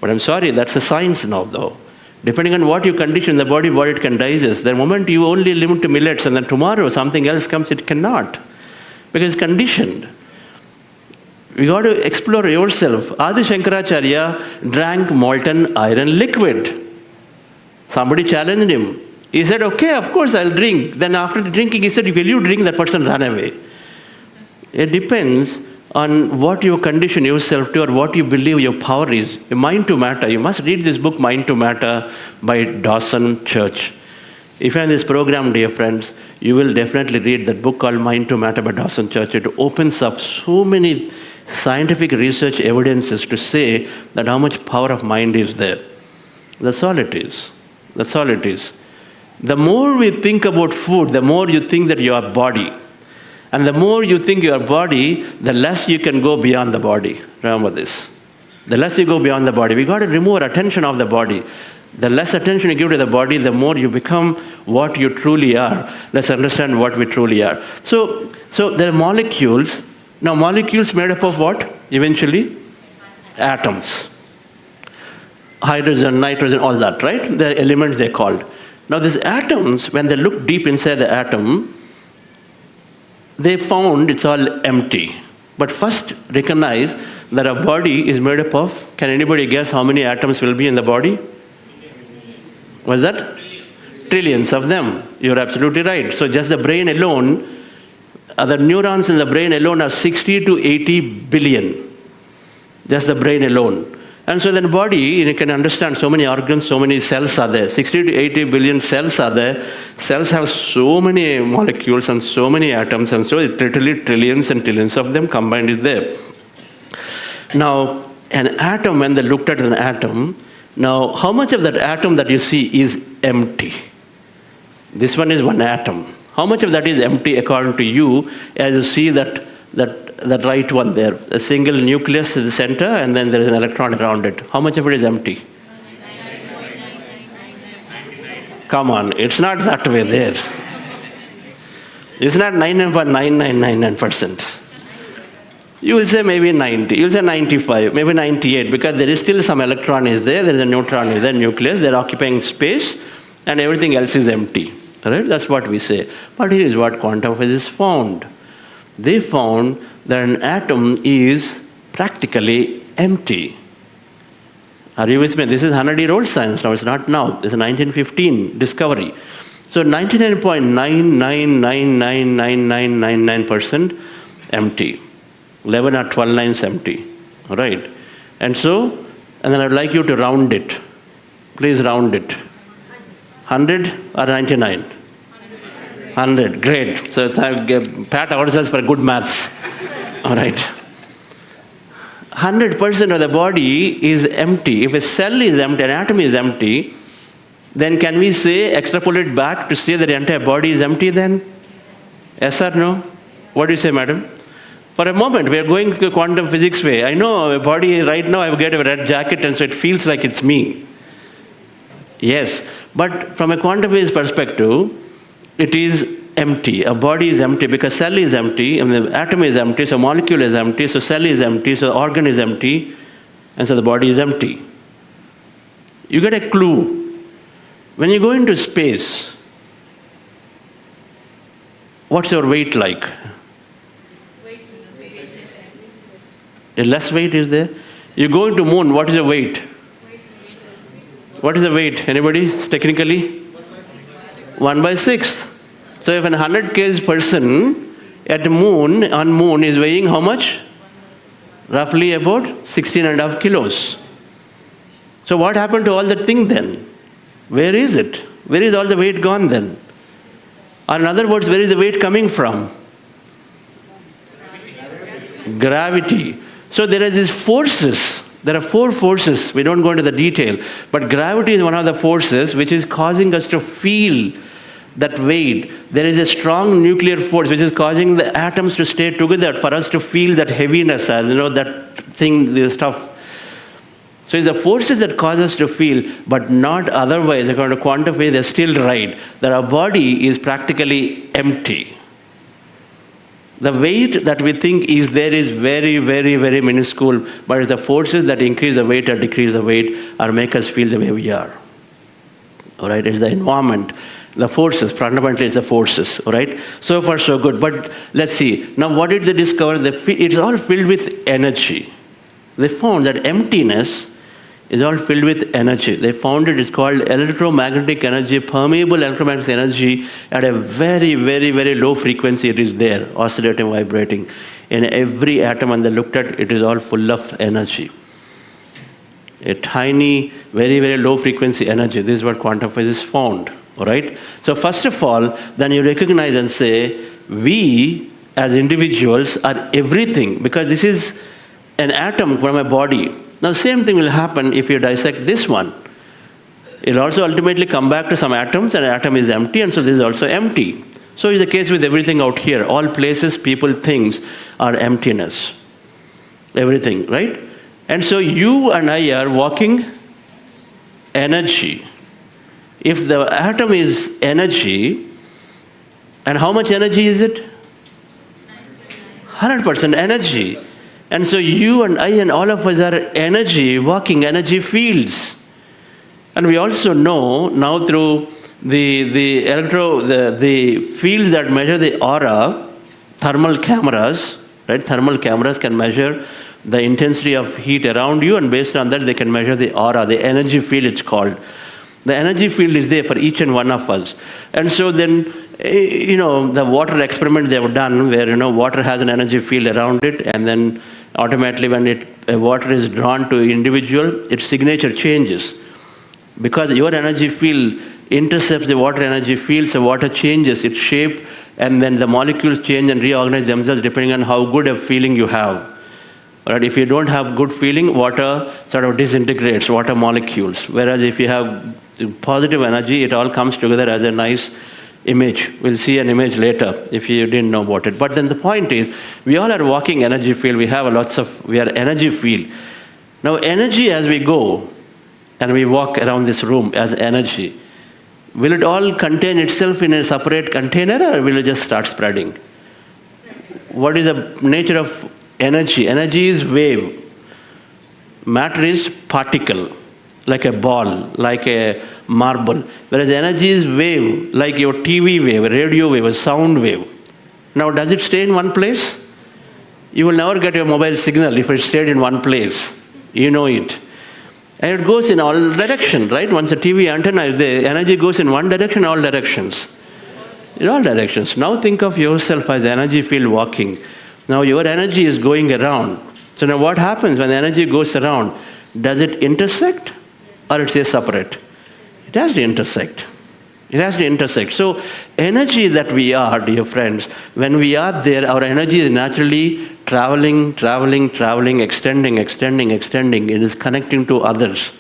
But I'm sorry, that's a science now though. Depending on what you condition the body, what it can digest. The moment you only limit to millets and then tomorrow something else comes, it cannot. Because it's conditioned. You got to explore yourself. Adi Shankaracharya drank molten iron liquid. Somebody challenged him. He said, okay, of course I'll drink. Then after drinking, he said, will you drink? That person ran away. It depends on what you condition yourself to or what you believe your power is. Mind to Matter. You must read this book, Mind to Matter by Dawson Church. If you're in this program, dear friends, you will definitely read that book called Mind to Matter by Dawson Church. It opens up so many scientific research evidences to say that how much power of mind is there. That's all it is. That's all it is. The more we think about food, the more you think that your body. And the more you think your body, the less you can go beyond the body. Remember this. The less you go beyond the body. We got to remove our attention of the body. The less attention you give to the body, the more you become what you truly are. Let's understand what we truly are. So there are molecules. Now molecules made up of what? Eventually? Atoms. Hydrogen, nitrogen, all that, right? The elements they're called. Now these atoms, when they look deep inside the atom, they found it's all empty. But first recognize that our body is made up of, can anybody guess how many atoms will be in the body? What's that? Trillions of them. You're absolutely right. So just the brain alone, the neurons in the brain alone are 60 to 80 billion. Just the brain alone. And so then the body, you can understand so many organs, so many cells are there. 60 to 80 billion cells are there. Cells have so many molecules and so many atoms, and so literally trillions and trillions of them combined is there. Now, an atom, when they looked at an atom, now how much of that atom that you see is empty? This one is one atom. How much of that is empty according to you as you see that right one there? A single nucleus in the center and then there is an electron around it. How much of it is empty? Come on, it's not that way there. It's not 99.9999%. You will say maybe 90, you will say 95, maybe 98, because there is still some electron is there is a neutron is there, nucleus, they're occupying space, and everything else is empty. Right? That's what we say. But here is what quantum physicists found. They found that an atom is practically empty. Are you with me? This is 100-year-old science now, it's not now. This is a 1915 discovery. So 99.99999999% empty. 11 or 12 lines empty. All right? And then I'd like you to round it. Please round it. 100 or 99? 100, great. So pat ourselves for good maths. All right. 100% of the body is empty. If a cell is empty, an atom is empty, then can we say, extrapolate back to say that the entire body is empty then? Yes or no? What do you say, madam? For a moment, we are going to quantum physics way. I know a body right now, I get a red jacket and so it feels like it's me. Yes, but from a quantum physics perspective, it is empty. A body is empty because cell is empty, and the atom is empty, so molecule is empty, so cell is empty, so organ is empty, and so the body is empty. You get a clue. When you go into space, what's your weight like? A less weight is there. You go into moon, what is the weight? What is the weight? Anybody? Technically? 1/6. So if an 100 kg person on moon is weighing how much? Roughly about 16.5 kilos. So what happened to all that thing then? Where is it? Where is all the weight gone then? Or in other words, where is the weight coming from? Gravity. So there are these forces. There are 4 forces. We don't go into the detail. But gravity is one of the forces which is causing us to feel that weight. There is a strong nuclear force which is causing the atoms to stay together for us to feel that heaviness, that thing, the stuff. So it's the forces that cause us to feel, but not otherwise. According to quantum physics, they're still right, that our body is practically empty. The weight that we think is there is very, very, very minuscule, but it's the forces that increase the weight or decrease the weight or make us feel the way we are. All right, it's the environment, the forces, fundamentally it's the forces, all right? So far so good, but let's see. Now what did they discover? It's all filled with energy. They found that emptiness is all filled with energy. They found it's called electromagnetic energy, permeable electromagnetic energy at a very, very, very low frequency. It is there, oscillating, vibrating. In every atom, when they looked at it, is all full of energy. A tiny, very, very low frequency energy. This is what quantum physics found, all right? So first of all, then you recognize and say, we as individuals are everything, because this is an atom from a body. Now, same thing will happen if you dissect this one. It will also ultimately come back to some atoms, and an atom is empty, and so this is also empty. So is the case with everything out here. All places, people, things are emptiness. Everything, right? And so you and I are walking energy. If the atom is energy, and how much energy is it? 100% energy. And so you and I and all of us are energy, walking energy fields. And we also know now through the fields that measure the aura, thermal cameras, right? Thermal cameras can measure the intensity of heat around you, and based on that they can measure the aura, the energy field it's called. The energy field is there for each and one of us. And so then, the water experiment they have done where, water has an energy field around it, and then automatically when water is drawn to individual, its signature changes. Because your energy field intercepts the water energy field, so water changes its shape, and then the molecules change and reorganize themselves depending on how good a feeling you have. Right? If you don't have good feeling, water sort of disintegrates, water molecules. Whereas if you have positive energy, it all comes together as a nice image. We'll see an image later if you didn't know about it. But then the point is, we all are walking energy field. We are energy field. Now energy, as we go and we walk around this room as energy, will it all contain itself in a separate container, or will it just start spreading? What is the nature of energy? Energy is wave. Matter is particle, like a ball, like a marble. Whereas energy is wave, like your TV wave, a radio wave, a sound wave. Now, does it stay in one place? You will never get your mobile signal if it stayed in one place. You know it. And it goes in all directions, right? Once the TV antenna is there, energy goes in one direction, all directions. In all directions. Now think of yourself as the energy field walking. Now your energy is going around. So now what happens when the energy goes around? Does it intersect or it stays separate? It has to intersect. It has to intersect. So energy that we are, dear friends, when we are there, our energy is naturally traveling, extending. It is connecting to others.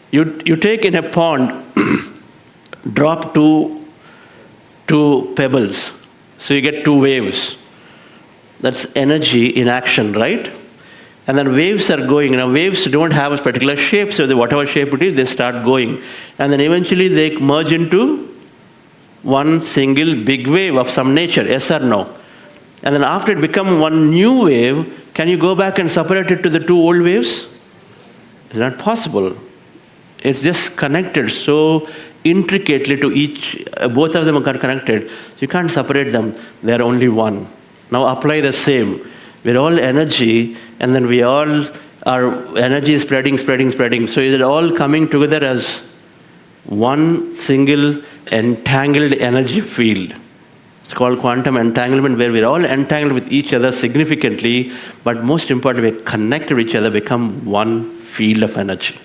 You take in a pond, drop two pebbles. So you get 2 waves. That's energy in action, right? And then waves are going. Now waves don't have a particular shape, so whatever shape it is, they start going. And then eventually they merge into one single big wave of some nature, yes or no? And then after it becomes one new wave, can you go back and separate it to the 2 old waves? It's not possible. It's just connected so intricately to each, both of them are connected. So you can't separate them, they're only one. Now apply the same. We're all energy, and then our energy is spreading. So is it all coming together as one single entangled energy field? It's called quantum entanglement, where we're all entangled with each other significantly, but most importantly, we're connected with each other, become one field of energy.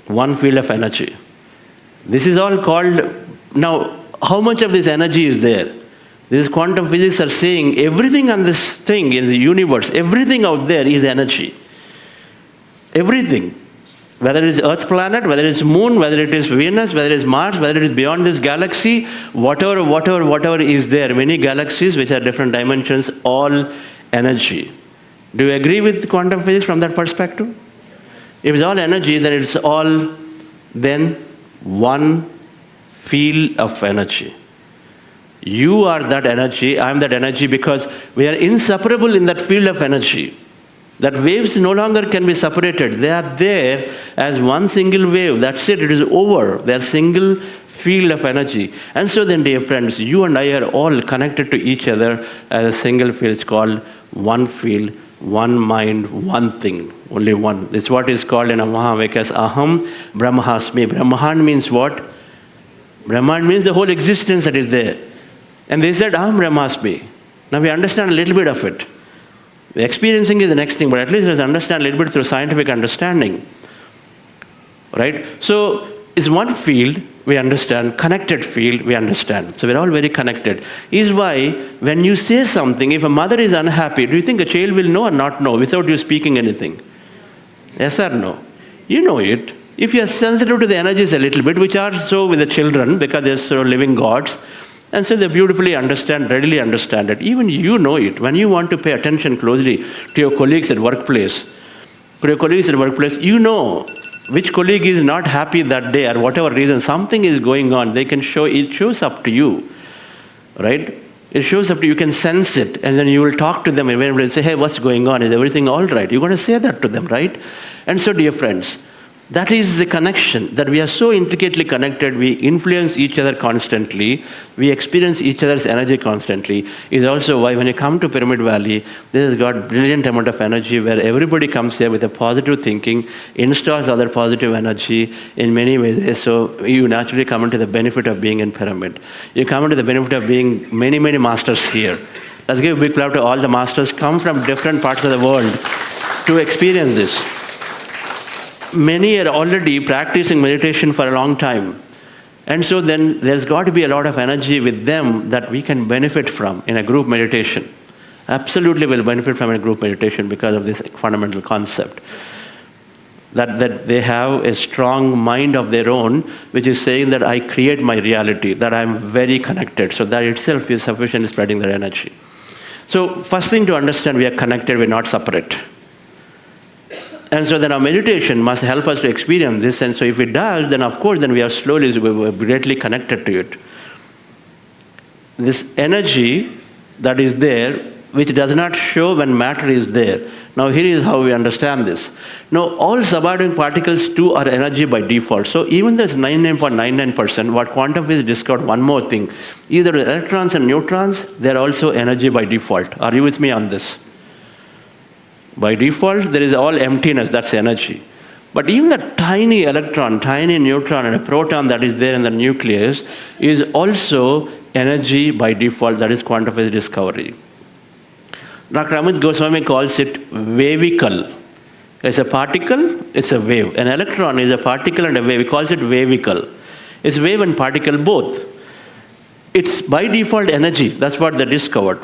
One field of energy. This is all called, now, how much of this energy is there? This quantum physics are saying everything on this thing in the universe, everything out there is energy. Everything. Whether it is Earth planet, whether it is Moon, whether it is Venus, whether it is Mars, whether it is beyond this galaxy, whatever is there, many galaxies which are different dimensions, all energy. Do you agree with quantum physics from that perspective? If it's all energy, then it's all then one field of energy. You are that energy, I am that energy, because we are inseparable in that field of energy. That waves no longer can be separated. They are there as one single wave. That's it, it is over. They are single field of energy. And so then, dear friends, you and I are all connected to each other as a single field. It's called one field, one mind, one thing, only one. This is what is called in Mahavika as Aham Brahmasmi. Brahman means what? Brahman means the whole existence that is there. And they said Aham Brahmasmi. Now we understand a little bit of it. Experiencing is the next thing, but at least let's understand a little bit through scientific understanding. Right? So it's one field we understand, connected field we understand. So we're all very connected. Is why when you say something, if a mother is unhappy, do you think a child will know or not know without you speaking anything? Yes or no? You know it. If you are sensitive to the energies a little bit, which are so with the children, because they're so living gods, and so they beautifully understand, readily understand it. Even you know it. When you want to pay attention closely to your colleagues at workplace, you know which colleague is not happy that day or whatever reason, something is going on. They can show, it shows up to you, right? It shows up to you, you can sense it, and then you will talk to them and say, hey, what's going on? Is everything all right? You're going to say that to them, right? And so, dear friends, that is the connection, that we are so intricately connected, we influence each other constantly, we experience each other's energy constantly, is also why when you come to Pyramid Valley, this has got brilliant amount of energy where everybody comes here with a positive thinking, installs other positive energy in many ways. So you naturally come into the benefit of being in Pyramid. You come into the benefit of being many, many masters here. Let's give a big clap to all the masters come from different parts of the world to experience this. Many are already practicing meditation for a long time. And so then there's got to be a lot of energy with them that we can benefit from in a group meditation. Absolutely will benefit from a group meditation because of this fundamental concept. That they have a strong mind of their own, which is saying that I create my reality, that I'm very connected. So that itself is sufficient in spreading their energy. So first thing to understand, we are connected, we're not separate. And so then our meditation must help us to experience this. And so if it does, then of course, then we are slowly, we're greatly connected to it. This energy that is there, which does not show when matter is there. Now here is how we understand this. Now all subatomic particles too are energy by default. So even though it's 99.99%, what quantum physics discovered one more thing. Either electrons and neutrons, they're also energy by default. Are you with me on this? By default, there is all emptiness, that's energy. But even the tiny electron, tiny neutron, and a proton that is there in the nucleus is also energy by default, that is quantum physics discovery. Dr. Amit Goswami calls it wavicle. It's a particle, it's a wave. An electron is a particle and a wave. He calls it wavicle. It's wave and particle both. It's by default energy, that's what they discovered.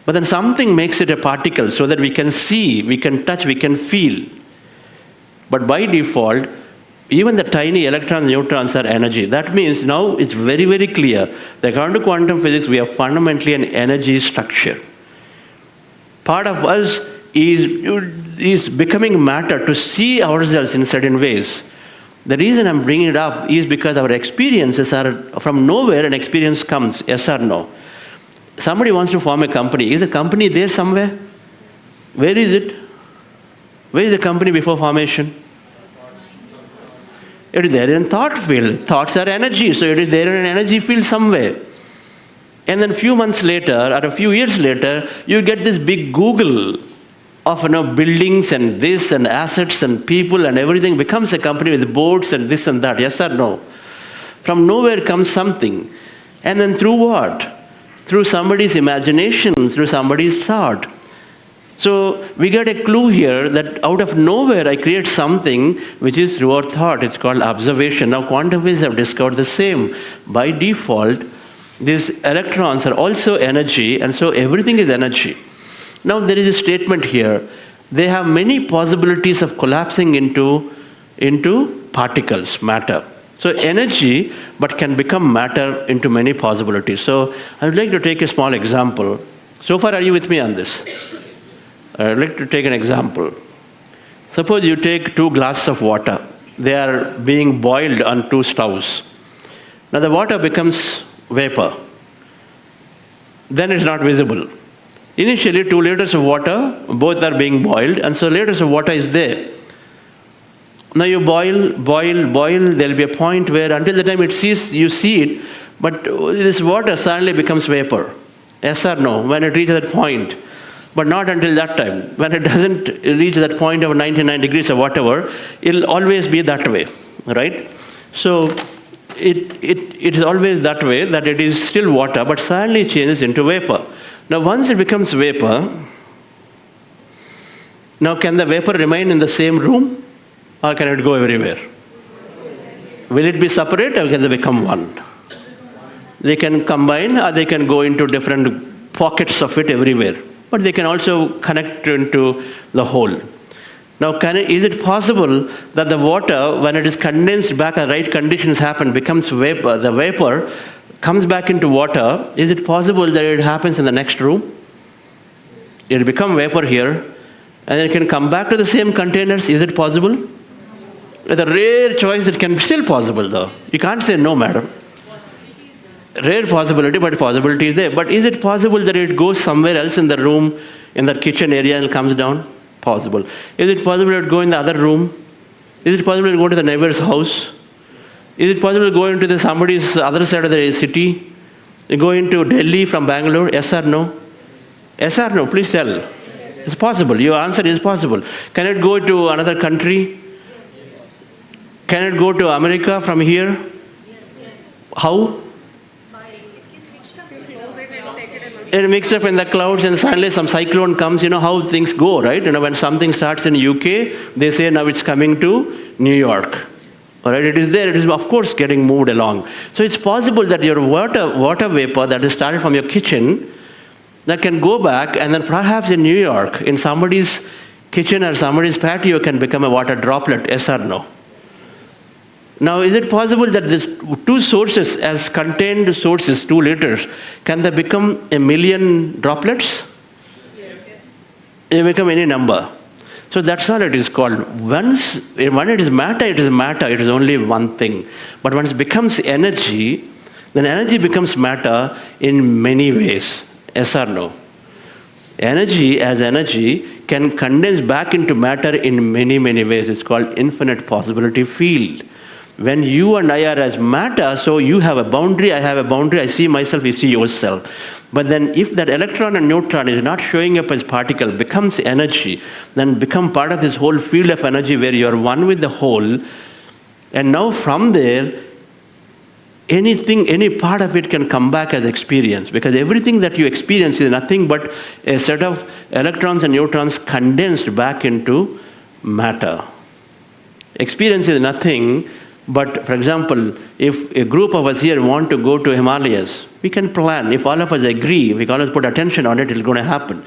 But then something makes it a particle so that we can see, we can touch, we can feel. But by default, even the tiny electrons, neutrons are energy. That means now it's very, very clear that according to quantum physics, we are fundamentally an energy structure. Part of us is becoming matter to see ourselves in certain ways. The reason I'm bringing it up is because our experiences are from nowhere, an experience comes, yes or no. Somebody wants to form a company. Is the company there somewhere? Where is it? Where is the company before formation? It is there in thought field. Thoughts are energy, so it is there in an energy field somewhere. And then a few months later, or a few years later, you get this big Google of buildings and this and assets and people and everything becomes a company with boards and this and that. Yes or no? From nowhere comes something. And then through what? Through somebody's imagination, through somebody's thought. So we get a clue here that out of nowhere I create something which is through our thought. It's called observation. Now quantum physics have discovered the same. By default, these electrons are also energy, and so everything is energy. Now there is a statement here. They have many possibilities of collapsing into particles, matter. So energy, but can become matter into many possibilities. So I would like to take a small example. So far, are you with me on this? I'd like to take an example. Suppose you take 2 glasses of water. They are being boiled on 2 stoves. Now the water becomes vapor. Then it's not visible. Initially 2 liters of water, both are being boiled, and so liters of water is there. Now you boil, there will be a point where until the time you see it, but this water suddenly becomes vapor. Yes or no? When it reaches that point. But not until that time. When it doesn't reach that point of 99 degrees or whatever, it'll always be that way, right? So it is always that way, that it is still water, but suddenly changes into vapor. Now once it becomes vapor, now can the vapor remain in the same room, or can it go everywhere? Will it be separate, or can they become one? They can combine, or they can go into different pockets of it everywhere. But they can also connect into the whole. Now, is it possible that the water, when it is condensed back, the right conditions happen, becomes vapor, the vapor comes back into water, is it possible that it happens in the next room? It will become vapor here, and it can come back to the same containers, is it possible? With a rare choice, it can be still possible though. You can't say no, madam. Rare possibility, but possibility is there. But is it possible that it goes somewhere else in the room, in the kitchen area, and comes down? Possible. Is it possible to go in the other room? Is it possible to go to the neighbor's house? Is it possible to go into somebody's other side of the city? Go into Delhi from Bengaluru? Yes or no? Yes or no? Please tell. It's possible. Your answer is possible. Can it go to another country? Can it go to America from here? How? It mixes up in the clouds, and suddenly some cyclone comes. You know how things go, right? You know, when something starts in UK, they say now it's coming to New York. All right, it is there. It is, of course, getting moved along. So it's possible that your water vapor that is started from your kitchen, that can go back, and then perhaps in New York, in somebody's kitchen or somebody's patio, can become a water droplet. Yes or no? Now, is it possible that these 2 sources, as contained sources, 2 liters, can they become 1,000,000 droplets? Yes. They become any number. So that's all it is called. When it is matter, it is matter. It is only one thing. But when it becomes energy, then energy becomes matter in many ways. Yes or no? Energy as energy can condense back into matter in many, many ways. It's called infinite possibility field. When you and I are as matter, so you have a boundary, I have a boundary, I see myself, you see yourself. But then if that electron and neutron is not showing up as particle, becomes energy, then become part of this whole field of energy where you are one with the whole. And now from there, anything, any part of it can come back as experience, because everything that you experience is nothing but a set of electrons and neutrons condensed back into matter. Experience is nothing. But, for example, if a group of us here want to go to Himalayas, we can plan. If all of us agree, we can always put attention on it, it's going to happen.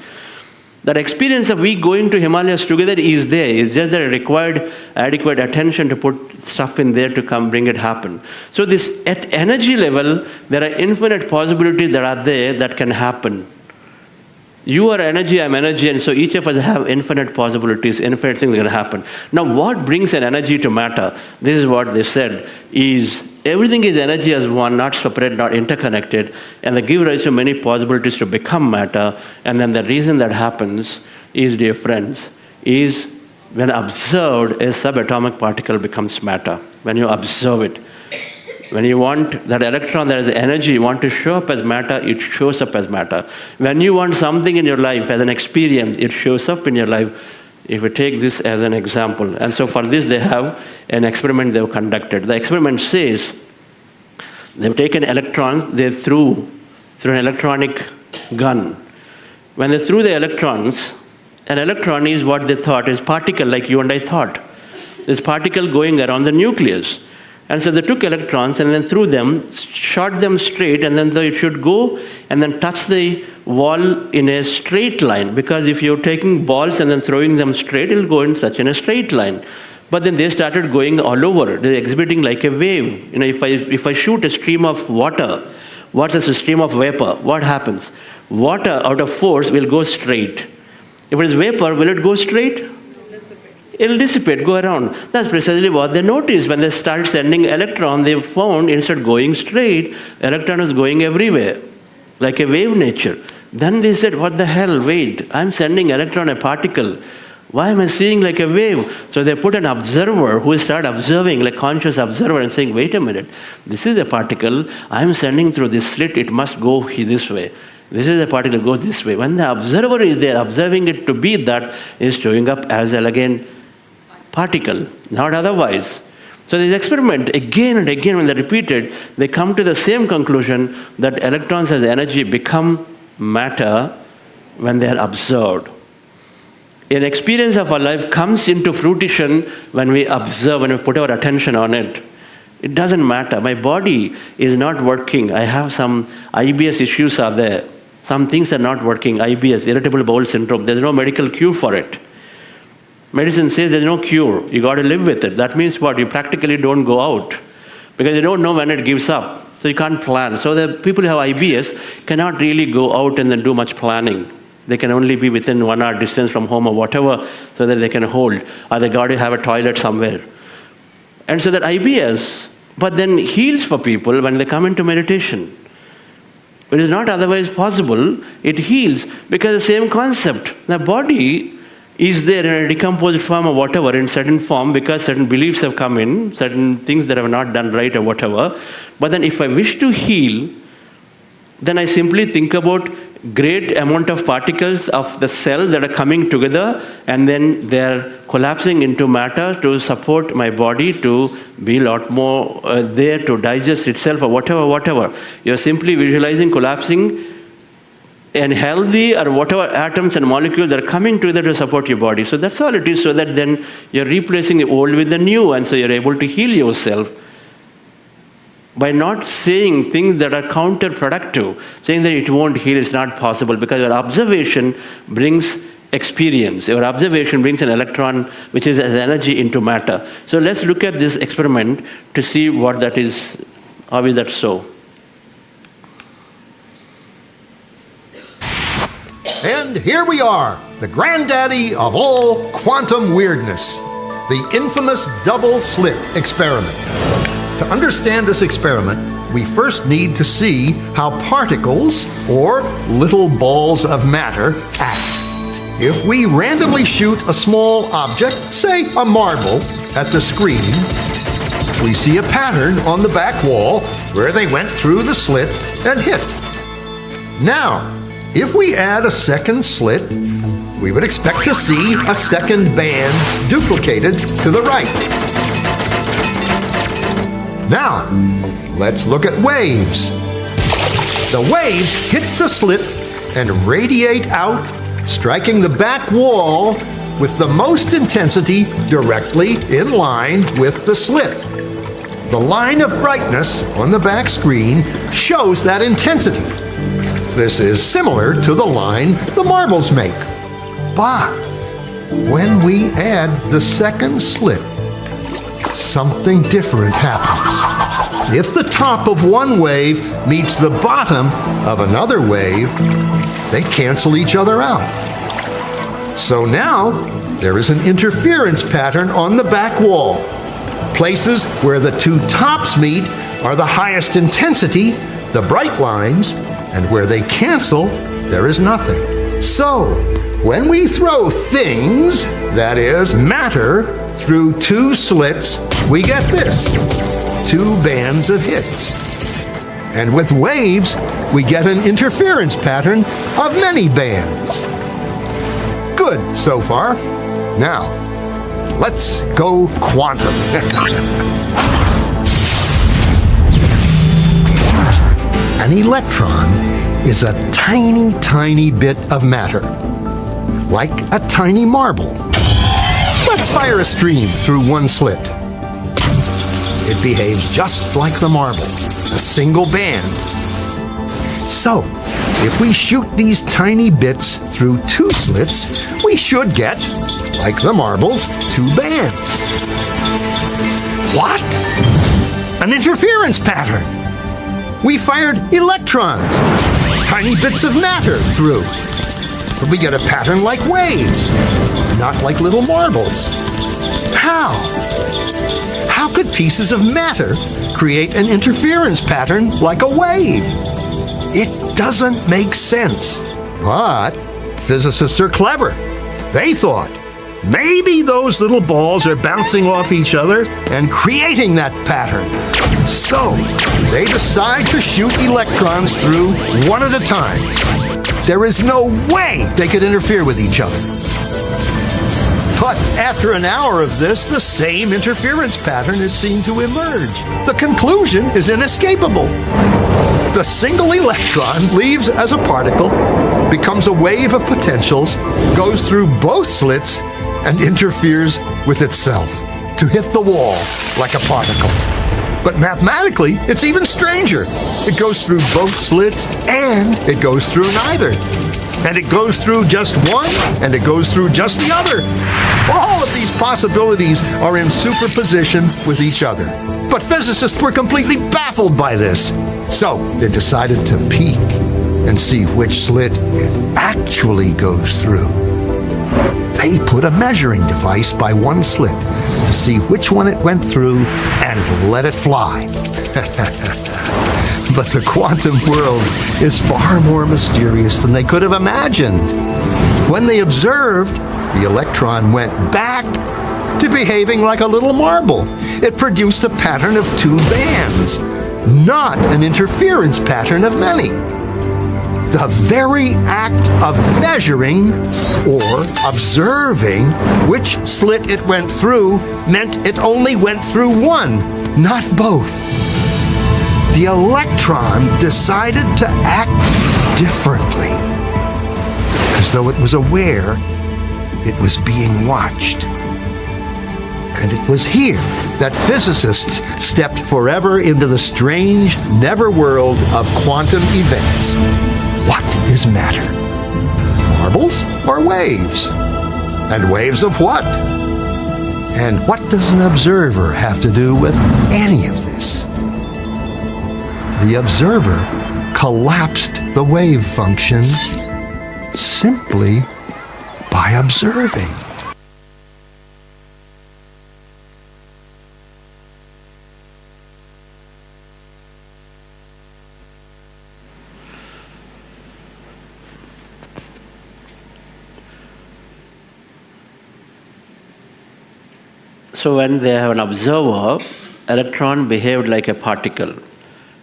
That experience of we going to Himalayas together is there. It's just that it required adequate attention to put stuff in there to come bring it happen. So this, at energy level, there are infinite possibilities that are there that can happen. You are energy, I'm energy, and so each of us have infinite possibilities, infinite things that can happen. Now, what brings an energy to matter? This is what they said, is everything is energy as one, not separate, not interconnected, and they give rise to many possibilities to become matter, and then the reason that happens is, dear friends, is when observed, a subatomic particle becomes matter. When you observe it. When you want that electron that is energy, you want to show up as matter, it shows up as matter. When you want something in your life as an experience, it shows up in your life. If we take this as an example. And so for this, they have an experiment they've conducted. The experiment says They've taken electrons, they threw an electronic gun. When they threw the electrons, an electron is what they thought is particle, like you and I thought. This particle going around the nucleus. And so they took electrons and then threw them, shot them straight, and then it should go and then touch the wall in a straight line. Because if you're taking balls and then throwing them straight, it'll go in a straight line. But then they started going all over. They're exhibiting like a wave. If I shoot a stream of water, what's a stream of vapor? What happens? Water out of force will go straight. If it is vapor, will it go straight? It'll dissipate, go around. That's precisely what they noticed. When they started sending electron, they found instead of going straight, electron was going everywhere, like a wave nature. Then they said, what the hell, wait, I'm sending electron, a particle. Why am I seeing like a wave? So they put an observer who started observing, like conscious observer, and saying, wait a minute, this is a particle, I'm sending through this slit, it must go this way. This is a particle, go this way. When the observer is there, observing it to be that, is showing up as, again, particle, not otherwise. So this experiment, again and again, when they repeat it, they come to the same conclusion that electrons as energy become matter when they are observed. An experience of our life comes into fruition when we observe, when we put our attention on it. It doesn't matter. My body is not working. I have some IBS issues are there. Some things are not working. IBS, irritable bowel syndrome. There's no medical cure for it. Medicine says there's no cure. You got to live with it. That means what? You practically don't go out because you don't know when it gives up. So you can't plan. So the people who have IBS cannot really go out and then do much planning. They can only be within 1 hour distance from home or whatever so that they can hold. Or they got to have a toilet somewhere. And so that IBS, but then heals for people when they come into meditation. It is not otherwise possible. It heals because the same concept. The body is there in a decomposed form or whatever, in certain form, because certain beliefs have come in, certain things that have not done right or whatever. But then if I wish to heal, then I simply think about great amount of particles of the cell that are coming together, and then they're collapsing into matter to support my body to be a lot more there to digest itself or whatever. You're simply visualizing collapsing and healthy or whatever atoms and molecules that are coming together to support your body. So that's all it is, so that then you're replacing the old with the new, and so you're able to heal yourself by not saying things that are counterproductive. Saying that it won't heal is not possible, because your observation brings experience. Your observation brings an electron, which is as energy, into matter. So let's look at this experiment to see what that is, how is that so. And here we are, the granddaddy of all quantum weirdness, the infamous double slit experiment. To understand this experiment, we first need to see how particles, or little balls of matter, act. If we randomly shoot a small object, say a marble, at the screen, we see a pattern on the back wall where they went through the slit and hit. Now, if we add a second slit, we would expect to see a second band duplicated to the right. Now, let's look at waves. The waves hit the slit and radiate out, striking the back wall with the most intensity directly in line with the slit. The line of brightness on the back screen shows that intensity. This is similar to the line the marbles make. But when we add the second slit, something different happens. If the top of one wave meets the bottom of another wave, they cancel each other out. So now there is an interference pattern on the back wall. Places where the two tops meet are the highest intensity, the bright lines, and where they cancel, there is nothing. So, when we throw things, that is, matter, through two slits, we get this, two bands of hits. And with waves, we get an interference pattern of many bands. Good so far. Now, let's go quantum. An electron is a tiny, tiny bit of matter, like a tiny marble. Let's fire a stream through one slit. It behaves just like the marble, a single band. So, if we shoot these tiny bits through two slits, we should get, like the marbles, two bands. What? An interference pattern. We fired electrons, tiny bits of matter through. But we get a pattern like waves, not like little marbles. How? How could pieces of matter create an interference pattern like a wave? It doesn't make sense. But physicists are clever. They thought, maybe those little balls are bouncing off each other and creating that pattern. So, they decide to shoot electrons through one at a time. There is no way they could interfere with each other. But after an hour of this, the same interference pattern is seen to emerge. The conclusion is inescapable. The single electron leaves as a particle, becomes a wave of potentials, goes through both slits, and interferes with itself to hit the wall like a particle. But mathematically, it's even stranger. It goes through both slits and it goes through neither. And it goes through just one and it goes through just the other. All of these possibilities are in superposition with each other. But physicists were completely baffled by this. So they decided to peek and see which slit it actually goes through. They put a measuring device by one slit to see which one it went through and let it fly. But the quantum world is far more mysterious than they could have imagined. When they observed, the electron went back to behaving like a little marble. It produced a pattern of two bands, not an interference pattern of many. The very act of measuring or observing which slit it went through meant it only went through one, not both. The electron decided to act differently, as though it was aware it was being watched. And it was here that physicists stepped forever into the strange, never world of quantum events. What is matter? Marbles or waves? And waves of what? And what does an observer have to do with any of this? The observer collapsed the wave function simply by observing. So when they have an observer, electron behaved like a particle.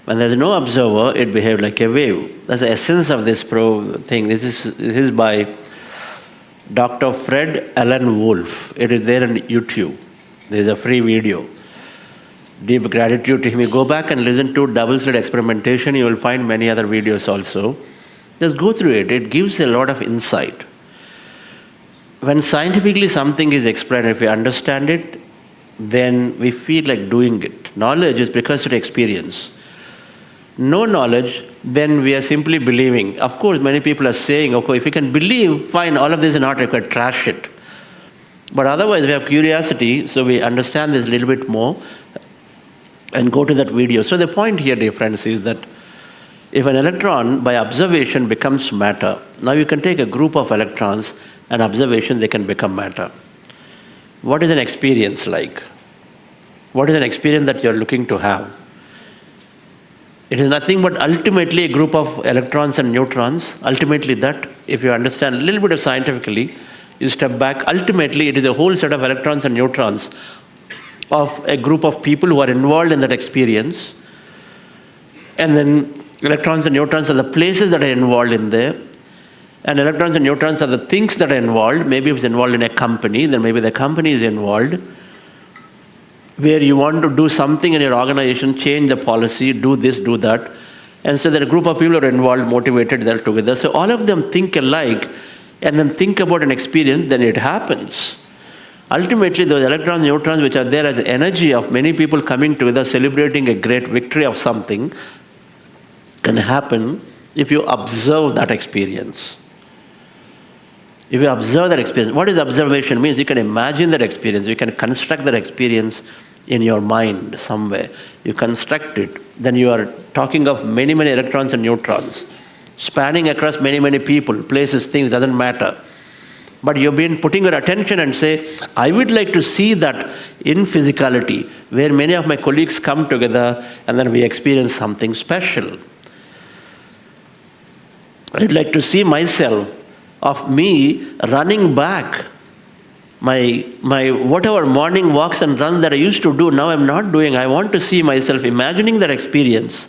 When there's no observer, it behaved like a wave. That's the essence of this thing. This is by Dr. Fred Alan Wolf. It is there on YouTube. There's a free video. Deep gratitude to him. You go back and listen to double-slit experimentation. You will find many other videos also. Just go through it. It gives a lot of insight. When scientifically something is explained, if we understand it, then we feel like doing it. Knowledge is precursor to experience. No knowledge, then we are simply believing. Of course, many people are saying, okay, if you can believe, fine, all of this is not required, trash it. But otherwise, we have curiosity, so we understand this a little bit more and go to that video. So the point here, dear friends, is that if an electron, by observation, becomes matter, now you can take a group of electrons and observation, they can become matter. What is an experience like? What is an experience that you're looking to have? It is nothing but ultimately a group of electrons and neutrons. Ultimately that, if you understand a little bit of scientifically, you step back, ultimately it is a whole set of electrons and neutrons of a group of people who are involved in that experience. And then electrons and neutrons are the places that are involved in there. And electrons and neutrons are the things that are involved. Maybe if it's involved in a company, then maybe the company is involved. Where you want to do something in your organization, change the policy, do this, do that. And so there are a group of people who are involved, motivated, they're together. So all of them think alike and then think about an experience, then it happens. Ultimately, those electrons, neutrons, which are there as energy of many people coming together, celebrating a great victory of something, can happen if you observe that experience. If you observe that experience, what is observation means? You can imagine that experience, you can construct that experience in your mind somewhere. You construct it, then you are talking of many, many electrons and neutrons, spanning across many, many people, places, things, doesn't matter. But you've been putting your attention and say, I would like to see that in physicality, where many of my colleagues come together and then we experience something special. I'd like to see myself of me running back my whatever morning walks and runs that I used to do, now I'm not doing. I want to see myself imagining that experience,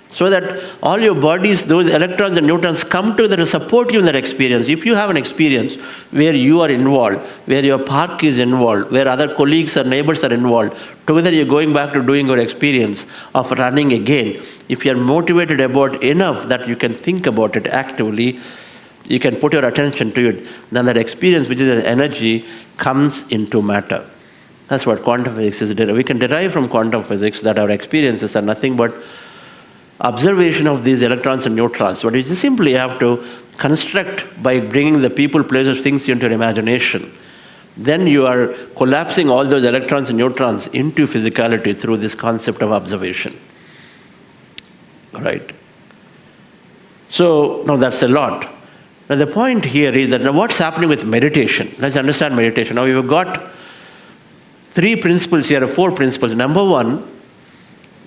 so that all your bodies, those electrons and neutrons, come together to support you in that experience. If you have an experience where you are involved, where your park is involved, where other colleagues or neighbors are involved, together you're going back to doing your experience of running again. If you're motivated about enough that you can think about it actively, you can put your attention to it, then that experience, which is an energy, comes into matter. That's what quantum physics is. We can derive from quantum physics that our experiences are nothing but observation of these electrons and neutrons. What you simply have to construct by bringing the people, places, things into your imagination. Then you are collapsing all those electrons and neutrons into physicality through this concept of observation. Right? So, now that's a lot. Now the point here is that now what's happening with meditation? Let's understand meditation. Now you've got 3 principles here, 4 principles. Number 1,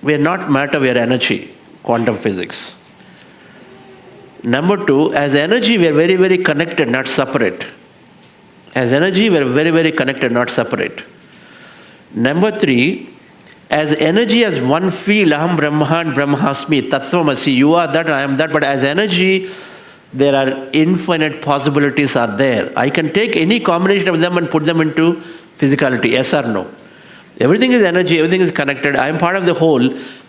we are not matter, we are energy, quantum physics. Number 2, as energy we are very, very connected, not separate. As energy we are very, very connected, not separate. Number 3, as energy as one field, aham brahman brahmasmi, tattvamasi, you are that, I am that, but as energy, there are infinite possibilities are there. I can take any combination of them and put them into physicality, yes or no. Everything is energy, everything is connected. I am part of the whole,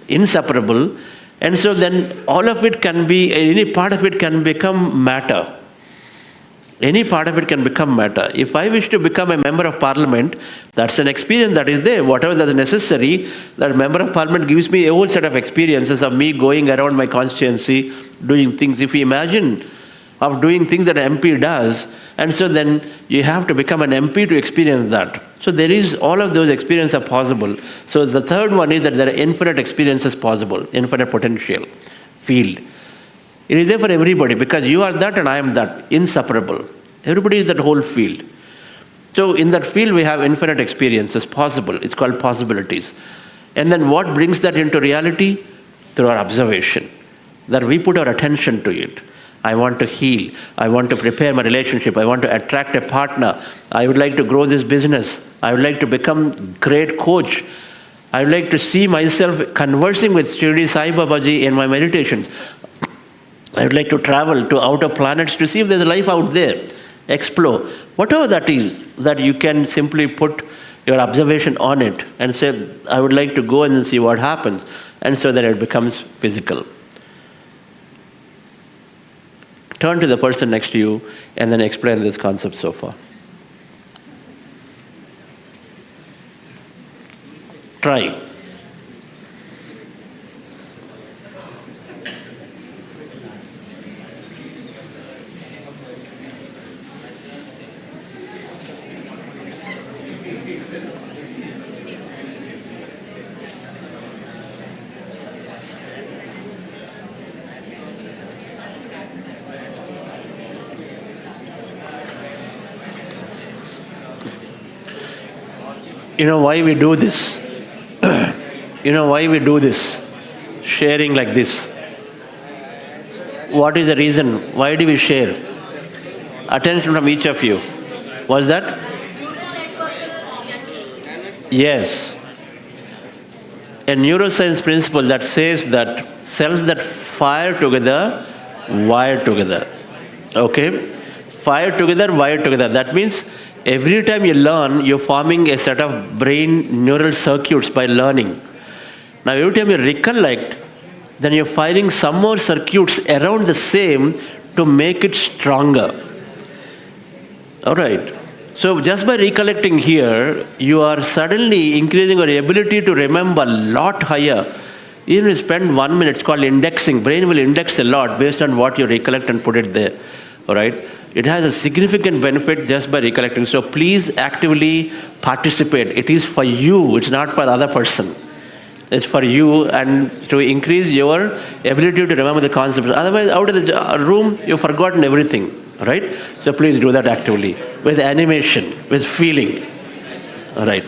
inseparable. And so then all of it can be, any part of it can become matter. Any part of it can become matter. If I wish to become a member of parliament, that's an experience that is there. Whatever that is necessary, that member of parliament gives me a whole set of experiences of me going around my constituency, doing things. If you imagine of doing things that an MP does, and so then you have to become an MP to experience that. So there is, all of those experiences are possible. So the third one is that there are infinite experiences possible, infinite potential, field. It is there for everybody because you are that and I am that, inseparable. Everybody is that whole field. So in that field we have infinite experiences possible. It's called possibilities. And then what brings that into reality? Through our observation. That we put our attention to it. I want to heal. I want to prepare my relationship. I want to attract a partner. I would like to grow this business. I would like to become a great coach. I would like to see myself conversing with Shirdi Sai Babaji in my meditations. I would like to travel to outer planets to see if there's a life out there. Explore. Whatever that is, that you can simply put your observation on it and say, I would like to go and then see what happens. And so that it becomes physical. Turn to the person next to you and then explain this concept so far. Try. You know why we do this? You know why we do this? Sharing like this. What is the reason? Why do we share? Attention from each of you. What's that? Yes. A neuroscience principle that says that cells that fire together, wire together. Okay? Fire together, wire together. That means every time you learn, you're forming a set of brain neural circuits by learning. Now every time you recollect, then you're firing some more circuits around the same to make it stronger. All right. So just by recollecting here, you are suddenly increasing your ability to remember a lot higher. Even if you spend 1 minute, it's called indexing. Brain will index a lot based on what you recollect and put it there. All right. It has a significant benefit just by recollecting. So please actively participate. It is for you. It's not for the other person. It's for you and to increase your ability to remember the concepts. Otherwise, out of the room, you've forgotten everything. All right? So please do that actively with animation, with feeling. All right.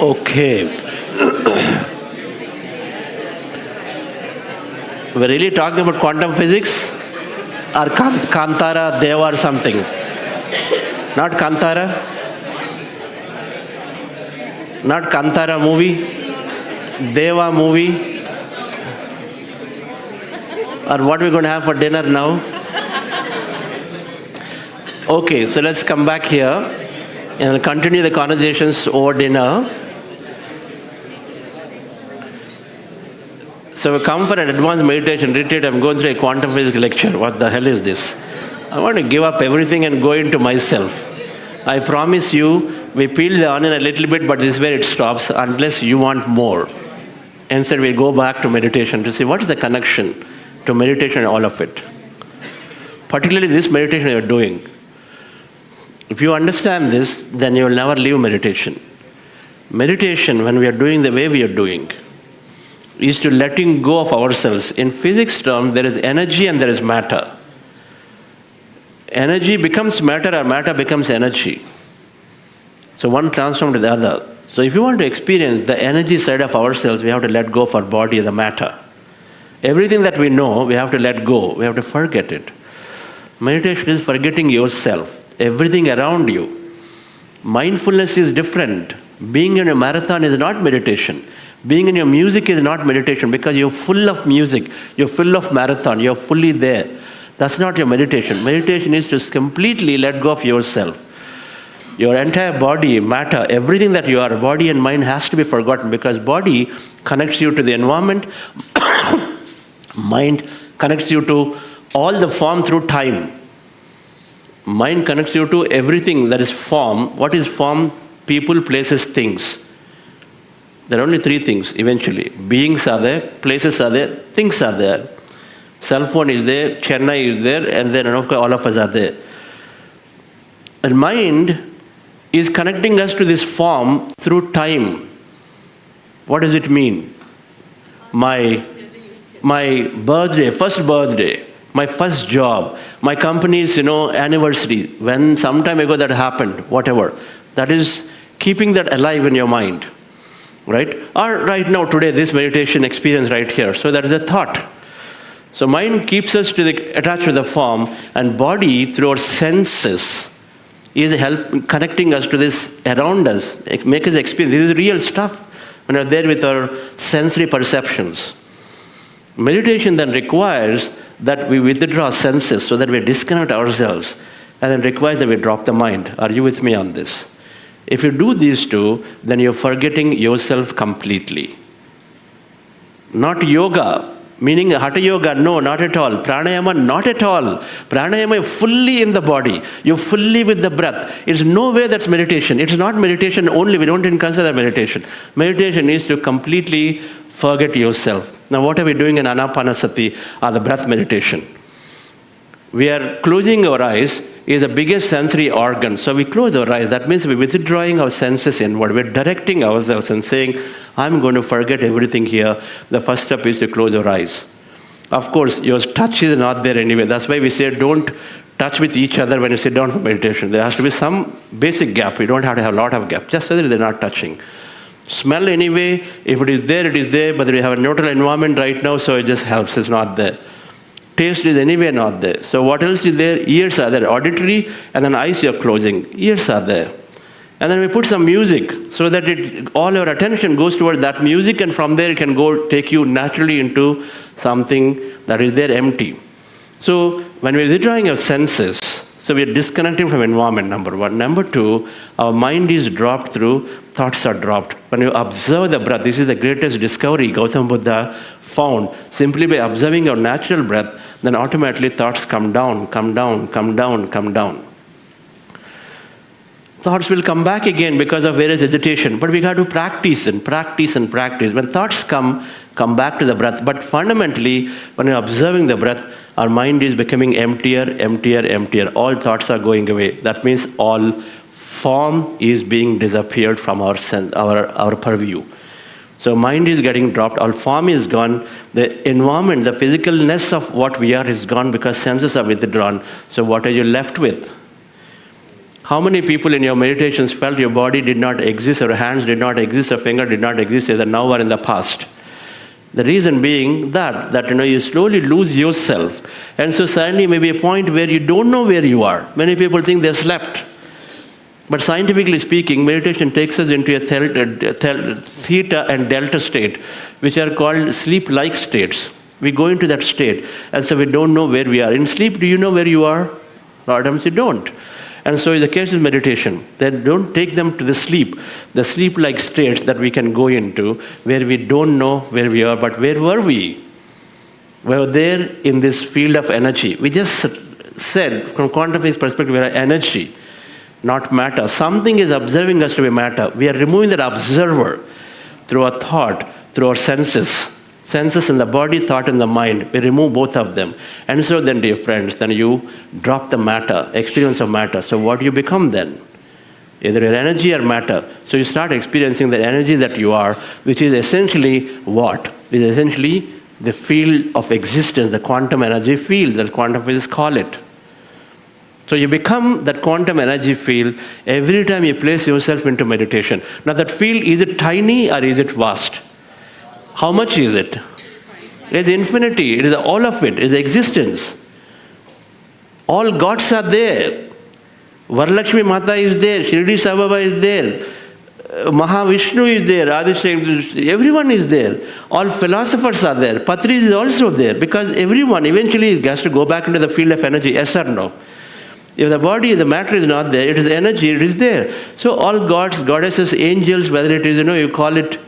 Okay. We're really talking about quantum physics or Kantara, Deva or something? Not Kantara? Not Kantara movie? Deva movie? Or what are we going to have for dinner now? Okay, so let's come back here. And I'll continue the conversations over dinner. So we come for an advanced meditation retreat. I'm going through a quantum physics lecture. What the hell is this? I want to give up everything and go into myself. I promise you, we peel the onion a little bit, but this is where it stops, unless you want more. Instead, we go back to meditation to see what is the connection to meditation and all of it. Particularly this meditation you're doing. If you understand this, then you will never leave meditation. Meditation, when we are doing the way we are doing, is to letting go of ourselves. In physics terms, there is energy and there is matter. Energy becomes matter or matter becomes energy. So one transforms to the other. So if you want to experience the energy side of ourselves, we have to let go of our body, the matter. Everything that we know, we have to let go. We have to forget it. Meditation is forgetting yourself, everything around you. Mindfulness is different. Being in a marathon is not meditation. Being in your music is not meditation because you're full of music. You're full of marathon. You're fully there. That's not your meditation. Meditation is to completely let go of yourself. Your entire body, matter, everything that you are, body and mind has to be forgotten because body connects you to the environment. Mind connects you to all the form through time. Mind connects you to everything that is form. What is form? People, places, things. There are only three things eventually. Beings are there, places are there, things are there. Cell phone is there, Chennai is there, and then of course all of us are there. And mind is connecting us to this form through time. What does it mean? My birthday, first birthday, my first job, my company's anniversary, when some time ago that happened, whatever. That is keeping that alive in your mind. Right? Or right now, today, this meditation experience right here. So that is a thought. So mind keeps us attached to the form, and body, through our senses, is connecting us to this around us. Make us experience. This is real stuff when we're there with our sensory perceptions. Meditation then requires that we withdraw senses so that we disconnect ourselves, and then requires that we drop the mind. Are you with me on this? If you do these two, then you're forgetting yourself completely. Not yoga, meaning hatha yoga, no, not at all. Pranayama, not at all. Pranayama is fully in the body. You're fully with the breath. It's no way that's meditation. It's not meditation only. We don't even consider meditation. Meditation is to completely forget yourself. Now what are we doing in Anapanasati or the breath meditation? We are closing our eyes is the biggest sensory organ. So we close our eyes. That means we're withdrawing our senses inward. We're directing ourselves and saying, I'm going to forget everything here. The first step is to close our eyes. Of course, your touch is not there anyway. That's why we say don't touch with each other when you sit down for meditation. There has to be some basic gap. You don't have to have a lot of gap, just so that they're not touching. Smell anyway, if it is there, but we have a neutral environment right now, so it just helps. It's not there. Taste is anyway not there. So what else is there? Ears are there. Auditory, and then eyes you're closing. Ears are there. And then we put some music so that all our attention goes toward that music, and from there it can go take you naturally into something that is there empty. So when we're withdrawing our senses, so we're disconnecting from environment, number one. Number two, our mind is dropped through, thoughts are dropped. When you observe the breath, this is the greatest discovery Gautama Buddha found. Simply by observing your natural breath, then automatically thoughts come down, come down, come down, come down. Thoughts will come back again because of various agitation, but we have to practice and practice and practice. When thoughts come back to the breath. But fundamentally, when you're observing the breath, our mind is becoming emptier, emptier, emptier. All thoughts are going away. That means all form is being disappeared from our purview. So mind is getting dropped, all form is gone, the environment, the physicalness of what we are is gone because senses are withdrawn. So what are you left with? How many people in your meditations felt your body did not exist, or hands did not exist, or finger did not exist, either now or in the past? The reason being that you slowly lose yourself. And so suddenly maybe a point where you don't know where you are. Many people think they slept. But scientifically speaking, meditation takes us into a theta and delta state, which are called sleep-like states. We go into that state, and so we don't know where we are. In sleep, do you know where you are? A lot of times you don't. And so in the case of meditation, then don't take them to the sleep-like states that we can go into, where we don't know where we are, but where were we? We were there in this field of energy. We just said, from quantum physics perspective, we are energy, not matter. Something is observing us to be matter. We are removing that observer through our thought, through our senses. Senses in the body, thought in the mind. We remove both of them. And so then, dear friends, then you drop the matter, experience of matter. So what do you become then? Either your energy or matter. So you start experiencing the energy that you are, which is essentially what? It is essentially the field of existence, the quantum energy field that quantum physics call it. So you become that quantum energy field every time you place yourself into meditation. Now that field, is it tiny or is it vast? How much is it? It is infinity. It is all of it. It is existence. All gods are there. Varalakshmi Mata is there. Shirdi Sai Baba is there. Mahavishnu is there. Adishakti, everyone is there. All philosophers are there. Patris is also there, because everyone eventually has to go back into the field of energy. Yes or no? If the body, the matter is not there, it is energy, it is there. So all gods, goddesses, angels, whether it is, you call it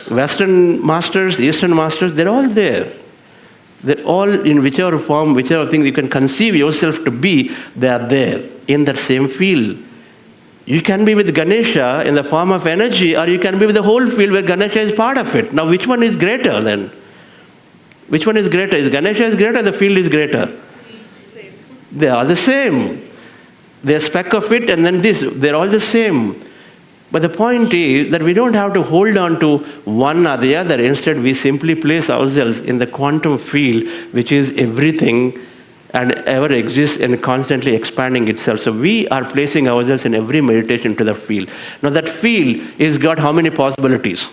Western masters, Eastern masters, they're all there. They're all in whichever form, whichever thing you can conceive yourself to be, they are there in that same field. You can be with Ganesha in the form of energy, or you can be with the whole field where Ganesha is part of it. Now which one is greater then? Which one is greater? Is Ganesha is greater or the field is greater? They are the same. They're a speck of it and then this. They're all the same. But the point is that we don't have to hold on to one or the other. Instead, we simply place ourselves in the quantum field, which is everything and ever exists and constantly expanding itself. So we are placing ourselves in every meditation to the field. Now that field is got how many possibilities?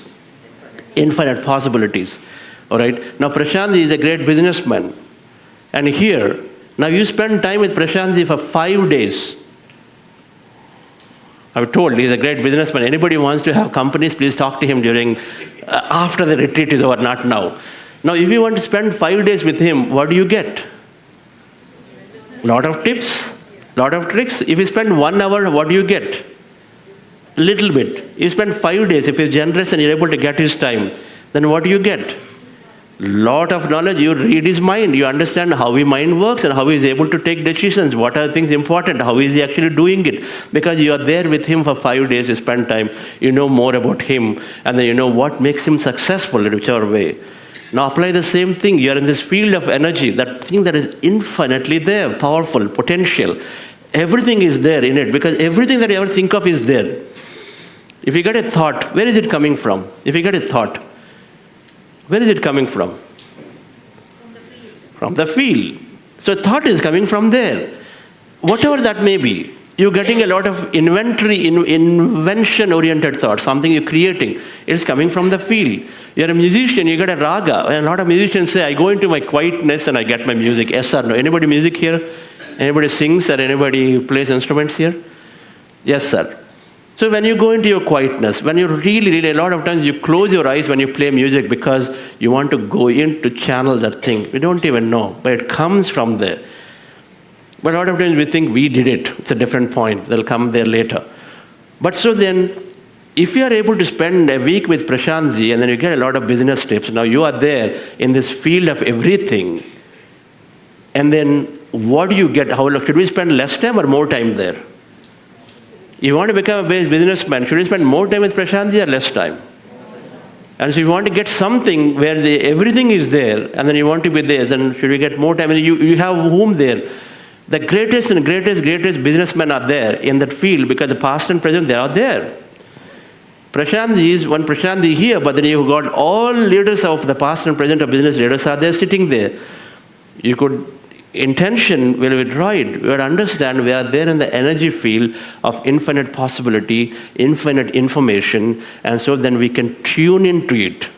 Infinite possibilities. All right. Now Prashantji is a great businessman. And here, now you spend time with Prashantji for 5 days. I've told he's a great businessman. Anybody who wants to have companies, please talk to him during, after the retreat is over, not now. Now, if you want to spend 5 days with him, what do you get? Lot of tips, lot of tricks. If you spend 1 hour, what do you get? Little bit. You spend 5 days. If he's generous and you're able to get his time, then what do you get? Lot of knowledge. You read his mind. You understand how his mind works and how he is able to take decisions. What are things important? How is he actually doing it? Because you are there with him for 5 days. You spend time. You know more about him. And then you know what makes him successful in whichever way. Now apply the same thing. You are in this field of energy. That thing that is infinitely there. Powerful. Potential. Everything is there in it. Because everything that you ever think of is there. If you get a thought, where is it coming from? If you get a thought, where is it coming from? From the field. So thought is coming from there. Whatever that may be, you're getting a lot of invention-oriented thought, something you're creating. It's coming from the field. You're a musician, you get a raga. And a lot of musicians say, I go into my quietness and I get my music. Yes or no? Anybody music here? Anybody sings or anybody plays instruments here? Yes, sir. So when you go into your quietness, when you really, a lot of times you close your eyes when you play music because you want to go in to channel that thing. We don't even know, but it comes from there. But a lot of times we think we did it. It's a different point. They'll come there later. But so then, if you are able to spend a week with Prashantji and then you get a lot of business tips, now you are there in this field of everything. And then what do you get? How should we spend less time or more time there? You want to become a businessman, should you spend more time with Prashantji or less time? And so if you want to get something where everything is there, and then you want to be there, then should you get more time? And you have whom there? The greatest and greatest businessmen are there in that field because the past and present, they are there. Prashantji is one Prashantji here, but then you've got all leaders of the past and present of business leaders are there sitting there. You could intention will withdraw it. We will understand we are there in the energy field of infinite possibility, infinite information, and so then we can tune into it.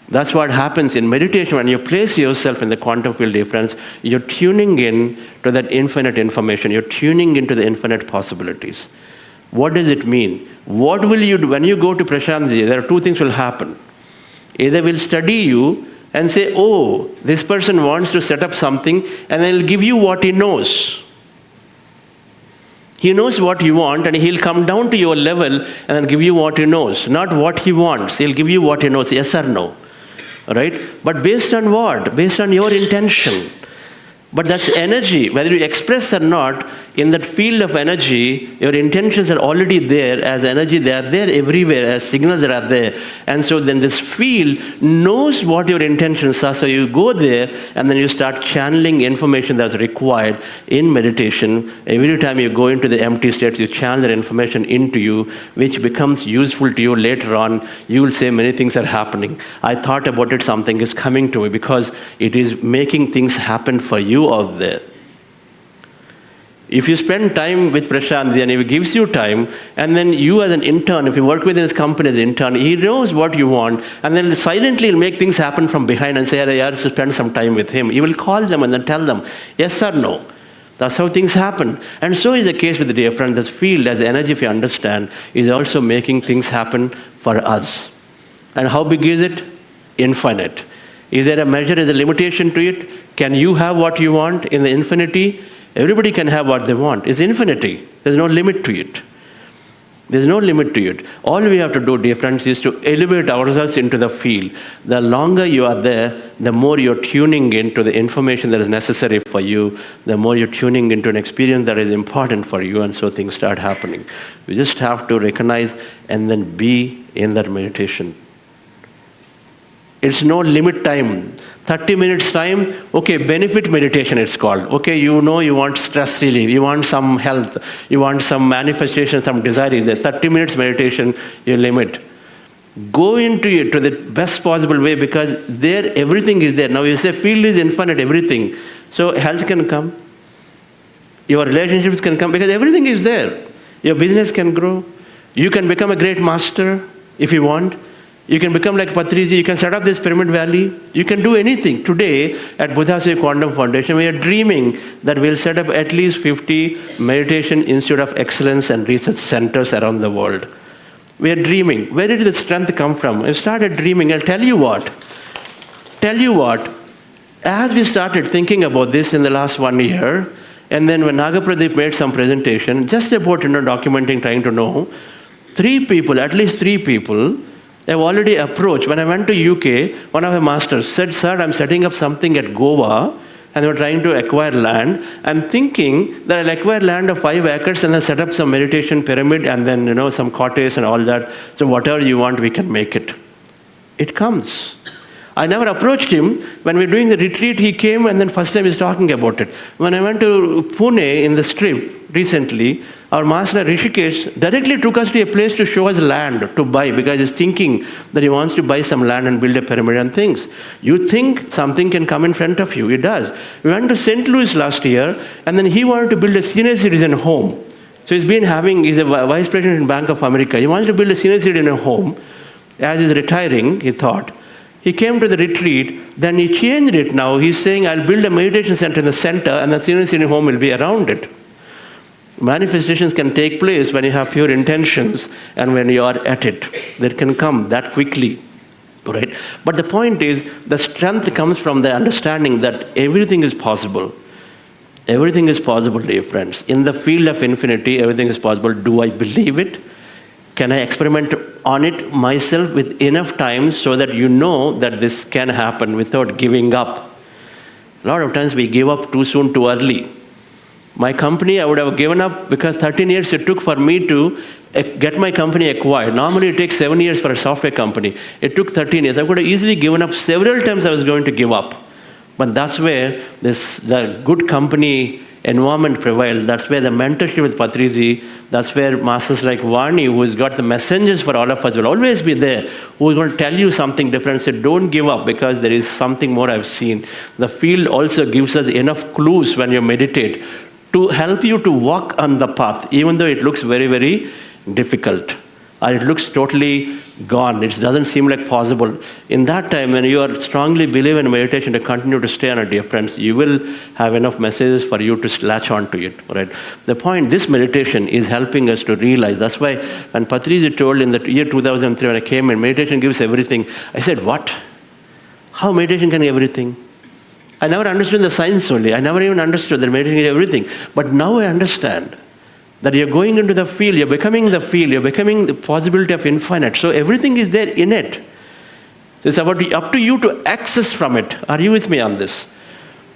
That's what happens in meditation. When you place yourself in the quantum field difference, you're tuning in to that infinite information. You're tuning into the infinite possibilities. What does it mean? What will you do? When you go to Prashantji, there are two things will happen. Either will study you and say, oh, this person wants to set up something, and I'll give you what he knows. He knows what you want, and he'll come down to your level and then give you what he knows. Not what he wants. He'll give you what he knows, yes or no. Right? But based on what? Based on your intention. But that's energy. Whether you express or not, in that field of energy, your intentions are already there as energy. They are there everywhere as signals that are there. And so then this field knows what your intentions are. So you go there and then you start channeling information that's required in meditation. Every time you go into the empty states, you channel that information into you, which becomes useful to you later on. You will say many things are happening. I thought about it, something is coming to me, because it is making things happen for you out there. If you spend time with Prashant, and if he gives you time, and then you as an intern, if you work within his company as an intern, he knows what you want, and then silently he'll make things happen from behind and say, I have to spend some time with him. He will call them and then tell them, yes or no. That's how things happen. And so is the case with the dear friend. This field, as the energy, if you understand, is also making things happen for us. And how big is it? Infinite. Is there a measure, is there a limitation to it? Can you have what you want in the infinity? Everybody can have what they want. It's infinity. There's no limit to it. There's no limit to it. All we have to do, dear friends, is to elevate ourselves into the field. The longer you are there, the more you're tuning into the information that is necessary for you, the more you're tuning into an experience that is important for you, and so things start happening. We just have to recognize and then be in that meditation. It's no limit time. 30 minutes time, okay, benefit meditation it's called. Okay, you know you want stress relief, you want some health, you want some manifestation, some desire is there. 30 minutes meditation, you limit. Go into it to the best possible way, because there everything is there. Now you say field is infinite, everything. So health can come, your relationships can come, because everything is there. Your business can grow. You can become a great master if you want. You can become like Patriji, you can set up this Pyramid Valley. You can do anything. Today, at Buddha Seva Quantum Foundation, we are dreaming that we'll set up at least 50 meditation institute of excellence and research centers around the world. We are dreaming. Where did the strength come from? I started dreaming. I'll tell you what. As we started thinking about this in the last 1 year, and then when Nagapradeep made some presentation, just about documenting, trying to know, at least three people, I've already approached. When I went to UK, one of the masters said, sir, I'm setting up something at Goa, and they were trying to acquire land. I'm thinking that I'll acquire land of 5 acres and then set up some meditation pyramid and then, some cottage and all that. So whatever you want, we can make it. It comes. I never approached him. When we were doing the retreat, he came, and then first time he's talking about it. When I went to Pune in the strip recently, our master Rishikesh directly took us to a place to show us land to buy, because he's thinking that he wants to buy some land and build a pyramid and things. You think something can come in front of you. It does. We went to St. Louis last year, and then he wanted to build a senior citizen home. So he's a vice president in Bank of America. He wants to build a senior citizen home. As he's retiring, he thought, he came to the retreat, then he changed it now. He's saying, I'll build a meditation center in the center, and the senior citizen home will be around it. Manifestations can take place when you have pure intentions and when you are at it. They can come that quickly, right? But the point is, the strength comes from the understanding that everything is possible. Everything is possible, dear friends. In the field of infinity, everything is possible. Do I believe it? Can I experiment on it myself with enough time so that you know that this can happen without giving up? A lot of times we give up too soon, too early. My company, I would have given up because 13 years it took for me to get my company acquired. Normally it takes 7 years for a software company. It took 13 years. I could have easily given up several times. I was going to give up. But that's where the good company environment prevails. That's where the mentorship with Patriji, that's where masters like Vani, who's got the messengers for all of us, will always be there, who's going to tell you something different. Say, don't give up, because there is something more I've seen. The field also gives us enough clues when you meditate to help you to walk on the path, even though it looks very, very difficult, or it looks totally gone. It doesn't seem like possible. In that time, when you are strongly believe in meditation to continue to stay on it, dear friends, you will have enough messages for you to latch on to it. Right? The point, this meditation is helping us to realize. That's why when Patriji told in the year 2003, when I came in, meditation gives everything. I said, what? How meditation can give everything? I never understood the science only. I never even understood that meditation is everything. But now I understand. That you're going into the field, you're becoming the field, you're becoming the possibility of infinite. So everything is there in it. So it's up to you to access from it. Are you with me on this?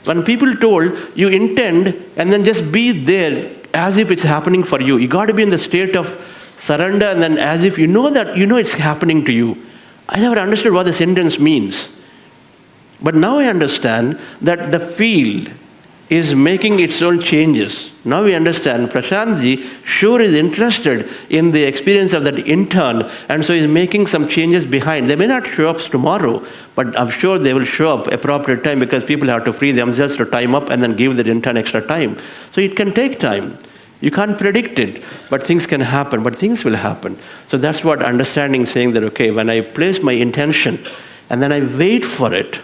When people told you intend and then just be there as if it's happening for you. You got to be in the state of surrender and then as if you know it's happening to you. I never understood what the sentence means. But now I understand that the field is making its own changes. Now we understand Prashantji sure is interested in the experience of that intern, and so he's making some changes behind. They may not show up tomorrow, but I'm sure they will show up appropriate time because people have to free themselves to time up and then give the intern extra time. So it can take time. You can't predict it, but things can happen, but things will happen. So that's what understanding, saying that, okay, when I place my intention and then I wait for it,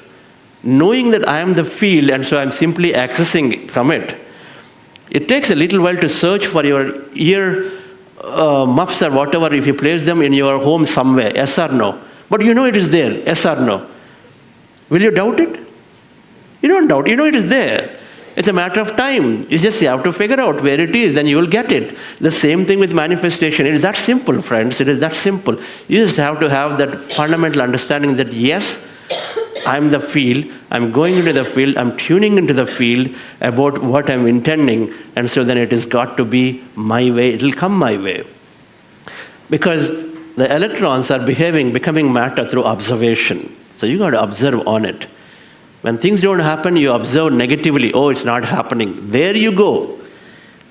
knowing that I am the field and so I'm simply accessing from it. It takes a little while to search for your ear muffs or whatever if you place them in your home somewhere, yes or no. But you know it is there, yes or no. Will you doubt it? You don't doubt, you know it is there. It's a matter of time. You just have to figure out where it is, then you will get it. The same thing with manifestation. It is that simple, friends. It is that simple. You just have to have that fundamental understanding that yes, I'm the field, I'm going into the field, I'm tuning into the field about what I'm intending, and so then it has got to be my way, it'll come my way. Because the electrons are becoming matter through observation. So you got to observe on it. When things don't happen, you observe negatively, oh, it's not happening. There you go.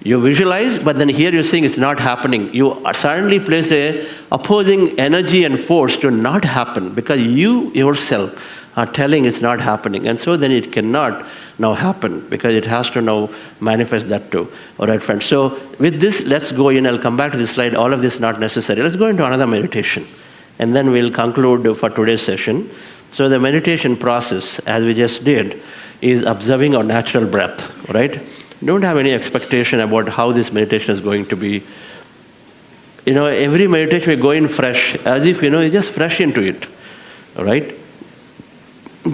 You visualize, but then here you're saying it's not happening. You suddenly place a opposing energy and force to not happen because you yourself are telling it's not happening. And so then it cannot now happen because it has to now manifest that too. All right, friends. So with this, let's go in. I'll come back to this slide. All of this is not necessary. Let's go into another meditation. And then we'll conclude for today's session. So the meditation process, as we just did, is observing our natural breath, right? Don't have any expectation about how this meditation is going to be. You know, every meditation we go in fresh, as if, you know, you're just fresh into it, all right?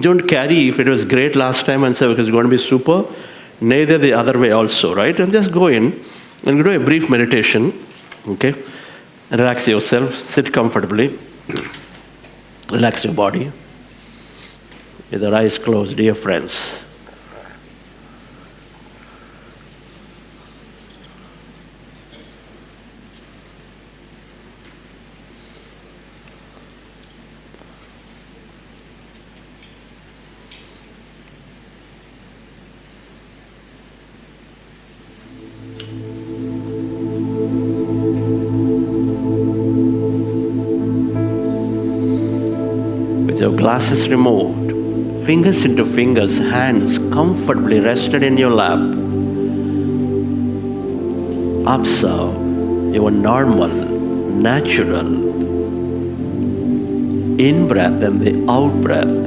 Don't carry if it was great last time and so it was going to be super, neither the other way also, right? And just go in and do a brief meditation, okay? Relax yourself, sit comfortably, relax your body. With your eyes closed, dear friends. With your glasses removed, fingers into fingers, hands comfortably rested in your lap. Observe your normal, natural in-breath and the out-breath.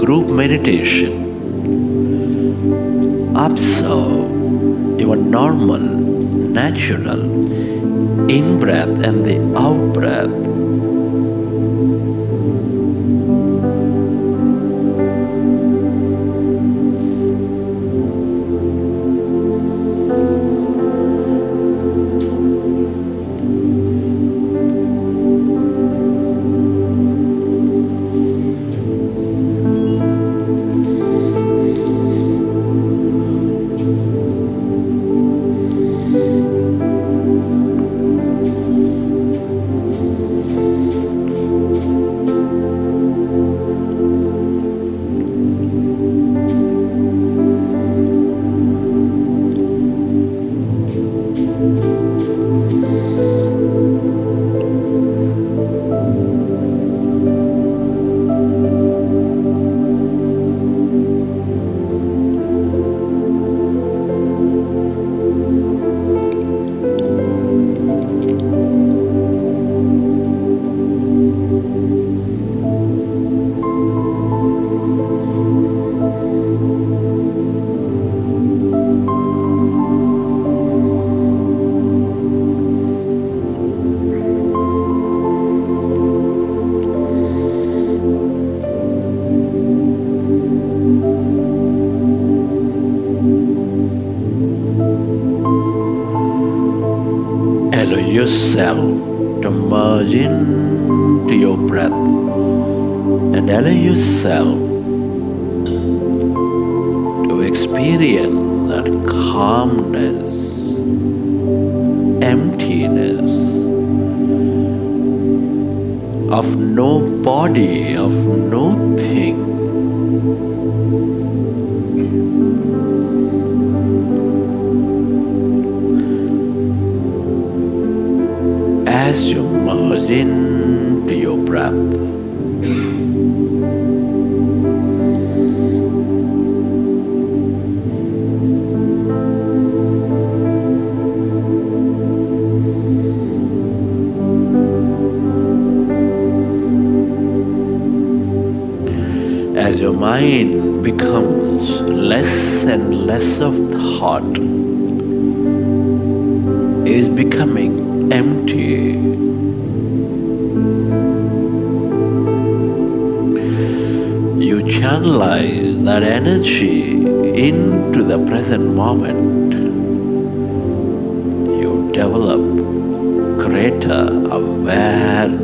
group meditation, observe your normal, natural in-breath and the out-breath. Allow yourself to merge into your breath and allow yourself to experience that calmness, emptiness of no body, of no thing. As you merge into your breath, as your mind becomes less and less of thought, is becoming empty. You channelize that energy into the present moment. You develop greater awareness.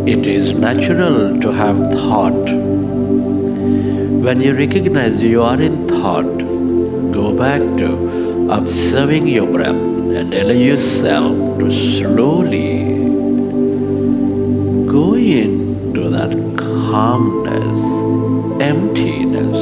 It is natural to have thought. When you recognize you are in thought, go back to observing your breath and allow yourself to slowly go into that calmness, emptiness.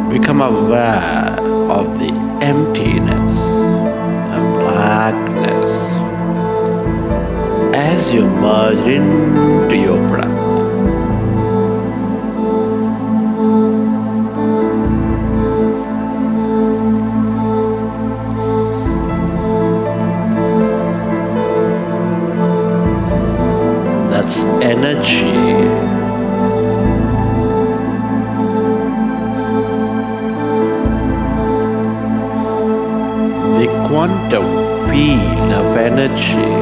Become aware of the emptiness, the blackness, as you merge into your breath. That's energy. The quantum field of energy,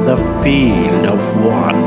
the field of one.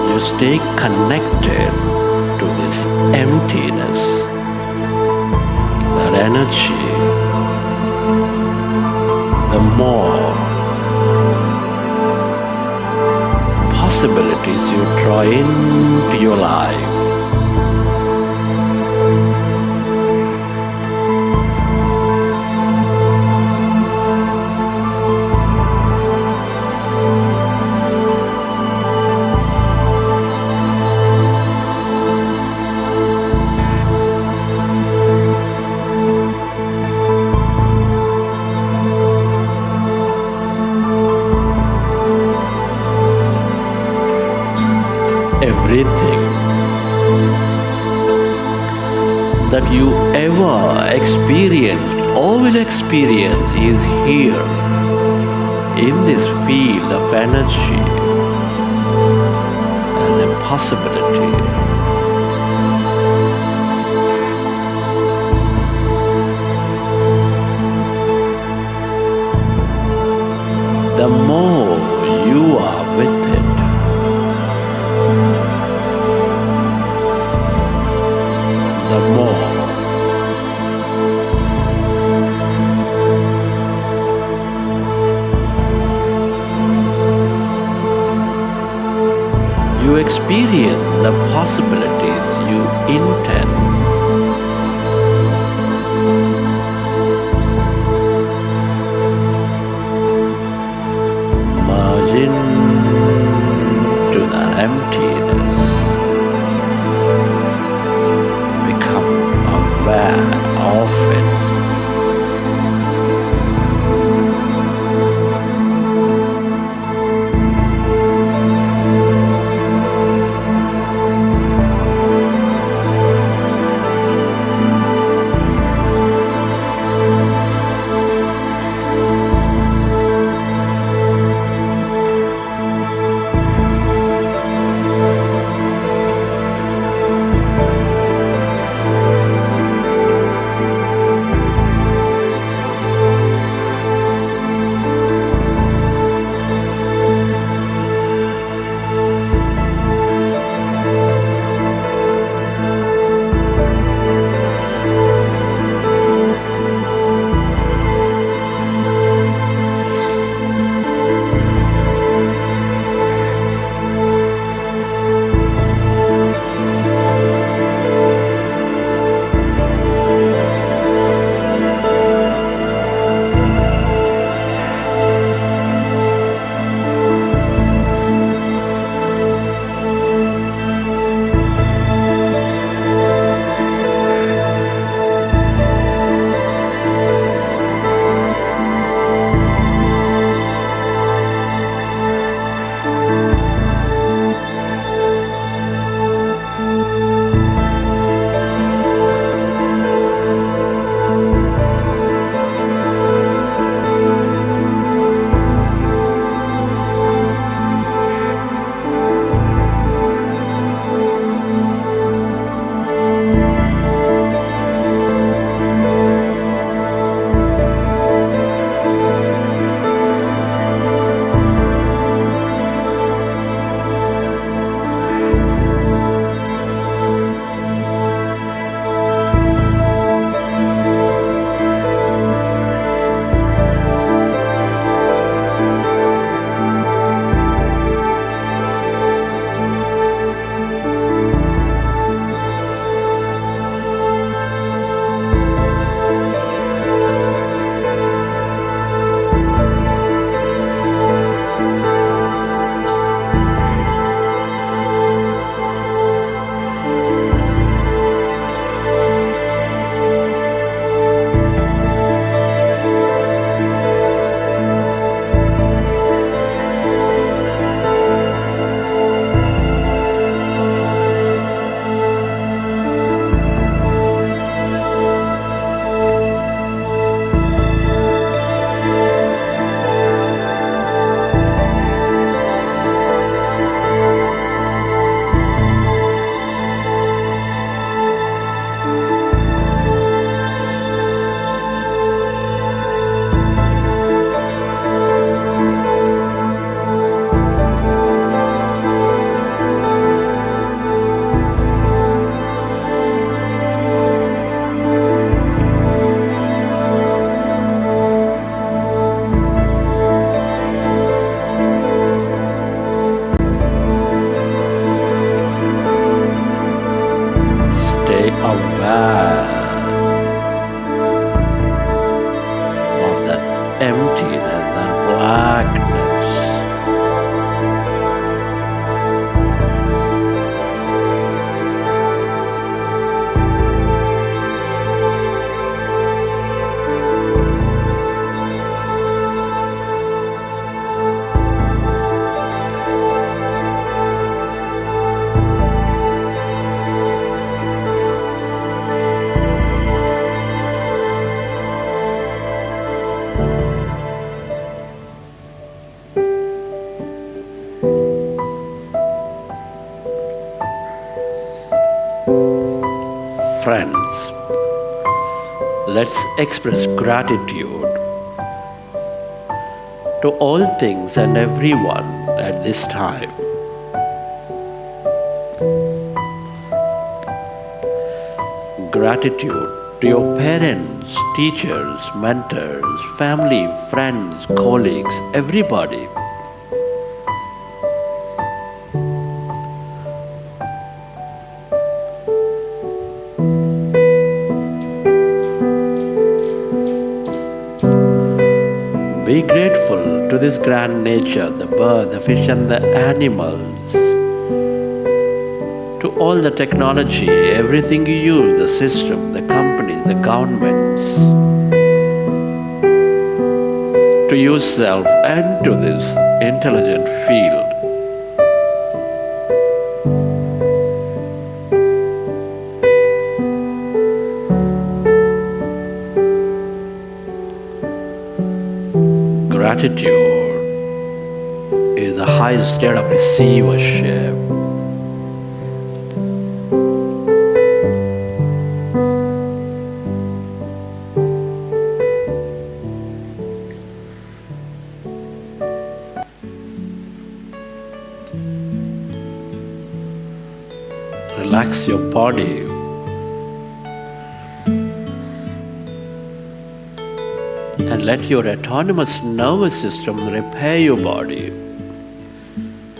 you stay connected to this emptiness, that energy, the more possibilities you draw into your life. Everything that you ever experienced or will experience is here in this field of energy as a possibility. The more you are with it, the more you experience the possibilities you intend. Merge into that emptiness. Become aware of it. friends, let's express gratitude to all things and everyone at this time. Gratitude to your parents, teachers, mentors, family, friends, colleagues, everybody. Be grateful to this grand nature, the bird, the fish and the animals, to all the technology, everything you use, the system, the companies, the governments, to yourself and to this intelligent field. Gratitude is the highest state of receivership. Relax your body. And let your autonomous nervous system repair your body.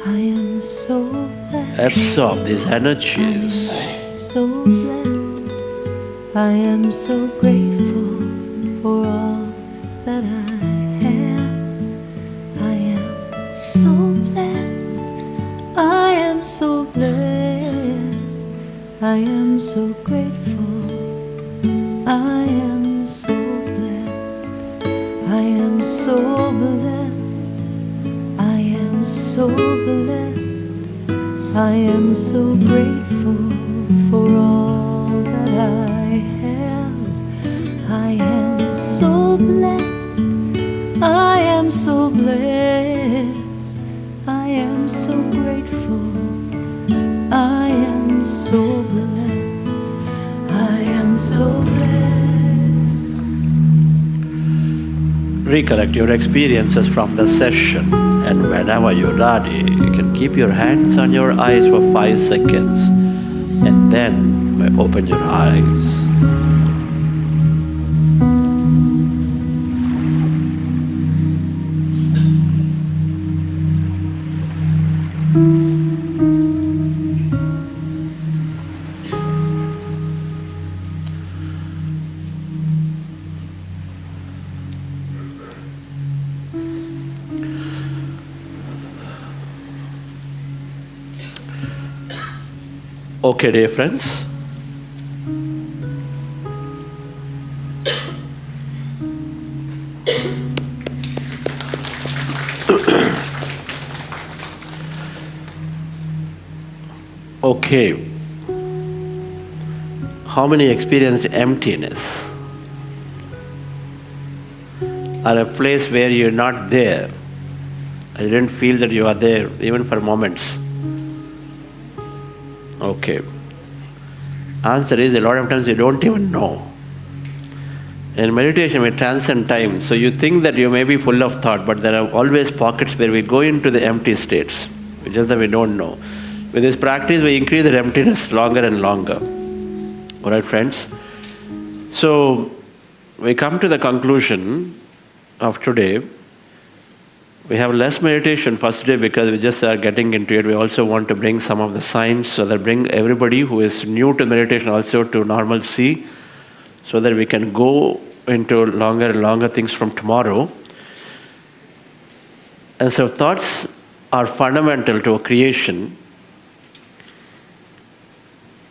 I am so blessed. Absorb these energies. So blessed. I am so grateful for all that I have. I am so blessed. I am so blessed. I am so grateful. I am so blessed. I am so blessed. I am so blessed. I am so grateful for all that I have. I am so blessed. I am so blessed. I am so grateful. I am so blessed. I am so blessed. Recollect your experiences from the session, and whenever you're ready, you can keep your hands on your eyes for 5 seconds, and then you may open your eyes. Okay, dear friends. Okay. How many experienced emptiness? Or a place where you're not there? I didn't feel that you are there even for moments. Okay. Answer is, a lot of times you don't even know. In meditation we transcend time, so you think that you may be full of thought, but there are always pockets where we go into the empty states. It's just that we don't know. With this practice we increase the emptiness longer and longer. Alright friends? So we come to the conclusion of today. We have less meditation first day because we just are getting into it. We also want to bring some of the science, so that bring everybody who is new to meditation also to normalcy, so that we can go into longer and longer things from tomorrow. And so thoughts are fundamental to a creation.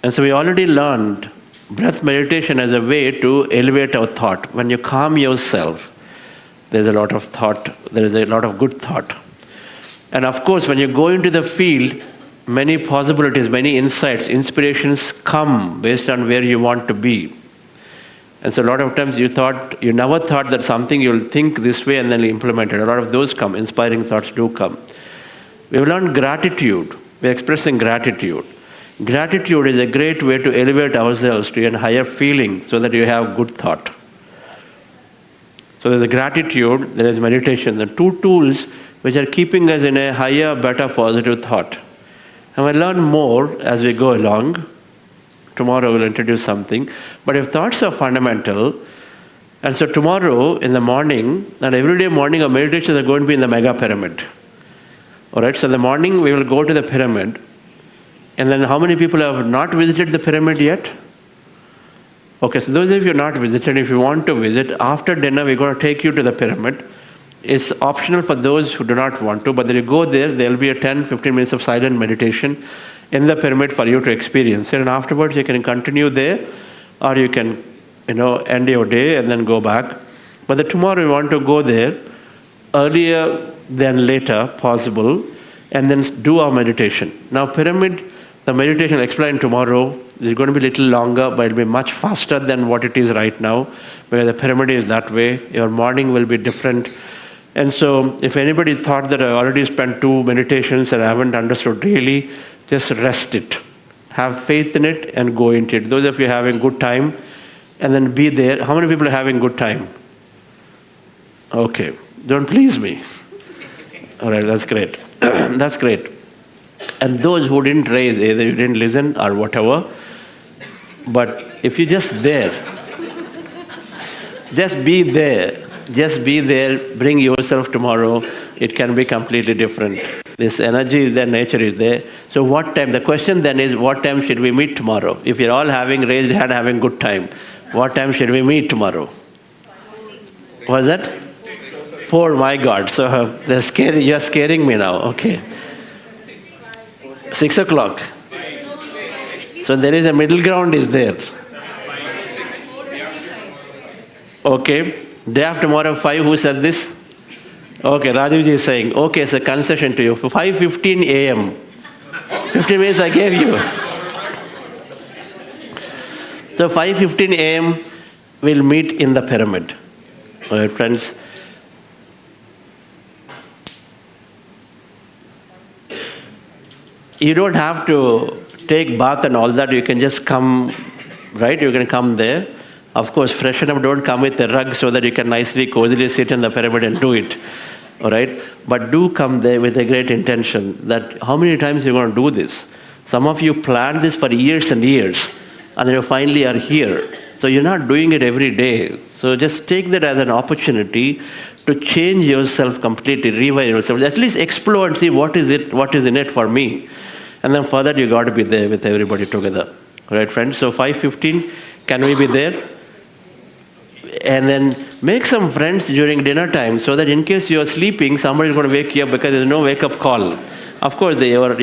And so we already learned breath meditation as a way to elevate our thought. When you calm yourself, there's a lot of thought, there is a lot of good thought. And of course, when you go into the field, many possibilities, many insights, inspirations come based on where you want to be. And so a lot of times you never thought that something you'll think this way and then you implement it. A lot of those come, inspiring thoughts do come. We've learned gratitude, we're expressing gratitude. Gratitude is a great way to elevate ourselves to a higher feeling so that you have good thought. So there's a gratitude, there is meditation, the two tools which are keeping us in a higher, better, positive thought. And we'll learn more as we go along. Tomorrow we'll introduce something. But if thoughts are fundamental, and so tomorrow in the morning, and every day morning our meditations are going to be in the mega pyramid. Alright, so in the morning we will go to the pyramid. And then how many people have not visited the pyramid yet? Okay, so those of you who have not visited, if you want to visit, after dinner we're going to take you to the pyramid. It's optional for those who do not want to, but when you go there, there'll be a 10-15 minutes of silent meditation in the pyramid for you to experience it. And afterwards you can continue there, or you can, end your day and then go back. But tomorrow we want to go there earlier than later possible, and then do our meditation. Now pyramid, the meditation I'll explain tomorrow, is going to be a little longer, but it'll be much faster than what it is right now, because the pyramid is that way. Your morning will be different. And so if anybody thought that I already spent 2 meditations and I haven't understood really, just rest it. Have faith in it and go into it. Those of you having good time, and then be there. How many people are having good time? Okay, don't please me. All right, that's great. That's great. And those who didn't raise, either you didn't listen or whatever, but if you're just there, just be there. Just be there, bring yourself tomorrow, it can be completely different. This energy is there, nature is there. So what time, the question then is, what time should we meet tomorrow? If you're all raised hand, having good time, what time should we meet tomorrow? Was that? 4, my God. So you're scaring me now, okay. 6 o'clock. So there is a middle ground is there. Okay. Day after tomorrow, 5, who said this? Okay, Rajivji is saying, okay, it's a concession to you. For 5:15 a.m. 15 minutes I gave you. So 5:15 a.m. we'll meet in the pyramid. All right, friends. You don't have to take bath and all that. You can just come, right? You can come there. Of course, freshen up, don't come with a rug so that you can nicely, cozily sit in the pyramid and do it. All right? But do come there with a great intention that how many times you're going to do this? Some of you planned this for years and years, and then you finally are here. So you're not doing it every day. So just take that as an opportunity to change yourself completely, rewire yourself. At least explore and see what is in it for me. And then for that, you got to be there with everybody together. All right, friends? So 5:15, can we be there? And then make some friends during dinner time so that in case you're sleeping, somebody is going to wake you up because there's no wake-up call. Of course, your